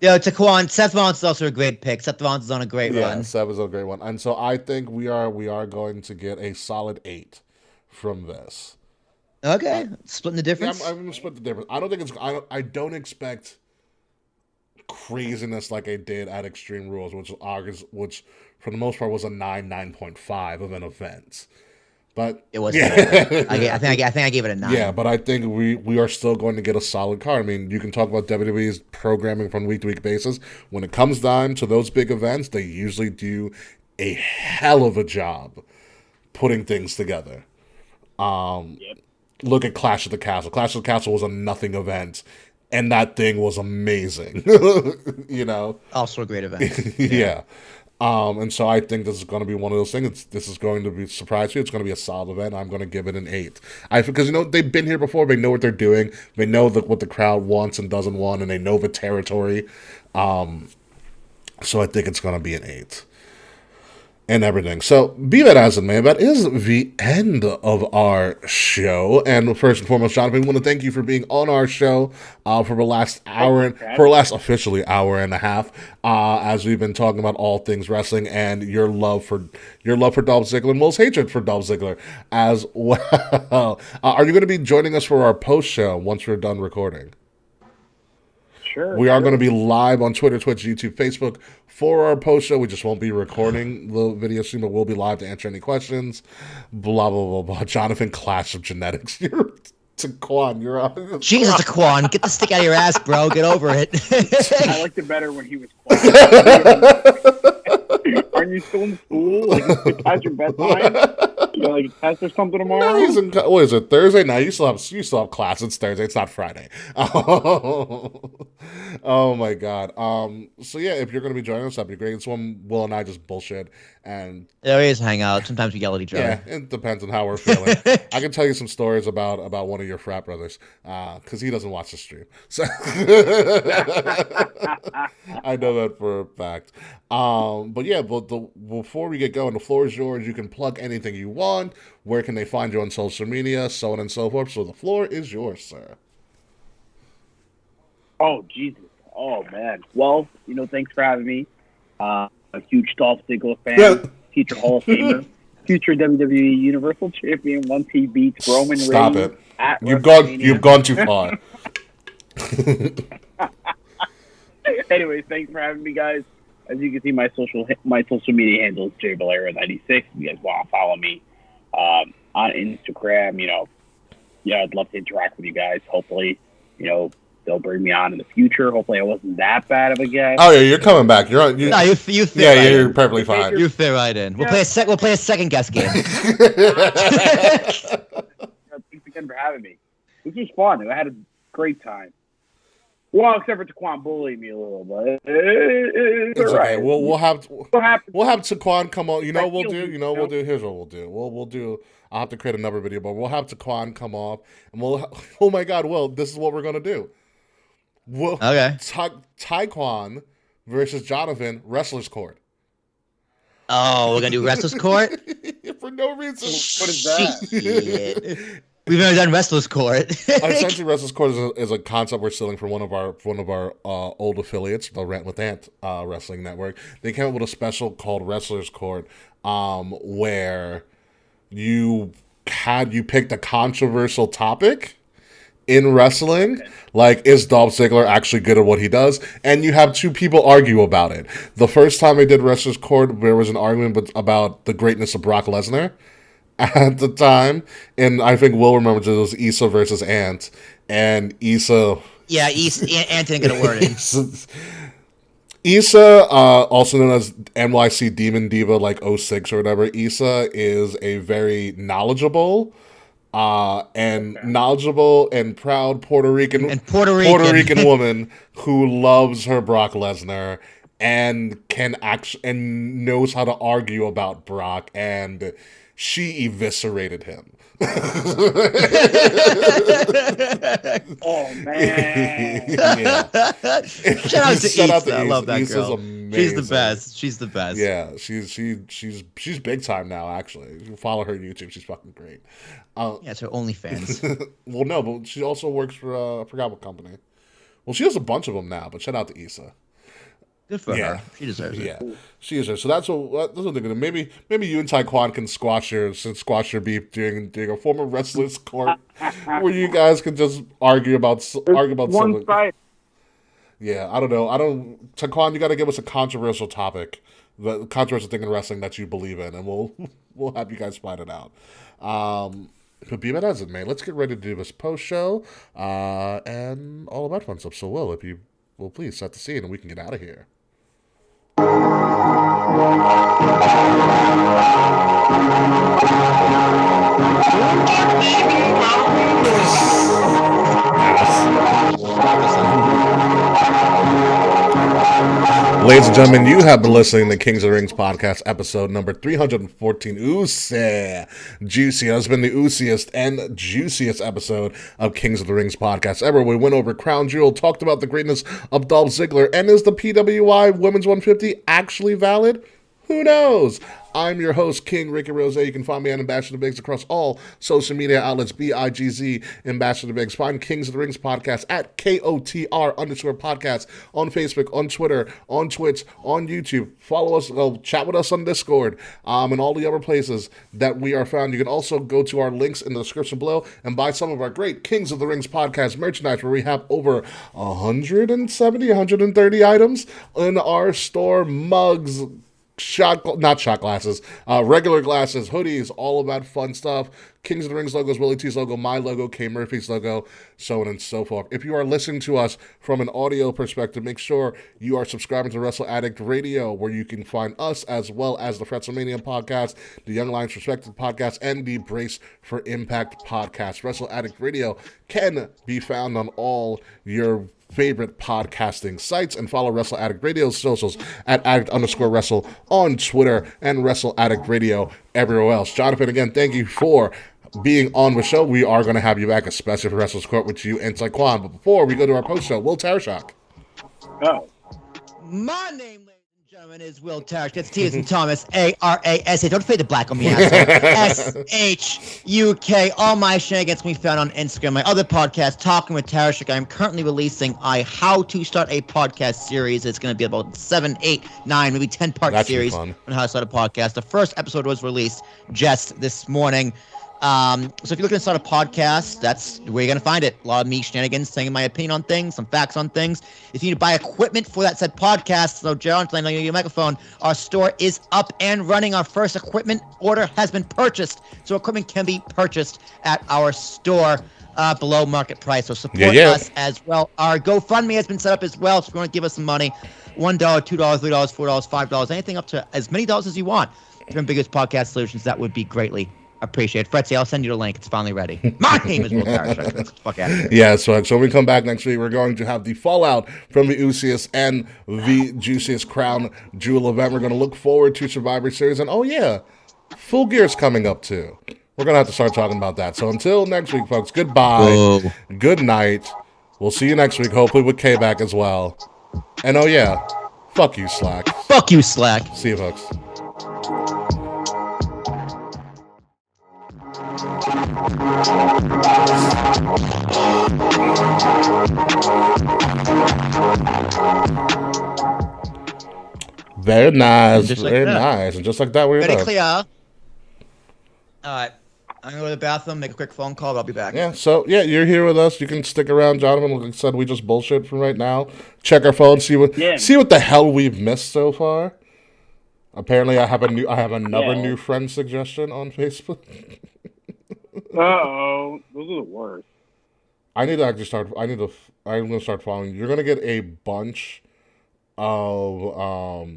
Yo, Taquan, Seth Rollins is also a great pick. Seth Rollins is on a great Yeah, run. Seth is a great one, and so I think we are going to get a solid 8 from this. Okay, splitting the Yeah, difference. I'm gonna split the difference. I don't think it's. I don't expect craziness like I did at Extreme Rules, which for the most part was a 9.5 of an event. But It was. yeah. I think I gave it a 9. Yeah, but I think we are still going to get a solid card. I mean, you can talk about WWE's programming from week to week basis. When it comes down to those big events, they usually do a hell of a job putting things together. Look at Clash of the Castle. Clash of the Castle was a nothing event, and that thing was amazing. You know? Also a great event. Yeah. And so I think this is going to be one of those things. This is going to be surprise you. It's going to be a solid event. I'm going to give it an 8. Because they've been here before. They know what they're doing. They know what the crowd wants and doesn't want, and they know the territory. So I think it's going to be an 8. And everything. So, be that as it may, that is the end of our show. And first and foremost, Jonathan, we want to thank you for being on our show for the last officially hour and a half, as we've been talking about all things wrestling and your love for Dolph Ziggler and Will's hatred for Dolph Ziggler as well. Are you going to be joining us for our post show once we're done recording? Sure. We are going to be live on Twitter, Twitch, YouTube, Facebook for our post show. We just won't be recording the video soon, but we'll be live to answer any questions. Blah, blah, blah, blah. Jonathan, Clash of Genetics. You're Taquan. You're on. Jesus, Taquan, get the stick out of your ass, bro. Get over it. I liked it better when he was quiet. Aren't you still in school? Like, it's past your bedtime? You like test or something tomorrow? No, what is it? Thursday night? You still have class. It's Thursday. It's not Friday. Oh my God. So yeah, if you're gonna be joining us, that'd be great. It's when Will and I just bullshit and There is hang out. Sometimes we yell at each other. yeah, it depends on how we're feeling. I can tell you some stories about one of your frat brothers, because he doesn't watch the stream. So I know that for a fact. But yeah, before we get going, the floor is yours. You can plug anything you want. Where can they find you on social media, so on and so forth. So the floor is yours, sir. Oh, Jesus. Oh, man. Well, thanks for having me. A huge Dolph Ziggler fan, future Hall of Famer, future WWE Universal Champion once he beats Roman Reigns. Stop it. At You've gone too far. Anyway, thanks for having me, guys. As you can see, my social media handle is jvalera96. If you guys want to follow me on Instagram, I'd love to interact with you guys. Hopefully, they'll bring me on in the future. Hopefully, I wasn't that bad of a guest. Oh yeah, you're coming back. You're on. No, you fit Yeah, right you're in. perfectly fine. You fit right in. We'll play a second guest game. Thanks again for having me. This was fun. I had a great time. Well, except for Taquan bullying me a little bit. It's It's all okay. right. We'll have What happened? Taquan come on. You know what we'll do. Here's Here's what we'll do. We'll do. I'll have to create another video, but we'll have Taquan come off, and oh my God, Will, this is what we're gonna do. Okay. Taquan versus Jonathan, Wrestler's Court. Oh, we're gonna do Wrestler's Court? For no reason. What is that? Shit. We've never done Wrestler's Court. Essentially, Wrestler's Court is a concept we're stealing from one of our old affiliates, the Rant with Ant Wrestling Network. They came up with a special called Wrestler's Court, where you picked a controversial topic in wrestling, like, is Dolph Ziggler actually good at what he does? And you have two people argue about it. The first time I did Wrestler's Court, there was an argument about the greatness of Brock Lesnar at the time, and I think Will remembers it was Issa versus Ant, and Issa... Yeah, Ant didn't get a word in. Issa, also known as NYC Demon Diva, like '06 or whatever, Issa is a very knowledgeable and proud Puerto Rican woman who loves her Brock Lesnar and can actually and knows how to argue about Brock, and she eviscerated him. Oh man. Yeah. Shout out to Shout out to Issa. I love that Issa's girl. amazing. She's the best. She's the best. Yeah, she's big time now. Actually, you follow her YouTube. She's fucking great. Yeah, it's her OnlyFans. Well, no, but she also works for I forgot what company. Well, she has a bunch of them now. But shout out to Issa. Good for Yeah. her. She deserves it. Yeah, she is her. So that's what they're gonna do. Maybe you and Taekwon can squash your beef during a former wrestler's court, where you guys can just argue about One something. fight. Yeah, I don't know. Taekwon, you got to give us a controversial topic, the controversial thing in wrestling that you believe in, and we'll have you guys find it out. But be that as it may, let's get ready to do this post show and all of that fun stuff. So, Will, if you will please set the scene and we can get out of here. Ladies and gentlemen, you have been listening to Kings of the Rings podcast, episode number 314. Ucey. Juicy. That's been the oosiest and juiciest episode of Kings of the Rings podcast ever. We went over Crown Jewel, talked about the greatness of Dolph Ziggler, and is the PWI Women's 150 actually valid? Who knows? I'm your host, King Ricky Rose. You can find me on Ambassador Biggs across all social media outlets, BIGZ, Ambassador Biggs. Find Kings of the Rings podcast at KOTR_podcast on Facebook, on Twitter, on Twitch, on YouTube. Follow us, chat with us on Discord, and all the other places that we are found. You can also go to our links in the description below and buy some of our great Kings of the Rings podcast merchandise, where we have over 170, 130 items in our store. Mugs, not shot glasses, regular glasses, hoodies, all of that fun stuff. Kings of the Rings logos, Willie T's logo, my logo, K Murphy's logo, so on and so forth. If you are listening to us from an audio perspective, make sure you are subscribing to Wrestle Addict Radio, where you can find us as well as the WrestleMania podcast, the Young Lions Perspective podcast, and the Brace for Impact podcast. Wrestle Addict Radio can be found on all your favorite podcasting sites, and follow Wrestle Addict Radio's socials at addict_wrestle on Twitter and Wrestle Addict Radio everywhere else. Jonathan, again, thank you for being on the show. We are going to have you back, especially for Wrestler's Court with you and Taekwon. But before we go to our post show, Will Tarashak. Oh. My name, ladies and gentlemen, is Will Tarish. That's T as in Thomas, A-R-A-S-H. Don't fade the black on me, asshole. S-H-U-K. All my shenanigans can be found on Instagram. My other podcast, Talking with Tarashak. I'm currently releasing a How to Start a Podcast series. It's going to be about 7, 8, 9, maybe 10-part series on how to start a podcast. The first episode was released just this morning. So if you're looking to start a podcast, that's where you're going to find it. A lot of me shenanigans, saying my opinion on things, some facts on things. If you need to buy equipment for that said podcast, so Jaron, I know your microphone, our store is up and running. Our first equipment order has been purchased. So equipment can be purchased at our store below market price. So support us as well. Our GoFundMe has been set up as well. So if you want to give us some money, $1, $2, $3, $4, $5, anything up to as many dollars as you want. Different biggest podcast solutions, that would be greatly appreciate. Fretzy, I'll send you the link. It's finally ready. My name is Will Tarashak. Fuck out of here. Yeah, so when we come back next week, we're going to have the fallout from the oosiest and the juiciest Crown Jewel event. We're going to look forward to Survivor Series, and oh yeah, Full Gear's coming up too. We're going to have to start talking about that. So until next week, folks, goodbye. Good night. We'll see you next week, hopefully with K back as well. And oh yeah, fuck you, Slack. Fuck you, Slack. See you, folks. Very nice, very nice. And just like that, we're Ready, done. clear. All right. I'm going to go to the bathroom, make a quick phone call. I'll be back. Yeah, so, yeah, you're here with us. You can stick around, Jonathan. Like I said, we just bullshit for right now. Check our phone, see what the hell we've missed so far. Apparently, I have another new friend suggestion on Facebook. Uh-oh. Those are the worst. I'm going to start following you. You're going to get a bunch of,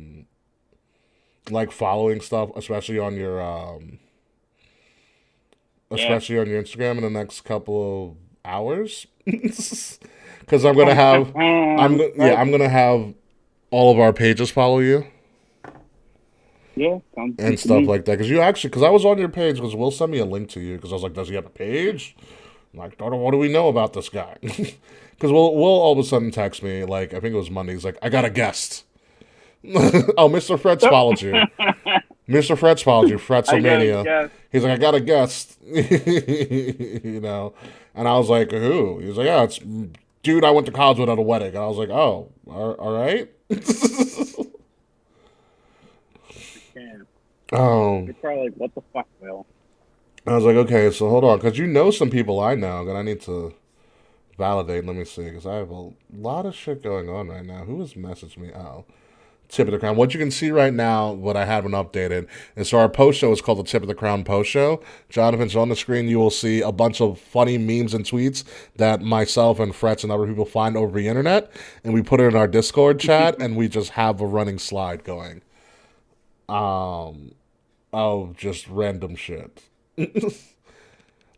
like, following stuff, especially on your, on your Instagram in the next couple of hours. Because I'm going to have, all of our pages follow you Yeah, sounds good and to stuff me. like that. Because I was on your page because Will sent me a link to you because I was like, does he have a page? I'm like, what do we know about this guy? Because Will all of a sudden text me, like, I think it was Monday. He's like, I got a guest. Oh, Mr. Fred's followed you. Mr. Fred's followed you, I gotta Fretzelmania. guess. He's like, I got a guest. And I was like, who? He was like, yeah, it's dude I went to college with at a wedding. And I was like, oh, all right. Man, um, you're probably like, what the fuck, Will? I was like, okay, so hold on, because you know some people I know that I need to validate. Let me see, because I have a lot of shit going on right now. Who has messaged me? Oh, Tip of the Crown. What you can see right now, what I haven't updated, is so our post show is called the Tip of the Crown post show. Jonathan's on the screen. You will see a bunch of funny memes and tweets that myself and Fretz and other people find over the internet, and we put it in our Discord chat, and we just have a running slide going. Of just random shit.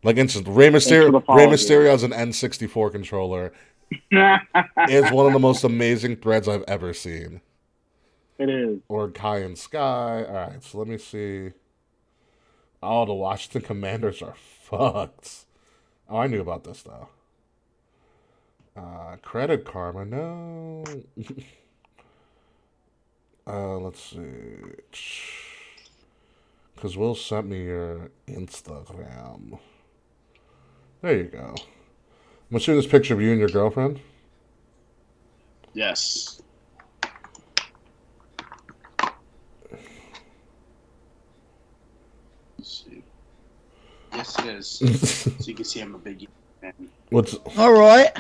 Like instant Rey Mysterio as an N64 controller is one of the most amazing threads I've ever seen. It is. Or Kai and Sky. Alright, so let me see. Oh, the Washington Commanders are fucked. Oh, I knew about this though. Credit Karma, no. Let's see. Because Will sent me your Instagram. There you go. I'm assuming this picture of you and your girlfriend. Yes. Let's see. Yes, it is. So you can see I'm a big fan. What's All right.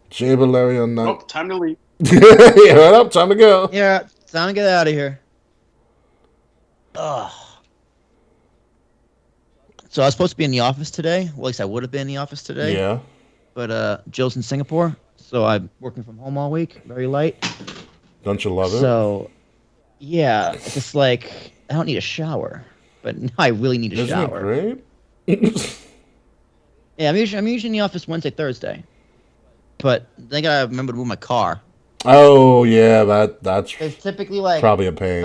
Jay Valerio night? Oh, time to leave. Yeah, right up. Time to go. Yeah, time to get out of here. Ugh. So I was supposed to be in the office today. Well, at least I would have been in the office today. Yeah. But Jill's in Singapore, so I'm working from home all week, very light. Don't you love it? So, yeah, it's just like I don't need a shower, but now I really need a Isn't shower. it great? Yeah, I'm usually in the office Wednesday, Thursday, but I think I remember to move my car. Oh yeah, that's It's typically like probably a pain.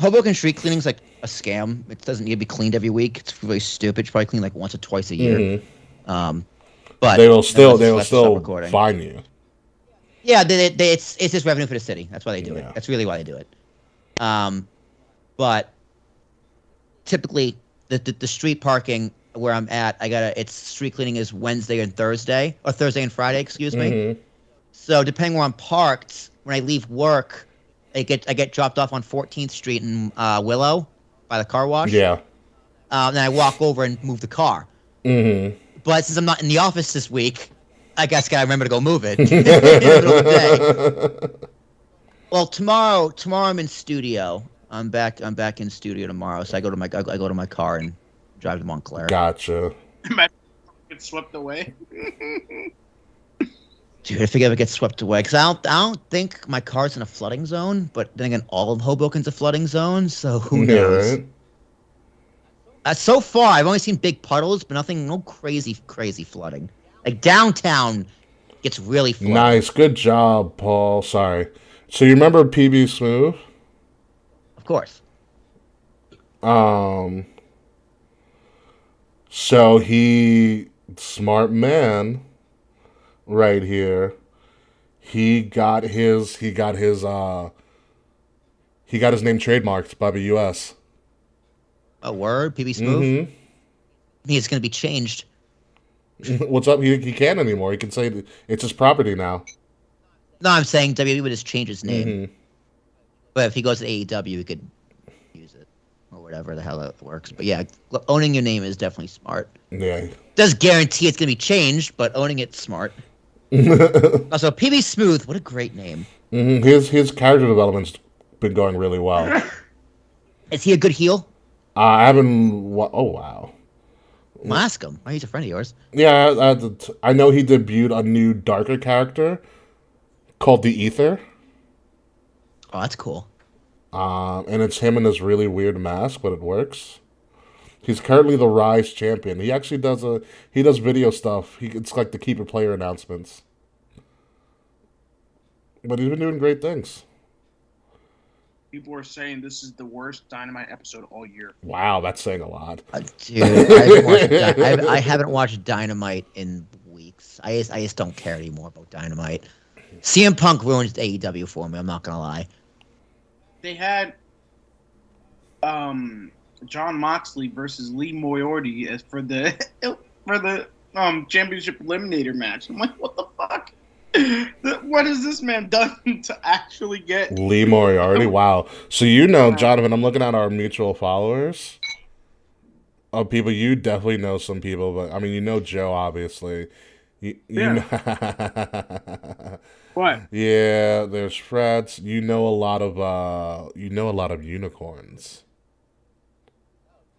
Hoboken street cleaning's like a scam. It doesn't need to be cleaned every week. It's really stupid. You probably clean like once or twice a year. But they will still recording. fine you. Yeah, it's just revenue for the city. That's why they do Yeah. it. That's really why they do it. But typically the street parking where I'm at, it's street cleaning is Wednesday and Thursday, or Thursday and Friday, excuse me. So depending where I'm parked, when I leave work, I get dropped off on 14th Street in Willow by the car wash. Yeah. Then I walk over and move the car. But since I'm not in the office this week, I guess I gotta remember to go move it in the middle of the day. Well, tomorrow I'm in studio. I'm back in studio tomorrow, so I go to my car and drive to Montclair. Gotcha. Get swept away. Dude, if it ever gets swept away, because I don't think my car's in a flooding zone. But then again, all of Hoboken's a flooding zone, so who knows? Yeah, right? So far, I've only seen big puddles, but no crazy flooding. Like downtown gets really flooded. Nice, good job, Paul. Sorry. So you remember PB Smooth? Of course. So he, smart man, right here. He got his name trademarked by the U.S. A word, PB Smooth. It's gonna be changed. What's up? He can't anymore. He can say it's his property now. No, I'm saying WWE would just change his name. But if he goes to AEW, he could use it or whatever the hell it works. But yeah, owning your name is definitely smart. Yeah. Does guarantee it's gonna be changed, but owning it's smart. Also, PB Smooth, what a great name. His character development's been going really well. Is he a good heel? I haven't. Oh wow. Well, ask him. Oh, he's a friend of yours. Yeah, I know he debuted a new darker character called the Ether. Oh, that's cool. And it's him in this really weird mask, but it works. He's currently the Rise champion. He actually does video stuff. It's like the keeper player announcements. But he's been doing great things. People are saying this is the worst Dynamite episode all year. Wow, that's saying a lot. Dude, I haven't watched Dynamite in weeks. I just don't care anymore about Dynamite. CM Punk ruined AEW for me. I'm not gonna lie. They had John Moxley versus Lee Moriarty as for the championship eliminator match. I'm like, what the fuck? What has this man done to actually get Lee Moriarty? Wow. So Jonathan, I'm looking at our mutual followers. Of people, you definitely know some people, but I mean, you know Joe, obviously. Yeah. What? Yeah, there's Freds. You know a lot of unicorns.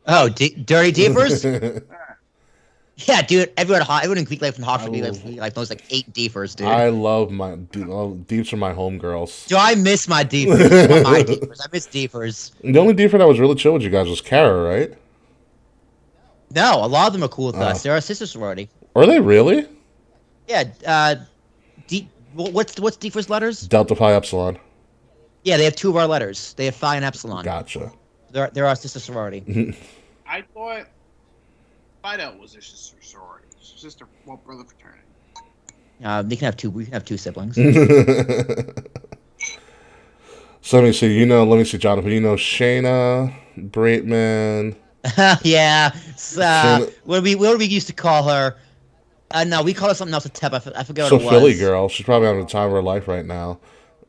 Oh, Dirty Deepers? Yeah, dude. Everyone in Greek life and Hofstra Greek life knows like 8 Deepers, dude. I love Deeps are my homegirls. Do I miss my Deepers? I miss Deepers. The only Deeper that was really chill with you guys was Kara, right? No, a lot of them are cool with us. They're our sister sorority. Are they really? Yeah. What's Deeper's letters? Delta Phi Epsilon. Yeah, they have 2 of our letters. They have Phi and Epsilon. Gotcha. They're our sister sorority. I thought Fido was their sister sorority, brother fraternity. We can have 2 siblings. So let me see, Jonathan. You know Shayna, Braitman. Yeah. What do we used to call her? No, we call her something else. I forget what it was. Philly girl. She's probably having the time of her life right now.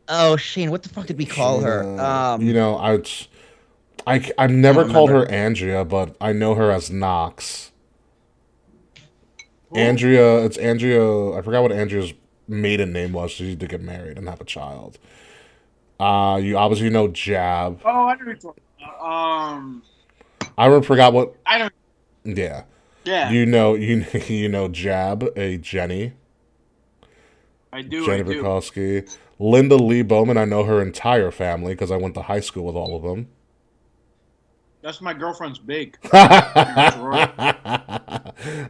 Oh, Shane, what the fuck did we call her? I've never called her Andrea, but I know her as Knox. Ooh. It's Andrea. I forgot what Andrea's maiden name was. She did get married and have a child. You obviously know Jab. Oh, I know what you're talking about. I forgot what. I don't. Yeah. Yeah. You know Jab, a Jenny. I do. Jenny Bukowski. Linda Lee Bowman, I know her entire family because I went to high school with all of them. That's my girlfriend's big.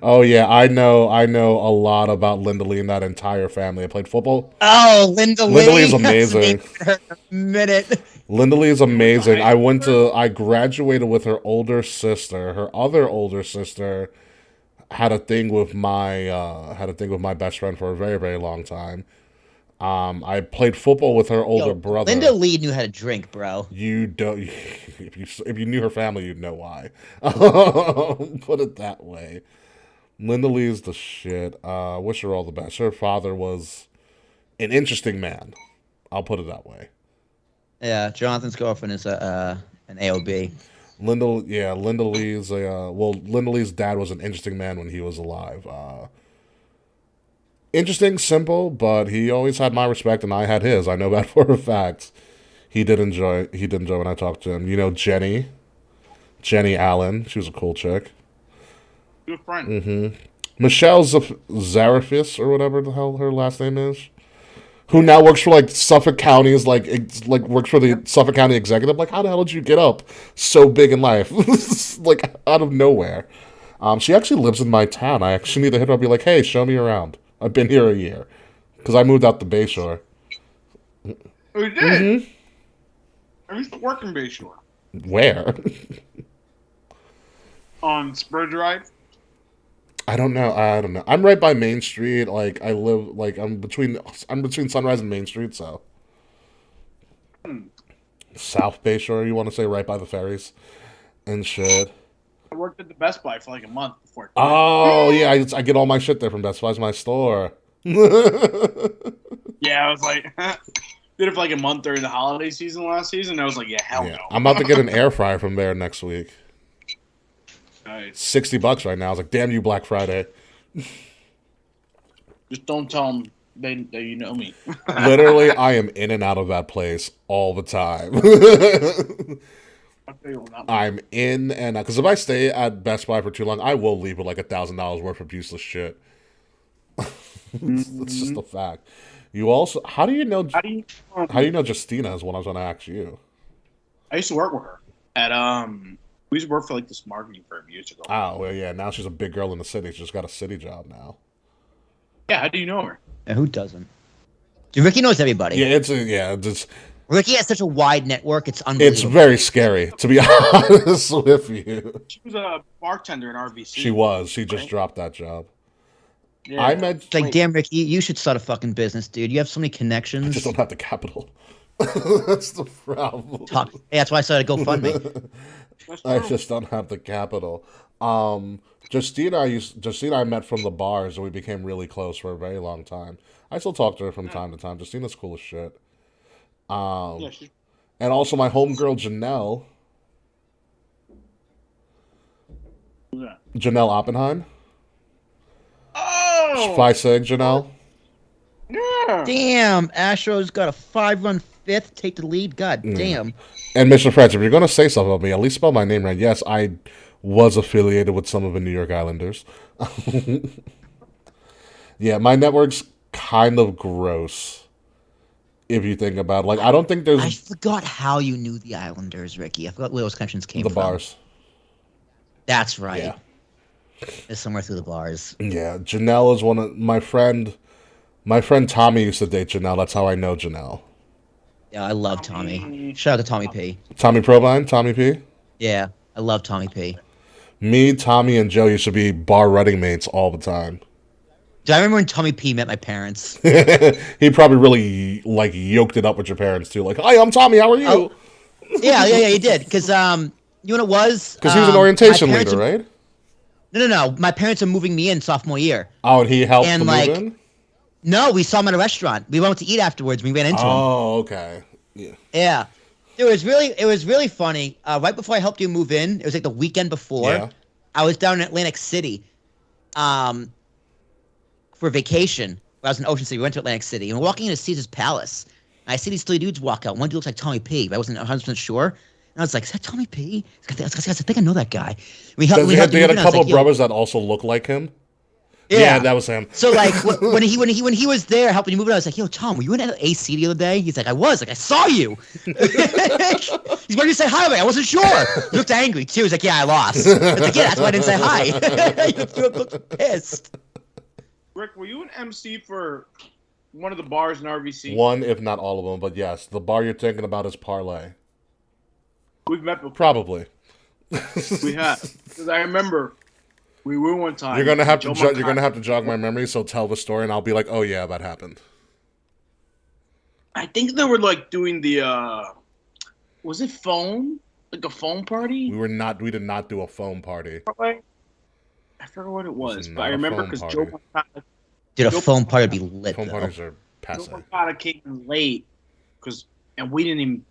Oh yeah, I know a lot about Linda Lee and that entire family. I played football. Oh, Linda Lee. Linda Lee is amazing. Linda Lee is amazing. I graduated with her older sister. Her other older sister had a thing with my best friend for a very, very long time. I played football with her older brother. Linda Lee knew how to drink, bro. You don't. If you knew her family, you'd know why. Put it that way. Linda Lee is the shit. Wish her all the best. Her father was an interesting man. I'll put it that way. Yeah, Jonathan's girlfriend is an AOB. Linda Lee's dad was an interesting man when he was alive. Interesting, simple, but he always had my respect and I had his. I know that for a fact. He did enjoy when I talked to him. You know Jenny Allen. She was a cool chick. Good friend. Mm-hmm. Michelle Zarafis or whatever the hell her last name is, who now works for like Suffolk County's like works for the Suffolk County executive. Like, how the hell did you get up so big in life? Like out of nowhere. She actually lives in my town. I actually need to hit her up and be like, hey, show me around. I've been here a year because I moved out to Bayshore. Oh, you did? Mm-hmm. I used to work in Bayshore. Where? On Spur Drive. I don't know. I'm right by Main Street. Like I live I'm between Sunrise and Main Street, so South Bayshore, you want to say, right by the ferries and shit. I worked at the Best Buy for like a month before. Oh yeah, I get all my shit there from Best Buy's my store. Yeah, I was like, did it for like a month during the holiday season last season. I was like, yeah, hell no. I'm about to get an air fryer from there next week. Nice. $60 right now. I was like, damn you, Black Friday. Just don't tell them that you know me. Literally, I am in and out of that place all the time. I'm in and out. Because if I stay at Best Buy for too long, I will leave with like $1,000 worth of useless shit. It's just a fact. You also, how do you know Justina is what I was going to ask you. I used to work with her at we used to work for like this marketing firm years ago. Oh well, yeah. Now she's a big girl in the city. She's just got a city job now. Yeah, how do you know her? Yeah, who doesn't? Dude, Ricky knows everybody. Yeah, Ricky has such a wide network; it's It's unbelievable. very scary, to be honest with you. She was a bartender in RVC. She was. She just dropped that job. Yeah. I met. It's like, damn, Ricky, you should start a fucking business, dude. You have so many I connections. just don't have the capital. That's the problem. Hey, that's why I started GoFundMe. I just don't have the capital. Justina I met from the bars, and we became really close for a very long time. I still talk to her from time to time. Justina's cool as shit. Yeah, she's And also my homegirl Janelle. that? Janelle Oppenheim. Oh, Fly Sig Janelle. yeah. Damn, Astros got a 5-run fifth, take the lead. God damn. And Mr. French, if you're going to say something about me, at least spell my name right. Yes, I was affiliated with some of the New York Islanders. Yeah, my network's kind of gross. If you think about it. Like, I don't think I there's forgot how you knew the Islanders, Ricky. I forgot where those connections came the from. bars. That's right. Yeah. It's somewhere through the bars. Yeah, Janelle is one of my friend Tommy used to date Janelle. That's how I know Janelle. Yeah, I love Tommy. Shout out to Tommy P. Tommy Provine, Tommy P. Yeah, I love Tommy P. Me, Tommy, and Joe used to be bar running mates all the time. Do I remember when Tommy P met my parents? He probably really like yoked it up with your parents too. Like, hi, I'm Tommy. How are you? Oh. Yeah, he did. Because you know what it was? Because he was an My orientation parents leader, are- right? No. My parents are moving me in sophomore year. Oh, and he helped And, the like, move in? No, we saw him at a restaurant. We went to eat afterwards. We ran into him. Oh, okay. Yeah. Yeah. It was really funny. Right before I helped you move in, it was like the weekend before. Yeah. I was down in Atlantic City, for vacation. I was in Ocean City. We went to Atlantic City, and we're walking into Caesar's Palace. And I see these three dudes walk out. One dude looks like Tommy P, but I wasn't 100% sure. And I was like, "Is that Tommy P?" I think I know that guy. We helped. They had a couple of "Yo." brothers that also look like him. Yeah. That was him. So like when he was there helping you move it, I was like, "Yo, Tom, were you in AC the other day?" He's like, "I was." Like, I saw you. He's going to say hi to me. I wasn't sure. He looked angry too. He's like, "Yeah, I lost." I was like, "Yeah, that's why I didn't say hi." You looked pissed. Rick, were you an MC for one of the bars in RVC? One, if not all of them, but yes, the bar you're thinking about is Parlay. We've met before. Probably. We have. Because I remember we were one time. You're gonna have to Joe you're gonna have to jog my memory. So tell the story, and I'll be like, "Oh yeah, that happened." I think they were like doing the was it foam? Like a foam party? We did not do a foam party. I forgot what it was, not but I a remember foam because party. Joe Moncada Dude, a Nope. phone party would be lit. Foam Though. parties are passe. came in late and we didn't even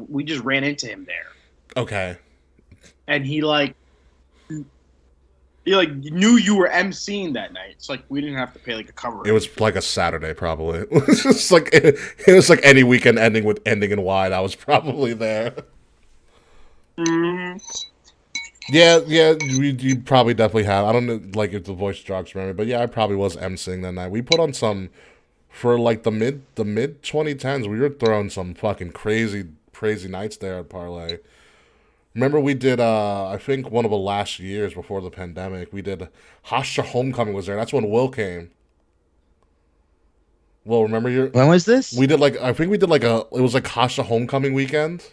we just ran into him there. Okay. And he knew you were emceeing that night. It's like we didn't have to pay like a cover. It was like a Saturday, probably. It was just like it was like any weekend ending in Y. I was probably there. Mhm. Yeah, you probably definitely have. I don't know, like if the voice jogs memory, but yeah, I probably was emceeing that night. We put on some for like the mid 2010s. We were throwing some fucking crazy nights there at Parlay. Remember we did I think one of the last years before the pandemic, we did Hofstra Homecoming was there. That's when Will came. Well, remember When was this? we did like I think we did like it was like Hofstra Homecoming weekend.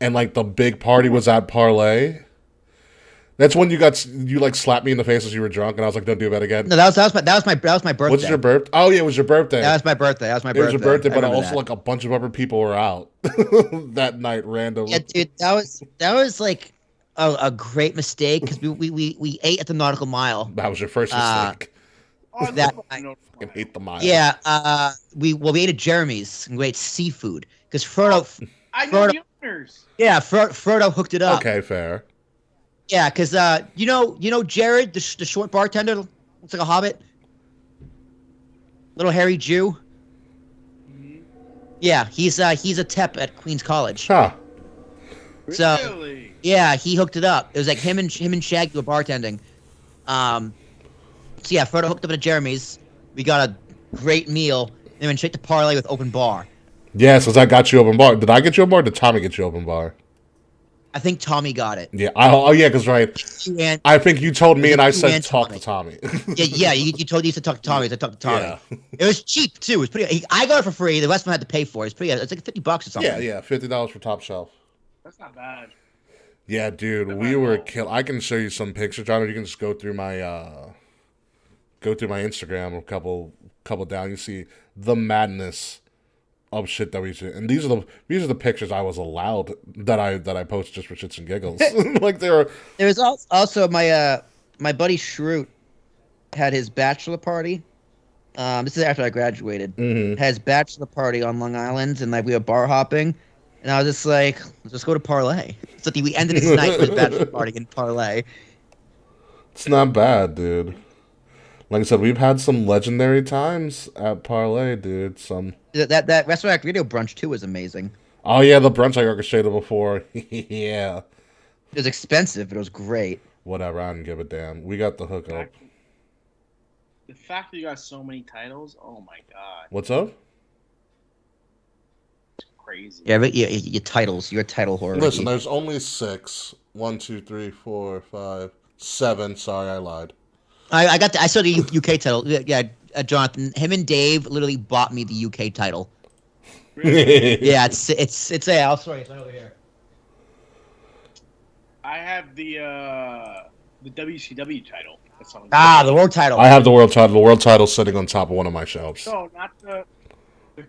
And like the big party was at Parlay. That's when you like slapped me in the face as you were drunk, and I was like, "Don't do that again." No, that was my birthday. What's your birthday? Oh yeah, it was your birthday. That was my birthday. It was your birthday, I but remember also that. like a bunch of other people were out that night, randomly. Yeah, dude, that was like a great mistake because we ate at the Nautical Mile. That was your first Uh, mistake. Oh, I that- love I fucking hate the mile. Yeah, we ate at Jeremy's and we ate seafood because Frodo. I know Frodo- the owners. Yeah, Frodo hooked it up. Okay, fair. Yeah, because you know Jared, the short bartender, looks like a hobbit, little hairy Jew. Yeah, he's a tep at Queens College. Huh. So Really? yeah, he hooked it up. It was like him and Shaggy were bartending. So yeah, Frodo hooked up at Jeremy's. We got a great meal. And went straight to Parlay with open bar. Yes, because I got you open bar. Did I get you open bar? Or did Tommy get you open bar? I think Tommy got it. Yeah. Oh yeah, because right. And I think you told me, and I said and talk to Tommy. yeah. You told you to talk to Tommy. I talked to Tommy. Yeah. It was cheap too. It was pretty. I got it for free. The rest of them had to pay for it. It's pretty. It's like $50 or something. Yeah. $50 for top shelf. That's not bad. Yeah, dude, we were kill. I can show you some pictures, John. Or you can just go through my Instagram a couple down. You see the madness of shit that we should. And these are the pictures I was allowed that I post just for shits and giggles. Like there was also my buddy Shroot had his bachelor party. This is after I graduated. Had his bachelor party on Long Island, and like we were bar hopping, and I was just like, let's just go to Parlay. So we ended his night with his bachelor party in Parlay. It's not bad, dude. Like I said, we've had some legendary times at Parlay, dude. That Restaurant Radio brunch too was amazing. Oh yeah, the brunch I orchestrated before. Yeah. It was expensive, but it was great. Whatever, I didn't give a damn. We got the hookup. The fact that you got so many titles, oh my god. What's up? It's crazy. Yeah, but your titles, you're a title whore. Listen, there's only 6. 1, 2, 3, 4, 5, 7. Sorry, I lied. I saw the UK title. Yeah, Jonathan. Him and Dave literally bought me the UK title. Really? Yeah, it's I'll show you. It's right over here. I have the WCW title. That's on The world title. I have the world title. The world title's sitting on top of one of my shelves. No, not the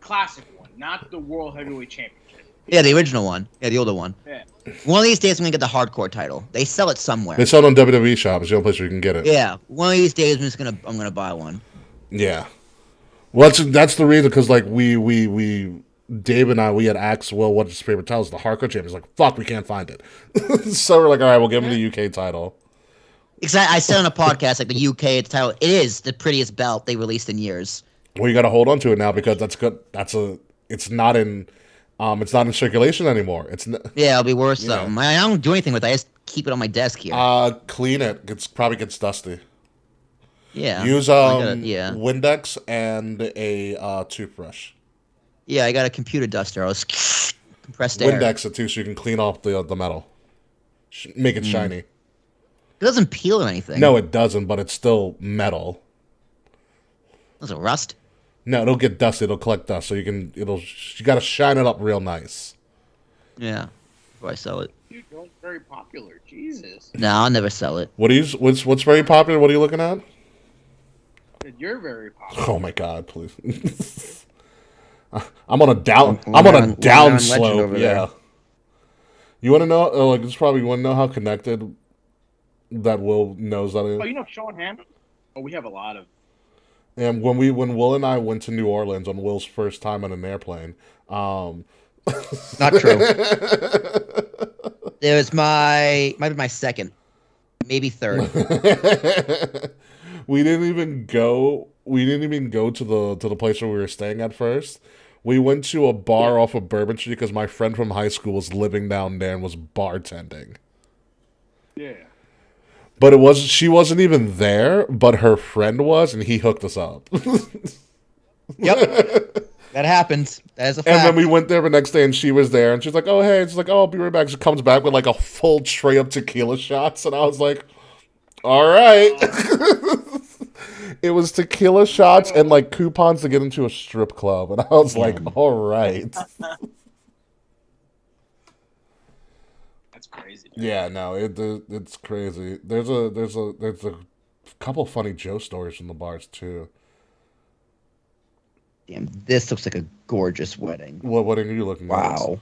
classic one, not the World Heavyweight Championship. Yeah, the original one. Yeah, the older one. Yeah. One of these days, I'm gonna get the hardcore title. They sell it somewhere. They sell it on WWE Shop. It's the only place where you can get it. Yeah, one of these days, I'm gonna buy one. Yeah. Well, that's the reason, because like we Dave and I, we had asked Will what's his favorite title. It's the hardcore champion. He's like, fuck, we can't find it. So we're like, all right, we'll give him the UK title. Because I said on a podcast, like the UK title, it is the prettiest belt they released in years. Well, you got to hold on to it now because that's good. It's not in circulation anymore. Yeah, it'll be worth Yeah. something. I don't do anything with it. I just keep it on my desk here. Clean it. Probably gets dusty. Yeah. Use yeah. Windex and a toothbrush. Yeah, I got a computer duster. I was compressed air. Windex it too, so you can clean off the metal, make it shiny. It doesn't peel or anything. No, it doesn't, but it's still metal. Does it rust? No, it'll get dust. It'll collect dust, so you got to shine it up real nice. Yeah. Before I sell it. Dude, you're very popular. Jesus. No, I'll never sell it. What's very popular? What are you looking at? You're very popular. Oh my god, please. I'm on a down slope. Yeah. You want to know? Like, just probably want to know how connected that Will knows that. Oh, you know Sean Hammond? Oh, we have a lot of. And when Will and I went to New Orleans on Will's first time on an airplane, Not true. It was might be my second, maybe third. we didn't even go to the place where we were staying at first. We went to a bar off of Bourbon Street because my friend from high school was living down there and was bartending. Yeah. But she wasn't even there, but her friend was, and he hooked us up. Yep. That happens. That is a fact. And then we went there the next day, and she was there, and she's like, "Oh, hey," she's like, "Oh, I'll be right back." She comes back with like a full tray of tequila shots, and I was like, "All right." It was tequila shots and like coupons to get into a strip club, and I was like, "All right." That's crazy. Man. Yeah, no, it's crazy. There's a couple funny Joe stories from the bars too. Damn, this looks like a gorgeous wedding. What are you looking at? Wow.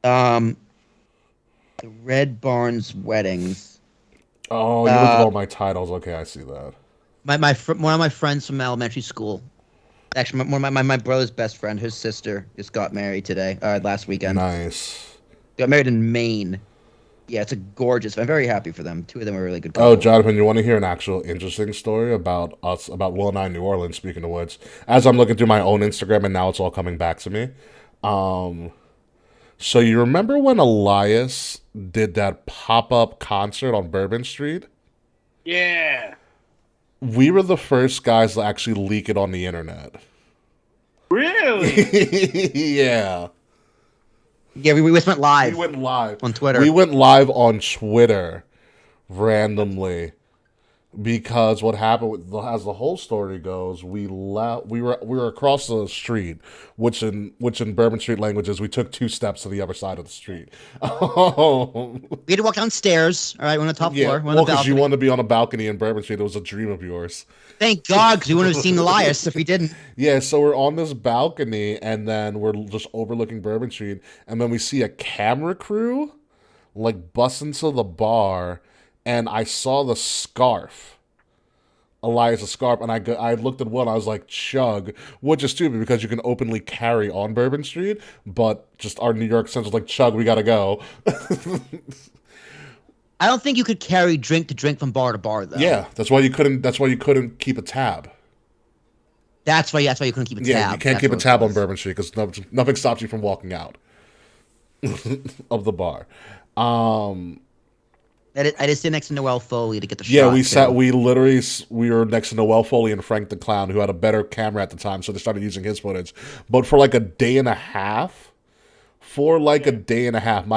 The Red Barns weddings. Oh, you look at all my titles. Okay, I see that. One of my friends from elementary school. Actually, my brother's best friend, his sister, just got married today. Last weekend. Nice. Got married in Maine. Yeah, it's a gorgeous. I'm very happy for them. Two of them are really good. Oh, Jonathan, you want to hear an actual interesting story about Will and I in New Orleans, speaking of which? As I'm looking through my own Instagram, and now it's all coming back to me. So you remember when Elias did that pop-up concert on Bourbon Street? Yeah. We were the first guys to actually leak it on the internet. Really? Yeah. Yeah, we just went live We went live on Twitter. We went live on Twitter randomly because what happened as the whole story goes, we were across the street, which in Bourbon Street languages we took 2 steps to the other side of the street. We had to walk downstairs. All right, we're on the top floor. We're on the because you balcony. wanted to be on a balcony in Bourbon Street. It was a dream of yours. Thank God, because we wouldn't have seen Elias if we didn't. Yeah, so we're on this balcony, and then we're just overlooking Bourbon Street, and then we see a camera crew, like, bust into the bar, and I saw the scarf, Elias' scarf, and I looked at one, I was like, chug, which is stupid, because you can openly carry on Bourbon Street, but just our New York sense was like, chug, we gotta go. I don't think you could carry drink to drink from bar to bar, though. Yeah, that's why you couldn't keep a tab. That's why you couldn't keep a tab. Yeah, you can't That's keep a what it tab on was. Bourbon Street because nothing stops you from walking out of the bar. I just sit next to Noelle Foley to get the shot. Yeah, we too. sat. We were next to Noelle Foley and Frank the Clown, who had a better camera at the time, so they started using his footage. But for like a day and a half, my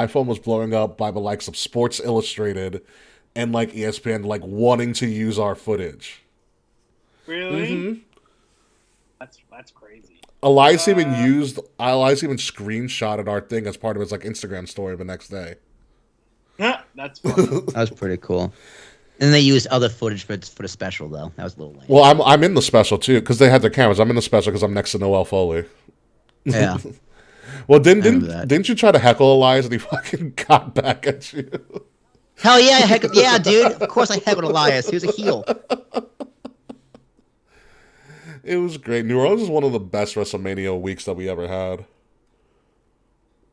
phone was blowing up by the likes of Sports Illustrated and like ESPN, like wanting to use our footage. Really? Mm-hmm. That's crazy. Elias even screenshotted our thing as part of his like Instagram story the next day. That's funny. That was pretty cool. And they used other footage for the special, though. That was a little lame. Well, I'm in the special too because they had their cameras. I'm in the special because I'm next to Noelle Foley. Yeah. Well, remember that. didn't you try to heckle Elias and he fucking got back at you? Hell yeah, yeah, dude. Of course I heckled Elias. He was a heel. It was great. New Orleans is one of the best WrestleMania weeks that we ever had.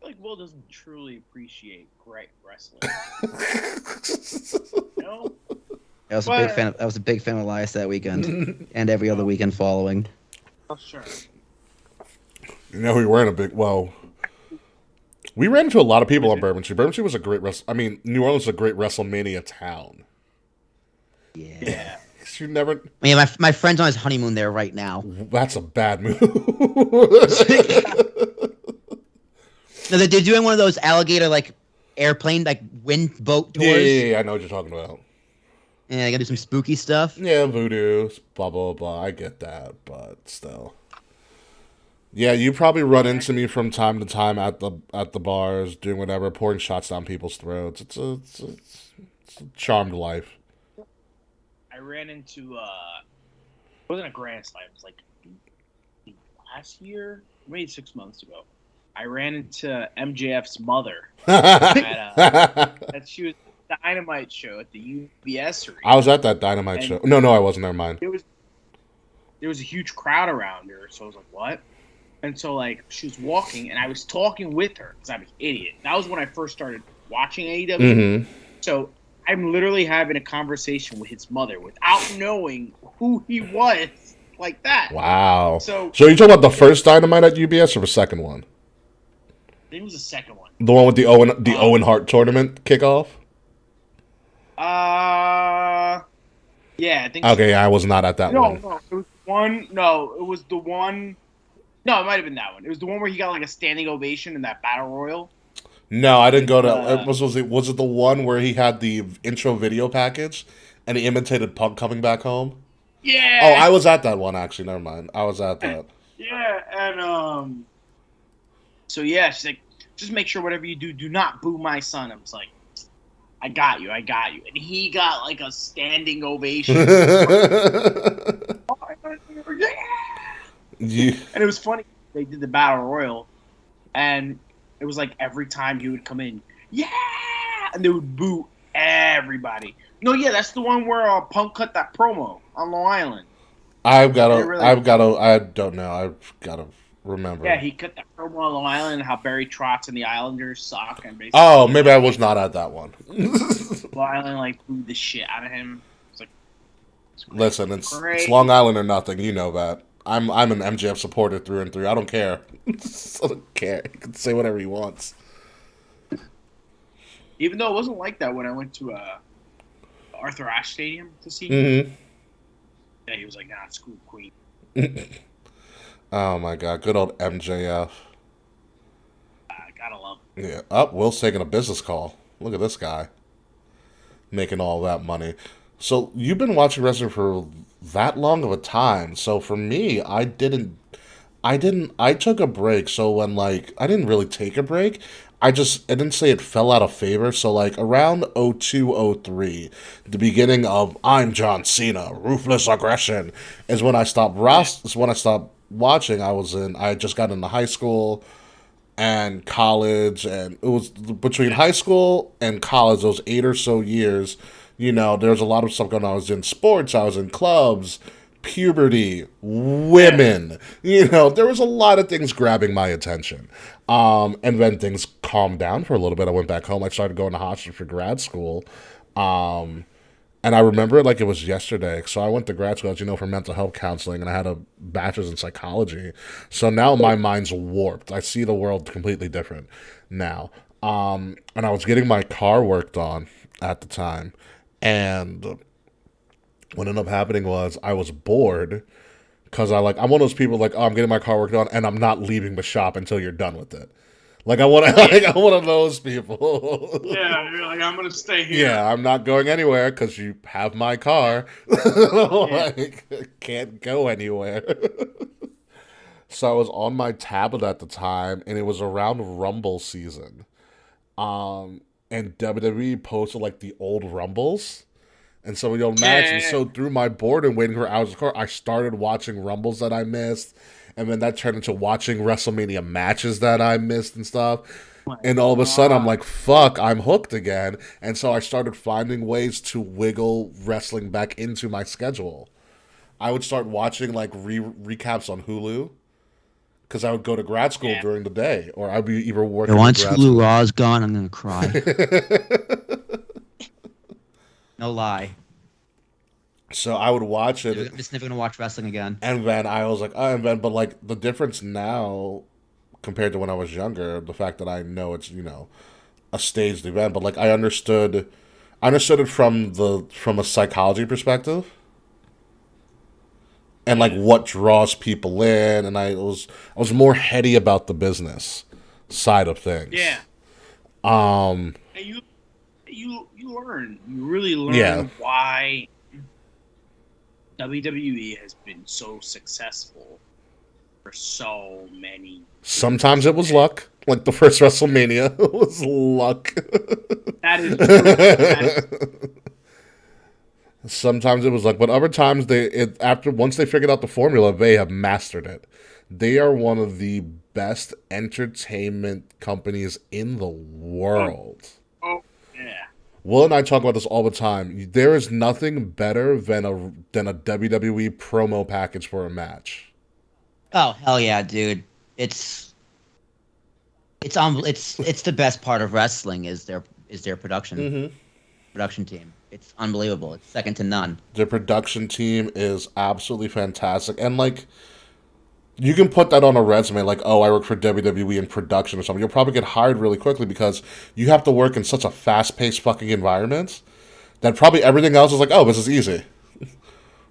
Like Will doesn't truly appreciate great wrestling. No? I was a big fan of Elias that weekend and every other weekend following. Oh, sure. You know, we ran into a lot of people on Bourbon Street. Bourbon Street was a great New Orleans is a great WrestleMania town. Yeah. You never. I mean, my friend's on his honeymoon there right now. That's a bad move. No, they're doing one of those alligator like airplane like wind boat tours. Yeah, I know what you're talking about. And they gotta do some spooky stuff. Yeah, voodoo, blah blah blah. I get that, but still. Yeah, you probably run into me from time to time at the bars, doing whatever, pouring shots down people's throats. It's a charmed life. I ran into it wasn't a Grand Slam, it was like last year, maybe 6 months ago. I ran into MJF's mother at she was at the Dynamite show at the UBS Arena. I was at that Dynamite show. No, I wasn't. Never mind. There was a huge crowd around her, so I was like, "What?" And so like she was walking, and I was talking with her because I'm an idiot. That was when I first started watching AEW. Mm-hmm. So I'm literally having a conversation with his mother without knowing who he was, like that. Wow. So you talking about the first Dynamite at UBS or the second one? I think it was the second one. The one with the Owen Hart tournament kickoff? Yeah, I think. Okay, yeah, I was not at that one. No, it was one. No, it was the one. No, it might have been that one. It was the one where he got like a standing ovation in that battle royal. No, I didn't go to. Was it the one where he had the intro video package and he imitated Punk coming back home? Yeah. Oh, I was at that one actually. Never mind. I was at that. Yeah, and so yeah, she's like, just make sure whatever you do not boo my son. I was like, I got you, and he got like a standing ovation. Yeah. And it was funny. They did the battle royal, and it was like every time he would come in, yeah, and they would boo everybody. No, yeah, that's the one where Punk cut that promo on Long Island. I don't know. I've got to remember. Yeah, he cut that promo on Long Island and how Barry Trotz and the Islanders suck and basically. Oh, maybe I was not at that one. Long Island like booed the shit out of him. It's like, listen, it's Long Island or nothing. You know that. I'm an MJF supporter through and through. I don't care. I don't care. He can say whatever he wants. Even though it wasn't like that when I went to Arthur Ashe Stadium to see him. Mm-hmm. Yeah, he was like, nah, screw Queen. Oh my God, good old MJF. Gotta love him. Yeah. Up, Will's taking a business call. Look at this guy making all that money. So you've been watching wrestling for that long of a time. So for me, I took a break. So when I didn't really take a break. I didn't say it fell out of favor. So around 02, 03, the beginning of I'm John Cena, ruthless aggression is when is when I stopped watching. I had just got into high school and college, and it was between high school and college, those 8 or so years. There was a lot of stuff going on. I was in sports, I was in clubs, puberty, women. There was a lot of things grabbing my attention. And then things calmed down for a little bit. I went back home. I started going to Hofstra for grad school. And I remember it like it was yesterday. So I went to grad school, as you know, for mental health counseling, and I had a bachelor's in psychology. So now my mind's warped. I see the world completely different now. And I was getting my car worked on at the time. And what ended up happening was I was bored because I'm one of those people oh, I'm getting my car worked on and I'm not leaving the shop until you're done with it. I'm one of those people. Yeah, you're like, I'm gonna stay here. Yeah, I'm not going anywhere because you have my car. Can't go anywhere. So I was on my tablet at the time, and it was around Rumble season. And WWE posted the old Rumbles. And so imagine, so through my boredom waiting for hours of car, I started watching Rumbles that I missed. And then that turned into watching WrestleMania matches that I missed and stuff. And all of a sudden, I'm like, fuck, I'm hooked again. And so I started finding ways to wiggle wrestling back into my schedule. I would start watching recaps on Hulu because I would go to grad school during the day, or I'd be either working. Once Hulu Raw is gone, I'm gonna cry. No lie. So I would watch it. I'm just never gonna watch wrestling again. And then I was like, oh, and then, but the difference now compared to when I was younger, the fact that I know it's a staged event, but I understood it from a psychology perspective, and what draws people in, and I was more heady about the business side of things. Yeah. And you really learn why WWE has been so successful for so many. Sometimes it was luck. The first WrestleMania was luck. That is true. Sometimes it was luck, but other times once they figured out the formula, they have mastered it. They are one of the best entertainment companies in the world. Oh yeah. Will and I talk about this all the time. There is nothing better than a WWE promo package for a match. Oh hell yeah, dude! It's the best part of wrestling is their production production team. It's unbelievable. It's second to none. Their production team is absolutely fantastic, and you can put that on a resume, oh, I work for WWE in production or something. You'll probably get hired really quickly because you have to work in such a fast-paced fucking environment that probably everything else is oh, this is easy.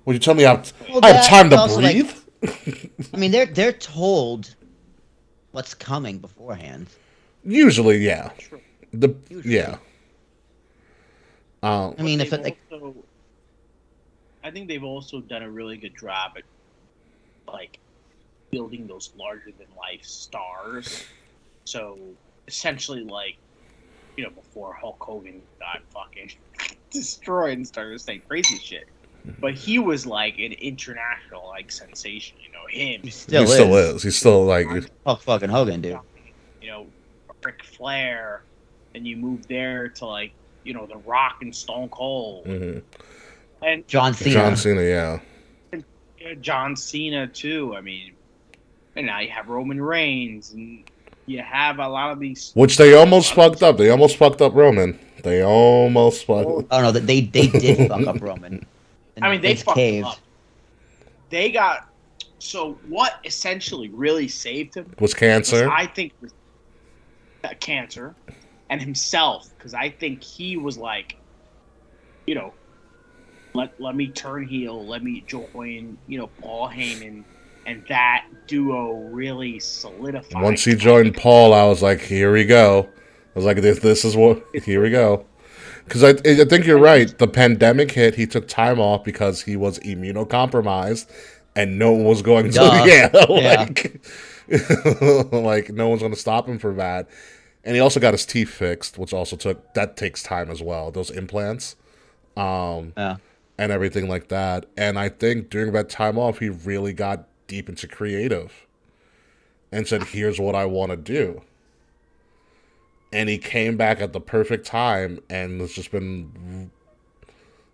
Would you tell me I have time to breathe? I mean, they're told what's coming beforehand. Usually, yeah. Yeah. I mean, if it I think they've also done a really good job at building those larger than life stars. So essentially, before Hulk Hogan got fucking destroyed and started saying crazy shit, but he was an international sensation. Him. He still is. He's still Hulk fucking Hogan, dude. Ric Flair, and you move there to The Rock and Stone Cold, and John Cena. John Cena, yeah. And John Cena too. I mean, and now you have Roman Reigns, and you have a lot of these. Which they almost fucked up. They almost fucked up Roman. They almost fucked. Oh no, they did fuck up Roman. I mean, they fucked him up. They got. So what essentially really saved him was cancer. I think was cancer, and himself, because I think he was let me turn heel, let me join Paul Heyman, and that duo really solidified. Once he joined Paul, I was like, here we go. I was like, this is what, here we go. Because I think you're right. The pandemic hit, he took time off because he was immunocompromised, and no one was going to, like no one's going to stop him from that. And he also got his teeth fixed, which also takes time as well. Those implants, and everything like that. And I think during that time off, he really got deep into creative, and said, "Here's what I want to do." And he came back at the perfect time, and it's just been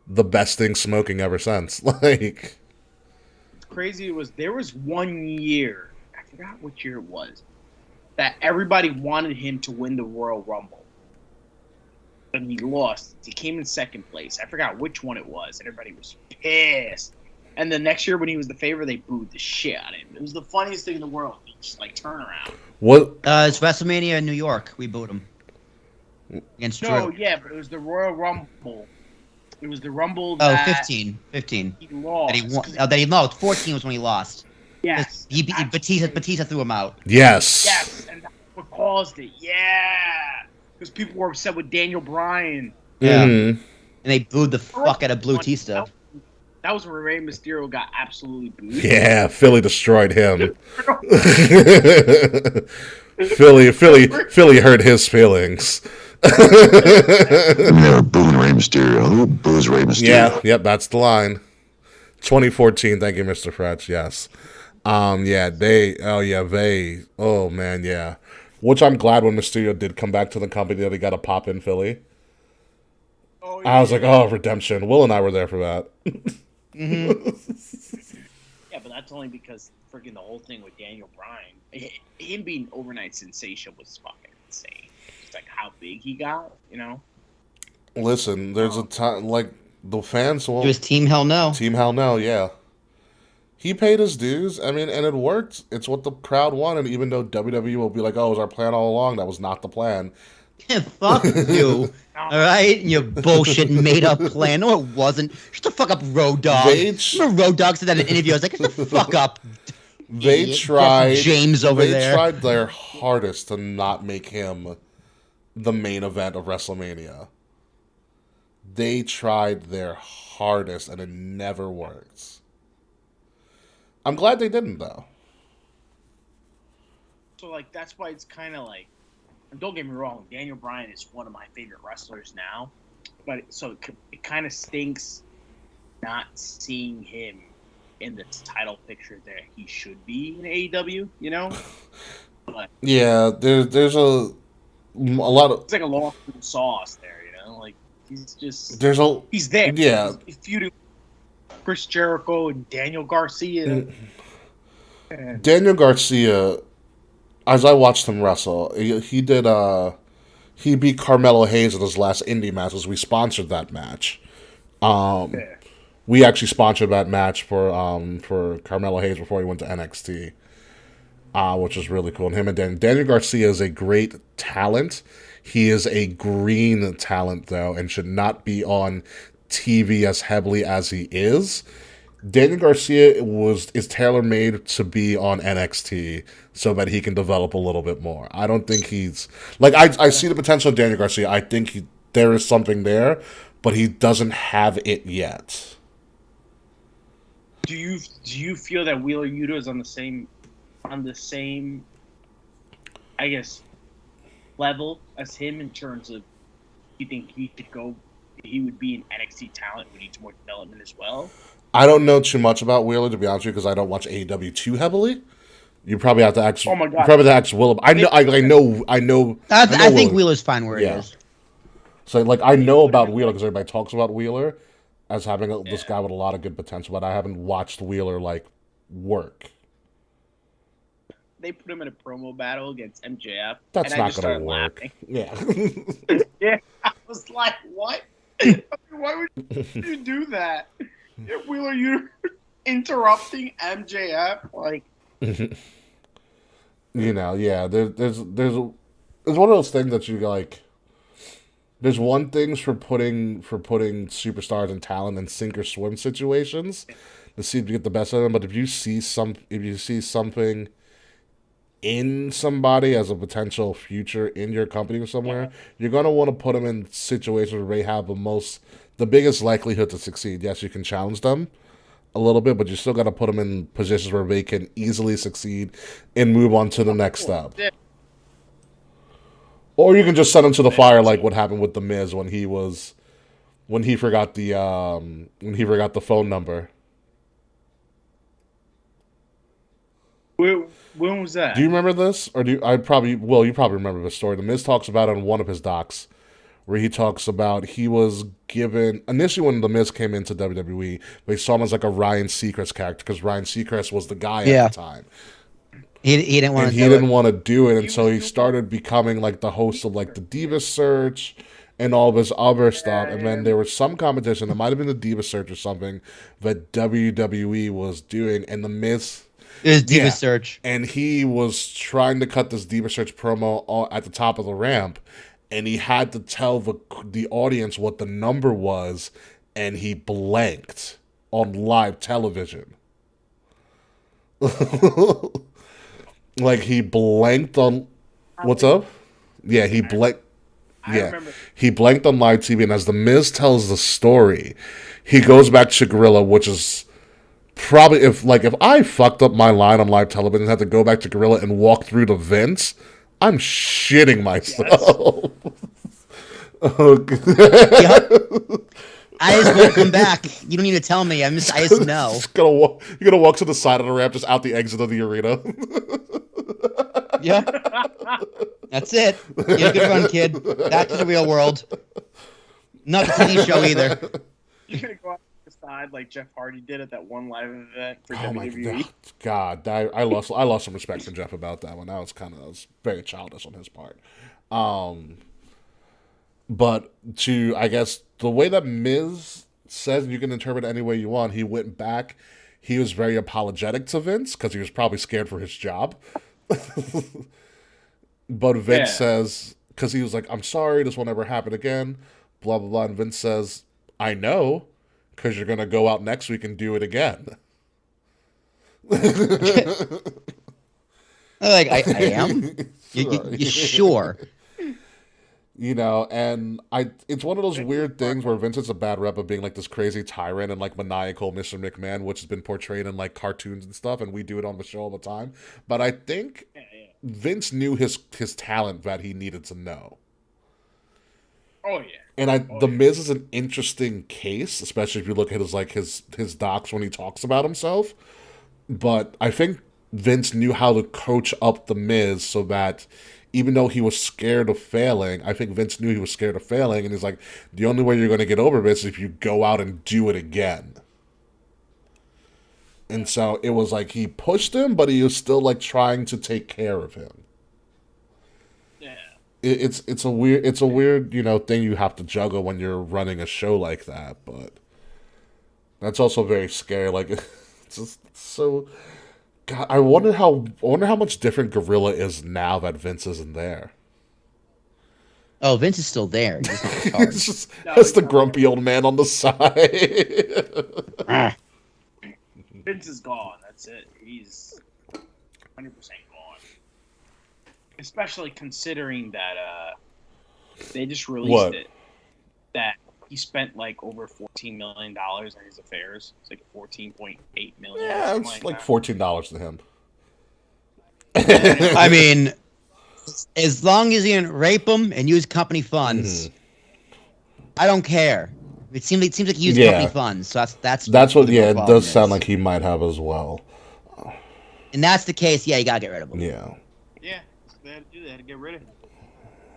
the best thing smoking ever since. Like, Crazy was there was 1 year, I forgot which year it was, that everybody wanted him to win the Royal Rumble. But he lost. He came in second place. I forgot which one it was. Everybody was pissed. And the next year when he was the favorite, they booed the shit out of him. It was the funniest thing in the world. Just like turn around. what? It's WrestleMania in New York. We booed him against No, Drew. yeah, but it was the Royal Rumble. It was the Rumble Oh, that 15. he lost. That he won. That he lost. 14 was when he lost. Yes. Batista threw him out. Yes. Yes, and that's what caused it. Yeah. Because people were upset with Daniel Bryan. Yeah. Mhm. And they booed the fuck out of Blue Tista. That was where Rey Mysterio got absolutely booed. Yeah, Philly destroyed him. Philly hurt his feelings. Never booing Rey Mysterio. Who boos Rey Mysterio? Yeah, yep, that's the line. 2014, thank you, Mr. Fretch, yes. Oh man, yeah. Which I'm glad when Mysterio did come back to the company that he got a pop in Philly. Oh, I was like, oh, redemption. Will and I were there for that. Yeah, but that's only because freaking the whole thing with Daniel Bryan, him being overnight sensation was fucking insane. Just like how big he got, you know? Listen, there's a time, like, the fans will... It was Team Hell No. Team Hell No, yeah. He paid his dues, I mean, and it worked. It's what the crowd wanted, even though WWE will be like, oh, it was our plan all along. That was not the plan. Fuck you. All right? Your bullshit made up plan. No, it wasn't. Shut the fuck up, Road Dogg. Remember Road Dogg said that in an interview? I was like, shut the fuck up. They idiot. tried... James over they there. tried their hardest to not make him the main event of WrestleMania. They tried their hardest, and it never worked. I'm glad they didn't, though. So, like, that's why it's kind of like, and don't get me wrong, Daniel Bryan is one of my favorite wrestlers now, but it kind of stinks not seeing him in the title picture that he should be in AEW, you know? But Yeah, there's a lot of... it's like a long sauce there, you know? Like, he's just... He's there. Yeah. He's feuding with Chris Jericho and Daniel Garcia. Daniel Garcia, as I watched him wrestle, he beat Carmelo Hayes in his last indie match, as we sponsored that match. We actually sponsored that match for Carmelo Hayes before he went to NXT, which was really cool. And him and Daniel Garcia is a great talent. He is a green talent, though, and should not be on TV as heavily as he is. Daniel Garcia is tailor-made to be on NXT so that he can develop a little bit more. I don't think he's... Like, I see the potential of Daniel Garcia. I think there is something there, but he doesn't have it yet. Do you feel that Wheeler Yuta is on the same, I guess, level as him in terms of, you think he would be an NXT talent who needs more development as well? I don't know too much about Wheeler, to be honest with you, because I don't watch AEW too heavily. You probably have to ask. Oh my God. You probably have to ask Willem. I know. I think Wheeler's fine where he is. So, like, I know about Wheeler because everybody talks about Wheeler as having this guy with a lot of good potential, but I haven't watched Wheeler, like, work. They put him in a promo battle against MJF. That's and I not just going to started work. laughing. Yeah. Yeah, I was like, what? Why would you do that? Wheeler, you're interrupting MJF? Like, You know, yeah. There's one of those things that you like. There's one things for putting superstars and talent in sink or swim situations. to see if you get the best of them. But if you see something in somebody as a potential future in your company or somewhere, you're gonna want to put them in situations where they have the biggest likelihood to succeed. Yes, you can challenge them a little bit, but you still got to put them in positions where they can easily succeed and move on to the next step. Or you can just send them to the fire, like what happened with the Miz when he forgot the phone number. When was that? Do you remember this? Or you probably remember this story. The Miz talks about it on one of his docs, where he talks about he was given, initially when the Miz came into WWE, they saw him as like a Ryan Seacrest character, because Ryan Seacrest was the guy at the time. He didn't want to. He didn't want to do it, and so he started becoming like the host of like the Diva Search and all this other stuff. And then there was some competition. It might have been the Diva Search or something that WWE was doing, and the Miz. It was Diva Search. And he was trying to cut this Diva Search promo at the top of the ramp, and he had to tell the audience what the number was, and he blanked on live television. Like, he blanked on... What's up? Yeah, he blanked... Yeah, he blanked on live TV, and as the Miz tells the story, he goes back to Gorilla, which is... Probably, if I fucked up my line on live television and had to go back to Gorilla and walk through the vents, I'm shitting myself. I just won't come back. You don't need to tell me. I just know. You're gonna walk to the side of the ramp, just out the exit of the arena. Yeah. That's it. Get a good run, kid. Back to the real world. Not the TV show either. You're gonna go out the side like Jeff Hardy did at that one live event for Oh my WWE. God! I lost some respect for Jeff about that one. That was very childish on his part. But I guess the way that Miz says, you can interpret it any way you want. He went back. He was very apologetic to Vince because he was probably scared for his job. But Vince says, because he was like, "I'm sorry, this will never happen again." Blah blah blah. And Vince says, "I know, because you're gonna go out next week and do it again." Like, I am? You sure? You know, and it's one of those weird things where Vince has a bad rep of being like this crazy tyrant and like maniacal Mr. McMahon, which has been portrayed in like cartoons and stuff, and we do it on the show all the time. But I think Vince knew his talent that he needed to know. Oh yeah. And The Miz is an interesting case, especially if you look at his docs when he talks about himself. But I think Vince knew how to coach up The Miz so that even though he was scared of failing, I think Vince knew he was scared of failing, and he's like, the only way you're going to get over this is if you go out and do it again. And so it was like he pushed him, but he was still like trying to take care of him. Yeah. It's a weird thing you have to juggle when you're running a show like that, but that's also very scary. Like, it's just so. God, I wonder how much different Gorilla is now that Vince isn't there. Oh, Vince is still there. He's not retired. It's just that's the grumpy old man on the side. Vince is gone. That's it. He's 100% gone. Especially considering that they just released it. That he spent like over $14 million on his affairs. It's like $14.8 million. Yeah, it's like $14 to him. I mean, as long as he didn't rape him and use company funds, I don't care. It seems like he used company funds, so that's what. Yeah, it does sound like he might have as well. And that's the case. Yeah, you gotta get rid of him. Yeah. Yeah, they had to do that to get rid of him.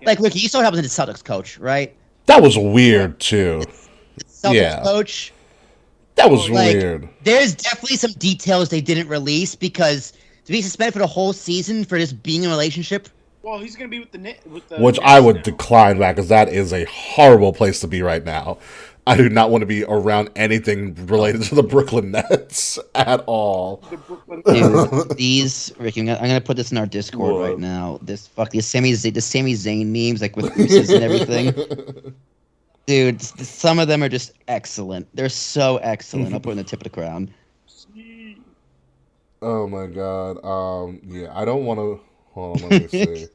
Like, Ricky, you saw what happened to the Celtics coach, right? That was weird too. Celtics coach. That was weird. There's definitely some details they didn't release because to be suspended for the whole season for just being in a relationship. Well, he's gonna be with the which I would decline that because that is a horrible place to be right now. I do not want to be around anything related to the Brooklyn Nets at all. Dude, Ricky, I'm gonna put this in our Discord right now. The Sami Zayn memes, like with Ucey and everything. Dude, some of them are just excellent. They're so excellent. I'll put it in the tip of the crown. Oh my god. Yeah, I don't want to. Hold on, let me see.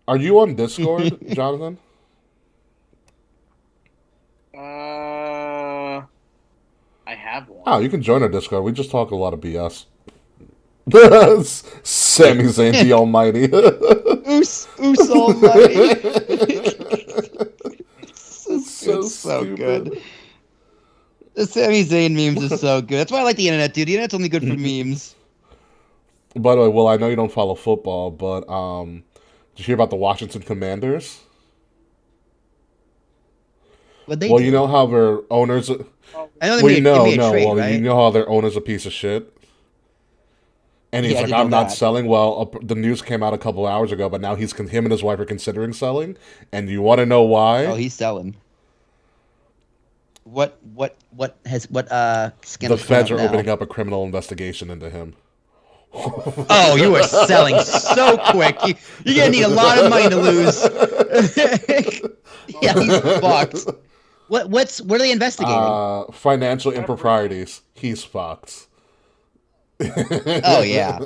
Are you on Discord, Jonathan? I have one. Oh, you can join our Discord. We just talk a lot of BS. Sami Zayn the Almighty. Oos Almighty. It's so stupid. good. The Sami Zayn memes are so good. That's why I like the internet, dude. The internet's only good for memes. By the way, well, I know you don't follow football, but did you hear about the Washington Commanders? What they Well, do? you know how their owners. I know they Well, made, no, they made a no. trade, Well, right? you know how their owner's a piece of shit. And he's Yeah, I like, did know I'm not that. selling. Well, the news came out a couple hours ago, but now him and his wife are considering selling. And you want to know why? Oh, he's selling. What The scandals feds are coming up opening now? up a criminal investigation into him. Oh, you are selling so quick. You're gonna need a lot of money to lose. Yeah, he's fucked. What are they investigating? Financial improprieties. He's fucked. Oh yeah.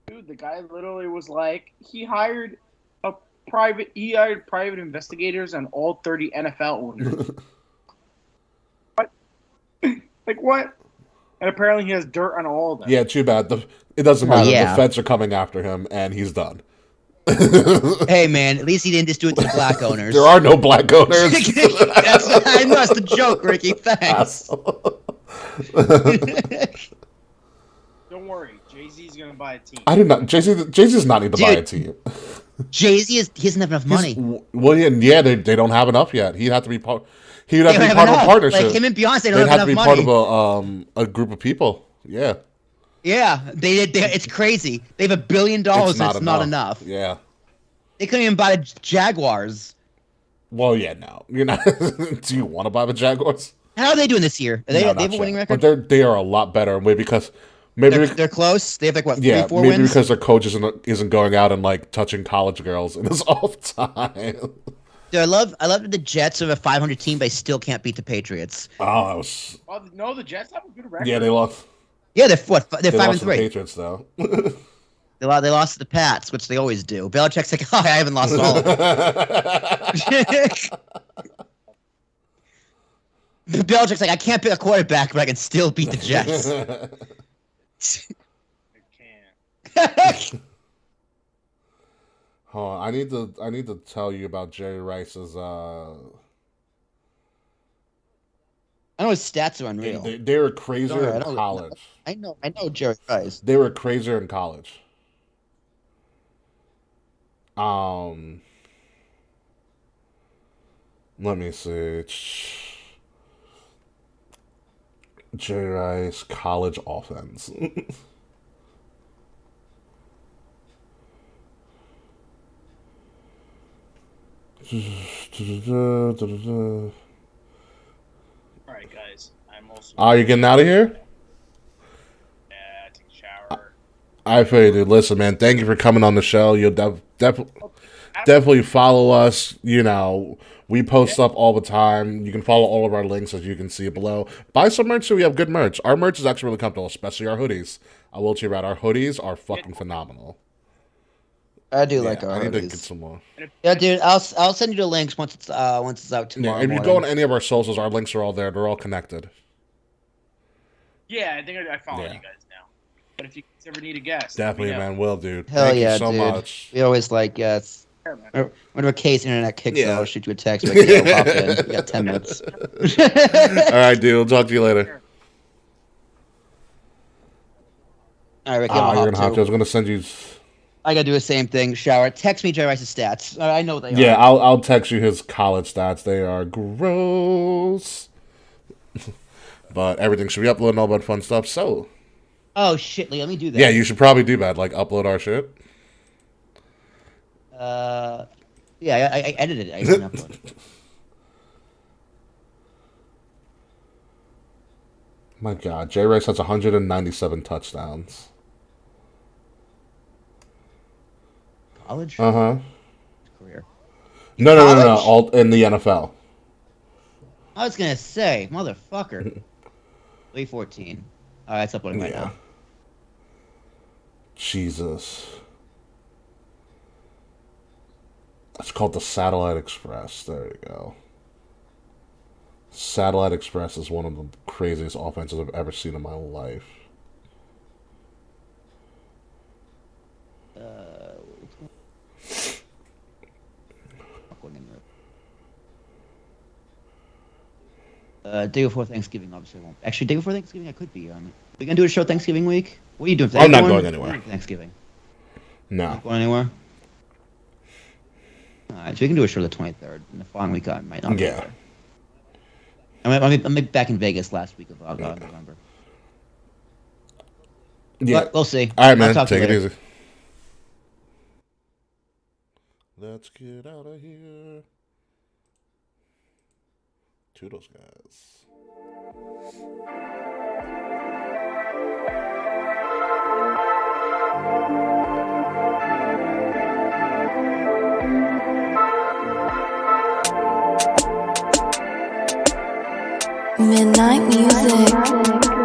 Dude, the guy literally was like, he hired private investigators on all 30 NFL owners. What? Like what? And apparently he has dirt on all of them. Yeah, too bad. It doesn't Well, matter. yeah. The feds are coming after him, and he's done. Hey man, at least he didn't just do it to the black owners. There are no black owners. I know it's the joke, Ricky. Thanks. Don't worry, Jay-Z's gonna buy a team. I did not. Jay-Z's not need to buy a Dude. team. Jay-Z he doesn't have enough money. Well, yeah, they don't have enough yet. He'd have to be part. He would have They to be don't part have of a enough. partnership. Like him and Beyonce don't They'd have have to enough be money. part of a group of people. Yeah, Yeah, they it's crazy. They have $1 billion. It's not enough. Yeah. They couldn't even buy the Jaguars. Well, yeah, no, you're not. Do you want to buy the Jaguars? How are they doing this year? No, They not have a winning yet. record. But they are a lot better. Maybe because They're close. They have like what, yeah, 3-4 maybe wins. because their coach isn't going out and like touching college girls in his off time. Dude, I love that the Jets are a 500 team, but they still can't beat the Patriots. Oh, that was Oh, no, the Jets have a good record. yeah. They lost. Yeah, they're what? They're They 5 and lost to the 3. Patriots though. They lost to the Pats, which they always do. Belichick's like, oh, I haven't lost at all of them. Belichick's like, I can't pick a quarterback, but I can still beat the Jets. They can't. Hold on, I need to tell you about Jerry Rice's. I know his stats are unreal. They were crazier Sorry, I in don't- college. I know Jerry Rice. They were crazier in college. Let me see. Jerry Rice college offense. All right, guys. I'm also. Are you getting out of here? Yeah, take a shower. I feel you, dude. Listen, man. Thank you for coming on the show. You'll definitely follow us. You know, we post up all the time. You can follow all of our links as you can see below. Buy some merch too. We have good merch. Our merch is actually really comfortable, especially our hoodies. I will tell you about our hoodies are fucking phenomenal. I do Yeah, like our I need to hoodies. get some more. Yeah, dude, I'll send you the links once it's out Yeah, tomorrow. if you morning. go on any of our socials, our links are all there. They're all connected. Yeah, I think I follow Yeah. you guys now. But if you guys ever need a guest, Definitely, let me know. man. Will, dude. Hell Thank yeah, you so dude. much. We always like yes. Sure, man. Whenever case internet kicks, Yeah. I'll shoot you a text. Like, yeah, we'll pop in. You got 10 minutes. All right, dude. We'll talk to you later. All right, Ricky, I'm You're gonna have to. I too. was gonna send you. I gotta do the same thing. Shower. Text me Jerry Rice's stats. I know what they Yeah, are. I'll text you his college stats. They are gross. But everything should be uploading all that fun stuff. So Oh shit, Lee, let me do that. yeah, you should probably do that. Like upload our shit. Yeah, I edited it. I didn't upload it. My God, J Rice has 197 touchdowns. College Uh-huh. career. No. College? All in the NFL. I was gonna say, motherfucker. 314. All right, it's uploading right now. Jesus. It's called the Satellite Express. There you go. Satellite Express is one of the craziest offenses I've ever seen in my life. Day before Thanksgiving, obviously won't. Actually, day before Thanksgiving, I could be on. We gonna do a show Thanksgiving week. What are you doing? I'm not going anywhere. Thanksgiving. No. Not going anywhere. All right, so we can do a show the 23rd, and the following week I might not. Yeah. I'm back in Vegas last week of November. Yeah. But we'll see. All right, man. I'll talk to Take you it later. easy. Let's get out of here. Toodles, guys. Midnight music.